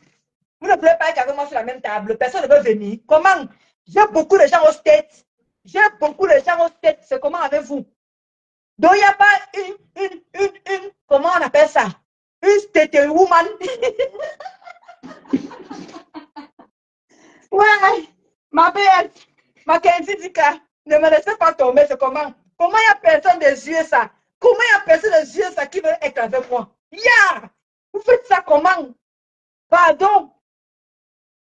Vous ne pouvez pas être avec moi sur la même table. Personne ne veut venir. Comment? J'ai beaucoup de gens au stade. J'ai beaucoup de gens au stade. C'est comment avec vous? Donc, il n'y a pas comment on appelle ça? Une state woman. Ouais, ma belle, Mackenzie Dika, ne me laissez pas tomber, c'est comment? Comment il n'y a personne des yeux ça? Comment il n'y a personne des yeux ça qui veut être avec moi? Yeah! Vous faites ça comment? Pardon?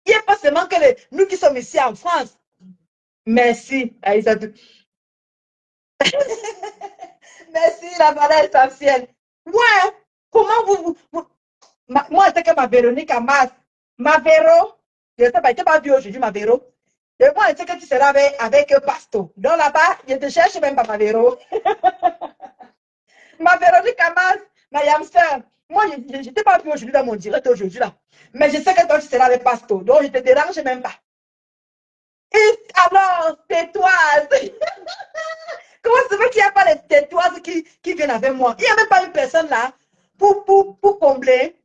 Il n'y a pas seulement que nous qui sommes ici en France. Merci, Aïssatou. Merci, la valeur essentielle. Ouais, comment moi, c'est que ma Véronique Amas, ma Véro, je ne sais pas, je t'ai pas vu aujourd'hui, ma Véro. Et moi, je sais que tu seras avec Pasto. Donc là-bas, je ne te cherche même pas, ma Véro. Ma Véronique Amas, ma Yamster. Moi, je ne t'ai pas vu aujourd'hui dans mon direct aujourd'hui là. Mais je sais que toi, tu seras avec Pasto. Donc, je ne te dérange même pas. Et alors, tais-toi. Comment ça fait qu'il n'y a pas les tétoises qui viennent avec moi? Il n'y a même pas une personne là pour combler.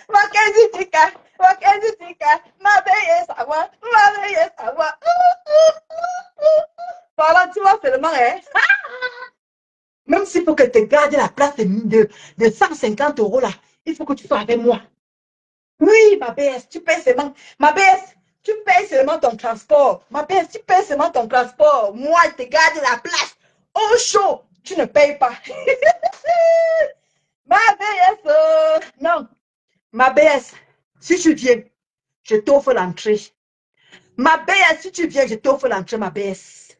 Mackenzie Tika, Mackenzie Tika, ma veille savoir, ma veille savoir. Voilà, tu vois seulement, hein? Même s'il faut que tu gardes la place de 150 euros là, il faut que tu sois avec moi. Oui, ma BS, tu payes seulement. Ma BS, tu payes seulement ton transport. Ma BS, tu payes seulement ton transport. Moi, je te garde la place. Au chaud, tu ne payes pas. Ma BS, non. Ma BS, si tu viens, je t'offre l'entrée. Ma BS, si tu viens, je t'offre l'entrée, ma BS.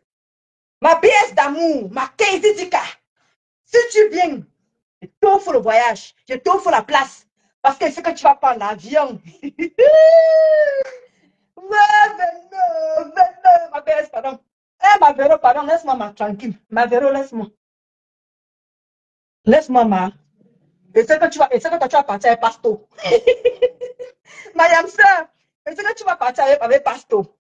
Ma BS d'amour, ma 15 Dika. Si tu viens, je t'offre le voyage, je t'offre la place. Parce que c'est que tu vas prendre l'avion. Ma BS, pardon. Eh, ma Véro, pardon, laisse-moi, tranquille. Ma Véro, laisse-moi. Laisse-moi, ma. Et c'est que toi, tu vas partir avec Pasto. Ma Yamsa, et c'est que tu vas partir avec Pasto.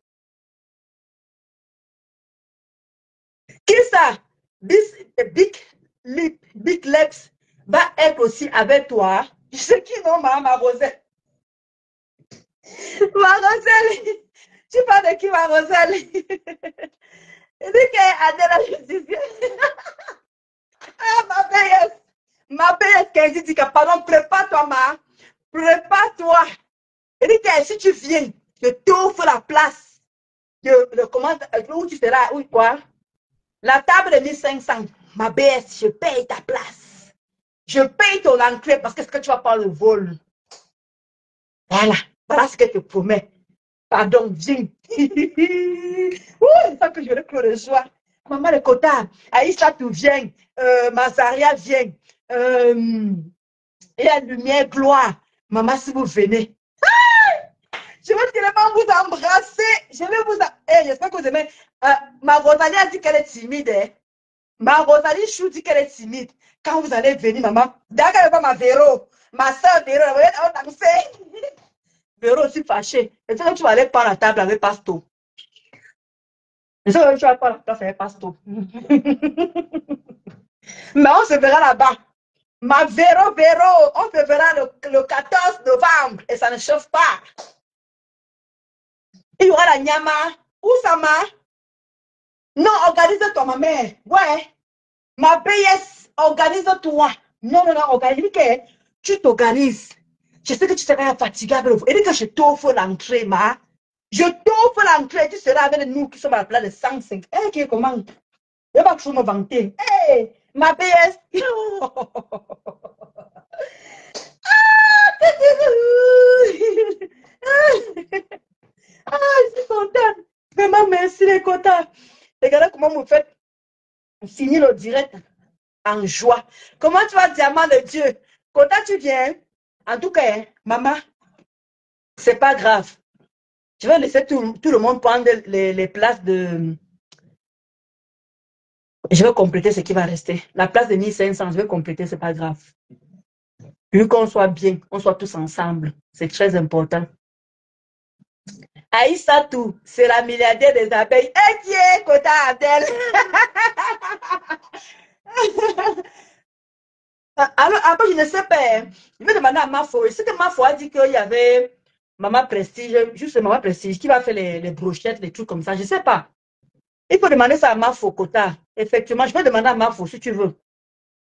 Qui ça? Big Legs va être aussi avec toi. Je sais qui non, ma Roselle. Ma Roselle. Tu parles de qui, ma Roselle? Il dit qu'elle a la justice. Ah, ma belle, qu'elle dit que, pardon, prépare-toi, ma. Prépare-toi. Il dit que si tu viens, je t'offre la place. Comment, où tu seras, où quoi? La table de 1500. Ma BS, je paye ta place. Je paye ton entrée parce que tu vas prendre le vol. Voilà. Voilà ce que je te promets. Pardon, viens. C'est ça que je vais clore de joie. Maman, le quota. Aïssa, tu viens. Mazaria vient. Et la lumière, gloire. Maman, si vous venez. Je vais tellement vous embrasser. Je vais vous. J'espère que vous aimez. Ma Rosalie a dit qu'elle est timide. Hein. Ma Rosalie Chou dit qu'elle est timide. Quand vous allez venir, maman, d'accord, pas ma Véro, ma soeur Véro, on va danser. Véro aussi fâché. Et tu vas aller prendre la table avec Pasto. Et ça, tu vas prendre la table avec Pasto. Mais on se verra là-bas. Ma Véro, on se verra le 14 novembre. Et ça ne chauffe pas. Il y aura la Nyama. Où ça m'a? Non, organise-toi, ma mère. Ouais. Ma BS, organise-toi. Non, organise. Tu t'organises. Je sais que tu seras fatigué avec le fou. Et que je t'offre l'entrée, ma. Je t'offre l'entrée. Tu seras avec nous qui sommes à la place de 105. Eh, qui comment? Je ne vais pas toujours me vanter. Hey, ma BS. Je suis contente. Vraiment, merci les quotas. Regardez comment vous faites signer le direct en joie. Comment tu vas, diamant de Dieu? Quota, tu viens? En tout cas, maman, c'est pas grave. Je vais laisser tout le monde prendre les places de... Je vais compléter ce qui va rester. La place de 1500, je vais compléter, c'est pas grave. Vu qu'on soit bien, on soit tous ensemble. C'est très important. Aïssatou, c'est la milliardaire des abeilles. Et qui est Kota Abdel? Alors, après, je ne sais pas. Je vais demander à Mafo. C'est que Mafo a dit qu'il y avait Maman Prestige, juste Maman Prestige, qui va faire les brochettes, les trucs comme ça. Je ne sais pas. Il faut demander ça à Mafo, Kota. Effectivement, je vais demander à Mafo si tu veux.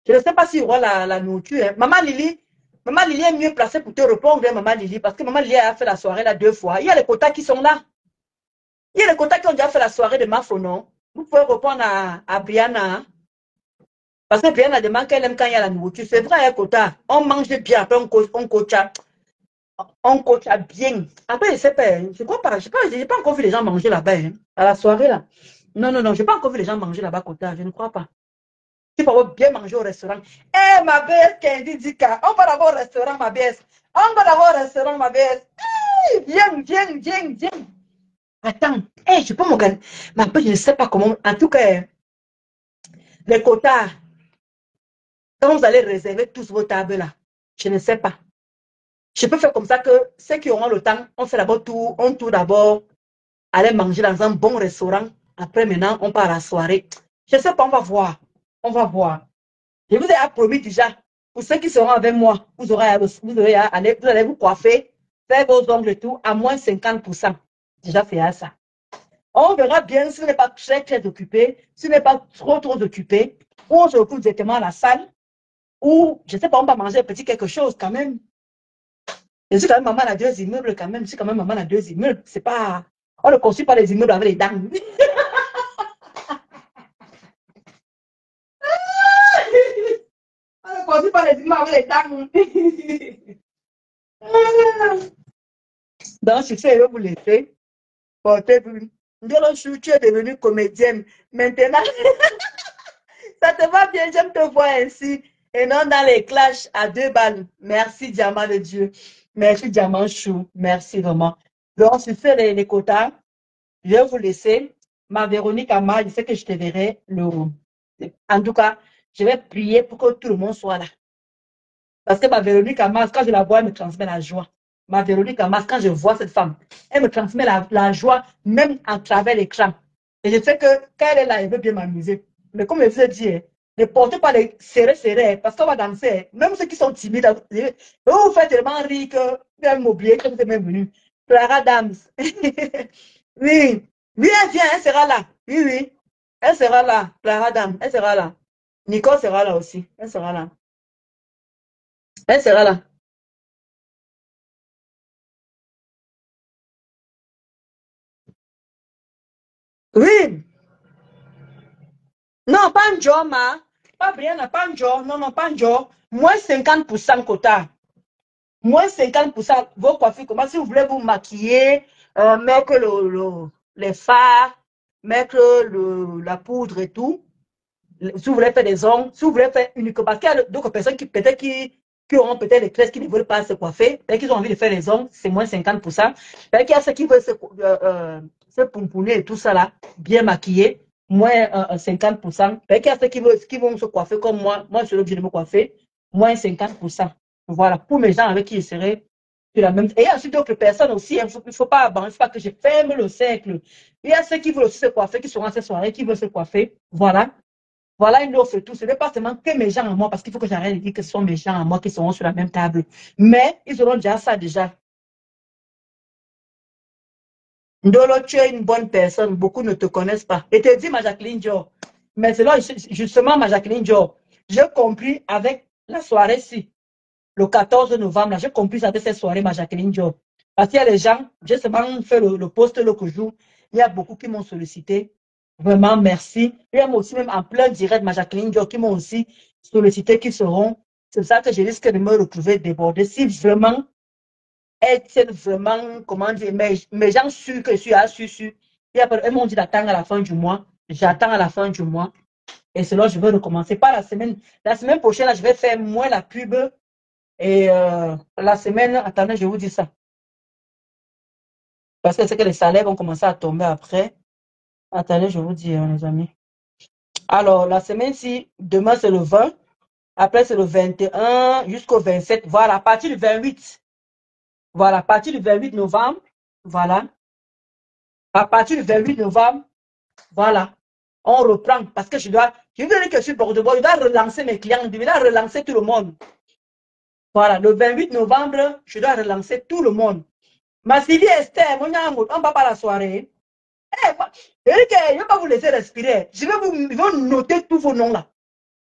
Je ne sais pas s'il y aura la nourriture. Hein. Maman Lily est mieux placée pour te répondre, hein, Maman Lily, parce que Maman Lily a fait la soirée là 2 fois. Il y a les quotas qui sont là. Il y a les quotas qui ont déjà fait la soirée de Mafo, non? Vous pouvez répondre à Brianna. Hein? Parce que Brianna demande qu'elle aime quand il y a la nourriture. C'est vrai, hein, quota. On mange bien, après on coacha bien. Après, je ne sais pas, hein. Je crois pas. Je n'ai pas encore vu les gens manger là-bas, hein, à la soirée là. Non, je n'ai pas encore vu les gens manger là-bas, quota. Je ne crois pas. Tu vas bien manger au restaurant. Eh, ma belle Candy Dika, on va d'abord au restaurant, ma belle. On va d'abord au restaurant, ma belle. Viens. Attends, je peux m'organiser. Ma belle, je ne sais pas comment. En tout cas, les quotas, quand vous allez réserver tous vos tables là, je ne sais pas. Je peux faire comme ça que ceux qui auront le temps, on fait d'abord tout, on tourne d'abord, aller manger dans un bon restaurant. Après, maintenant, on part à la soirée. Je ne sais pas, on va voir. On va voir. Je vous ai promis déjà, pour ceux qui seront avec moi, vous allez vous coiffer, faire vos ongles et tout, à moins 50%. Déjà fait à ça. On verra bien si vous n'êtes pas très occupé, si vous n'êtes pas trop occupé, ou on se retrouve directement à la salle, ou, je ne sais pas, on va manger un petit quelque chose quand même. Je suis quand même maman à 2 immeubles quand même, je suis quand même maman à 2 immeubles. C'est pas, on ne construit pas les immeubles avec les dents. On ne construit pas les immeubles avec les dents. Donc, je sais, je vais vous laisser. Portez-vous. Tu es devenue comédienne. Maintenant, ça te va bien, j'aime te voir ainsi. Et non dans les clashs à 2 balles. Merci, diamant de Dieu. Merci, diamant chou. Merci vraiment. Donc, je fais les quotas. Je vais vous laisser. Ma Véronique Ama, je sais que je te verrai. En tout cas, je vais prier pour que tout le monde soit là. Parce que ma Véronique Ama, quand je la vois, elle me transmet la joie. Ma Véronique Amas, quand je vois cette femme, elle me transmet la joie, même à travers l'écran. Et je sais que quand elle est là, elle veut bien m'amuser. Mais comme je vous ai dit, ne portez pas les serrés, parce qu'on va danser. Même ceux qui sont timides, vous faites tellement rire que vous allez m'oublier que vous êtes même venu. Clara Dams. Oui, viens, elle sera là. Oui. Elle sera là. Clara Dams, elle sera là. Nicole sera là aussi. Elle sera là. Elle sera là. Oui. Non, pas un job, ma. Pas Brianna, pas un job. Non, pas un job. Moins 50% quota. Moins 50%. Vos coiffures, comment si vous voulez vous maquiller, mettre les fards, mettre la poudre et tout. Si vous voulez faire des ongles, si vous voulez faire uniquement. Parce qu'il y a d'autres personnes qui peut-être qui auront peut-être des tresses qui ne veulent pas se coiffer. Peut-être qu'ils ont envie de faire des ongles, c'est moins 50%. Peut-être qu'il y a ceux qui veulent se pomponner et tout ça là, bien maquillés. Moins 50%. Peut-être qu'il y a ceux qui vont se coiffer comme moi. Moi, je suis obligé de me coiffer. Moins 50%. Voilà. Pour mes gens avec qui je serai, sur la même. Et il y a aussi d'autres personnes aussi. Il ne faut pas que je ferme le cercle. Il y a ceux qui veulent aussi se coiffer, qui seront à cette soirée, qui veulent se coiffer. Voilà. Voilà une offre et tout. Ce n'est pas seulement que mes gens à moi, parce qu'il faut que j'arrête de dire que ce sont mes gens à moi qui seront sur la même table. Mais ils auront déjà ça déjà. Ndolo, tu es une bonne personne. Beaucoup ne te connaissent pas. Et te dit ma Jacqueline Dior. Mais c'est là, justement, ma Jacqueline Dior. J'ai compris avec la soirée-ci, le 14 novembre, j'ai compris avec cette soirée, ma Jacqueline Dior. Parce qu'il y a les gens, j'ai seulement fait le post l'autre jour. Il y a beaucoup qui m'ont sollicité. Vraiment, merci. Il y a aussi, même en plein direct, ma Jacqueline Dior, qui m'ont aussi sollicité, qui seront. C'est ça que je risque de me retrouver débordée. Si vraiment, elles tiennent vraiment, comment dire, mes gens sûrs que je suis sûr. Elles m'ont dit d'attendre à la fin du mois. J'attends à la fin du mois. Et cela, je vais recommencer. Pas la semaine. La semaine prochaine, là, je vais faire moins la pub. Et la semaine, attendez, je vous dis ça. Parce que c'est que les salaires vont commencer à tomber après. Attendez, je vous dis, les amis. Alors, la semaine-ci, demain, c'est le 20. Après, c'est le 21 jusqu'au 27. Voilà, à partir du 28. Voilà, à partir du 28 novembre. Voilà. À partir du 28 novembre, voilà. On reprend parce que je veux dire que je suis Bordeaux, je dois relancer mes clients, je dois relancer tout le monde. Voilà, le 28 novembre, je dois relancer tout le monde. Ma Sylvie Esther, on ne va pas la soirée. Je ne vais pas vous laisser respirer. Je vais noter tous vos noms là.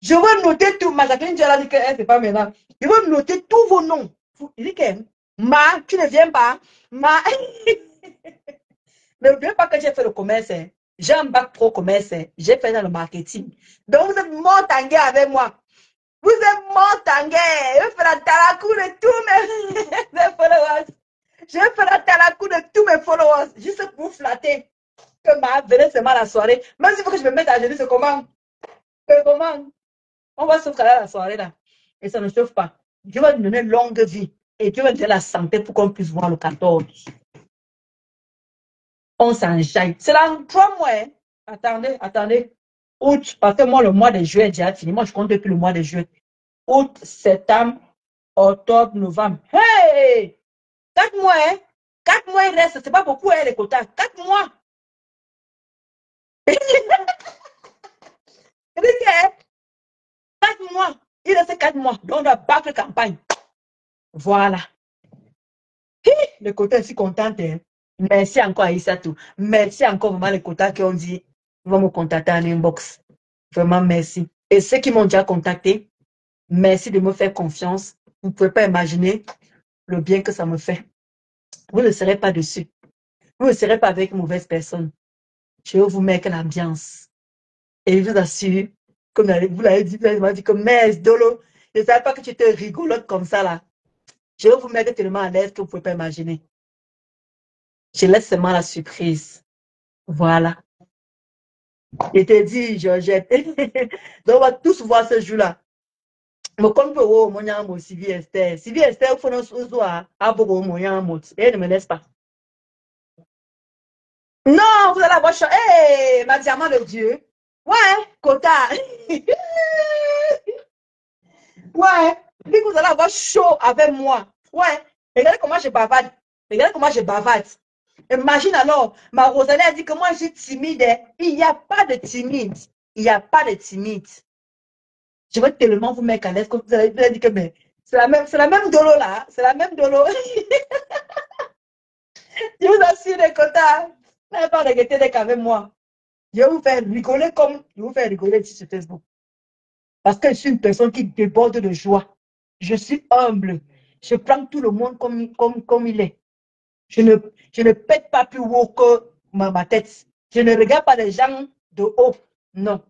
Je vais noter tout. Ma Jacqueline, elle a dit que c'est pas maintenant. Je vais noter tous vos noms. Il dit que Ma, tu ne viens pas. Ma, ne viens pas que j'ai fait le commerce. J'ai un bac pro commerce. J'ai fait dans le marketing. Donc vous êtes mort en guerre avec moi. Vous êtes mort en guerre. Je vais faire la talakou de tous mes followers. Je vais faire la talakou de tous mes followers. Juste pour flatter. Que ma venez seulement à la soirée. Même s'il faut que je me mette à genoux, c'est comment? Comment? On va souffrir à la soirée là. Et ça ne chauffe pas. Dieu va nous donner longue vie. Et Dieu va nous donner la santé pour qu'on puisse voir le 14. On s'enjaille. C'est là 3 mois. Hein? Attendez. Août, parce que moi, le mois de juillet est déjà fini. Moi, je compte depuis le mois de juillet. Août, septembre, octobre, novembre. Hey! 4 mois, hein? 4 mois, il reste. C'est pas beaucoup, hein, les quotas. 4 mois. 4 mois. Il reste 4 mois. Donc, on doit battre campagne. Voilà. Les quotas, je suis contente. Hein? Merci encore à Issatou. Merci encore vraiment les quotas qui ont dit ils vont me contacter en inbox. Vraiment, merci. Et ceux qui m'ont déjà contacté, merci de me faire confiance. Vous ne pouvez pas imaginer le bien que ça me fait. Vous ne serez pas dessus. Vous ne serez pas avec une mauvaise personne. Je vais vous mettre l'ambiance. Et je vous assure, comme vous l'avez dit, vous m'avez dit que mais Dolo, je ne savais pas que tu étais rigolote comme ça là. Je vais vous mettre tellement à l'aise que vous ne pouvez pas imaginer. Je laisse seulement la surprise. Voilà. Je te dis, Georgette. Donc, on va tous voir ce jour-là. Mais comme vous, mon yamo, Sylvie Esther. Sylvie Esther, il faut nous voir. Ah, bon, mon yamo. Et ne me laisse pas. Non, vous allez avoir chaud. Hé, ma diamant de Dieu. Ouais, quota. Ouais, puis vous allez avoir chaud avec moi. Ouais, regardez comment je bavarde. Regardez comment je bavarde. Imagine alors, ma Rosalie a dit que moi je suis timide. Il n'y a pas de timide. Il n'y a pas de timide. Je vais tellement vous mettre à l'aise que vous allez dire que c'est la même dolo là. C'est la même dolo. Je vous assure les quotas. N'avez pas regretté d'être avec moi. Je vais vous faire rigoler comme je vais vous faire rigoler ici sur Facebook. Parce que je suis une personne qui déborde de joie. Je suis humble. Je prends tout le monde comme il est. Je ne pète pas plus haut que ma tête. Je ne regarde pas les gens de haut. Non.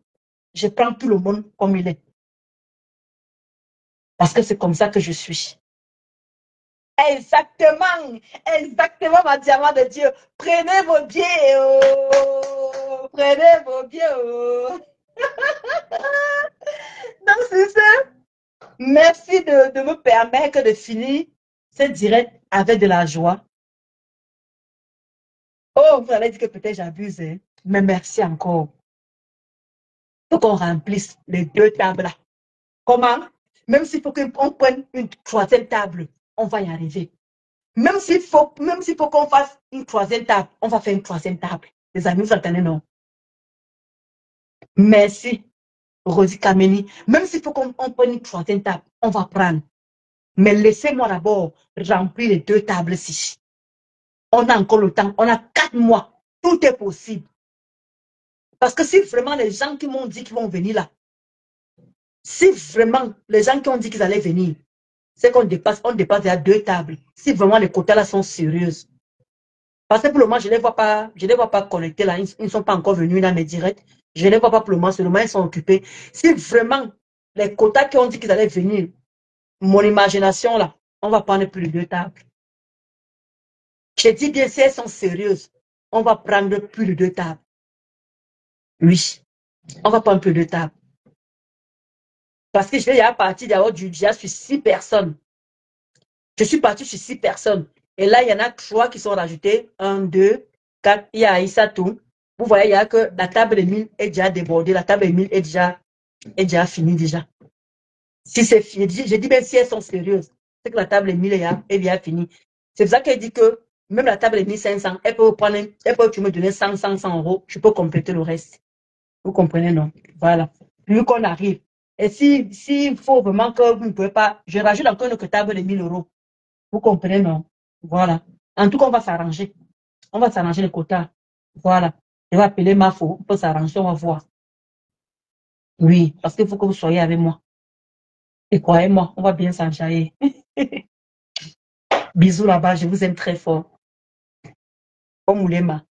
Je prends tout le monde comme il est. Parce que c'est comme ça que je suis. Exactement. Exactement, ma diamant de Dieu. Prenez vos billets. Oh. Prenez vos billets. Oh. Donc, c'est ça. Merci de me permettre de finir ce direct avec de la joie. Oh, vous allez dire que peut-être j'abuse, hein? Mais merci encore. Il faut qu'on remplisse les 2 tables là. Comment? Même s'il faut qu'on prenne une 3e table, on va y arriver. Même s'il faut qu'on fasse une troisième table, on va faire une troisième table. Les amis, vous entendez, non? Merci, Rosie Kameni. Même s'il faut qu'on prenne une troisième table, on va prendre. Mais laissez-moi d'abord remplir les 2 tables-ci. On a encore le temps. On a 4 mois. Tout est possible. Parce que si vraiment les gens qui m'ont dit qu'ils vont venir là, si vraiment les gens qui ont dit qu'ils allaient venir, c'est qu'on dépasse déjà 2 tables. Si vraiment les quotas là sont sérieuses. Parce que pour le moment, je ne les vois pas connectés là. Ils ne sont pas encore venus dans mes directs. Je ne les vois pas pour le moment. Seulement, ils sont occupés. Si vraiment les quotas qui ont dit qu'ils allaient venir, mon imagination là, on va prendre plus de 2 tables. Je dis bien, si elles sont sérieuses, on va prendre plus de 2 tables. Oui, on va prendre plus de 2 tables. Parce que je vais partir d'abord déjà sur 6 personnes. Je suis parti sur 6 personnes. Et là, il y en a 3 qui sont rajoutés. 1, 2, 4. Il y a Aïssatou. Vous voyez, il y a que la table de 1000 est déjà débordée. La table de 1000 est déjà finie déjà. Si c'est fini, je dis bien si elles sont sérieuses, c'est que la table de 1000 est bien finie. C'est pour ça qu'elle dit que même la table de 1500, elle peut tu me donner 100 euros, je peux compléter le reste. Vous comprenez, non? Voilà. Plus qu'on arrive. Et s'il faut vraiment que vous ne pouvez pas, je rajoute encore une table de 1000 euros. Vous comprenez, non? Voilà. En tout cas, on va s'arranger. On va s'arranger les quotas. Voilà. Je vais appeler Mafo. On peut s'arranger, on va voir. Oui, parce qu'il faut que vous soyez avec moi. Et croyez-moi, on va bien s'enjailler. Bisous là-bas, je vous aime très fort. Comme Moulema.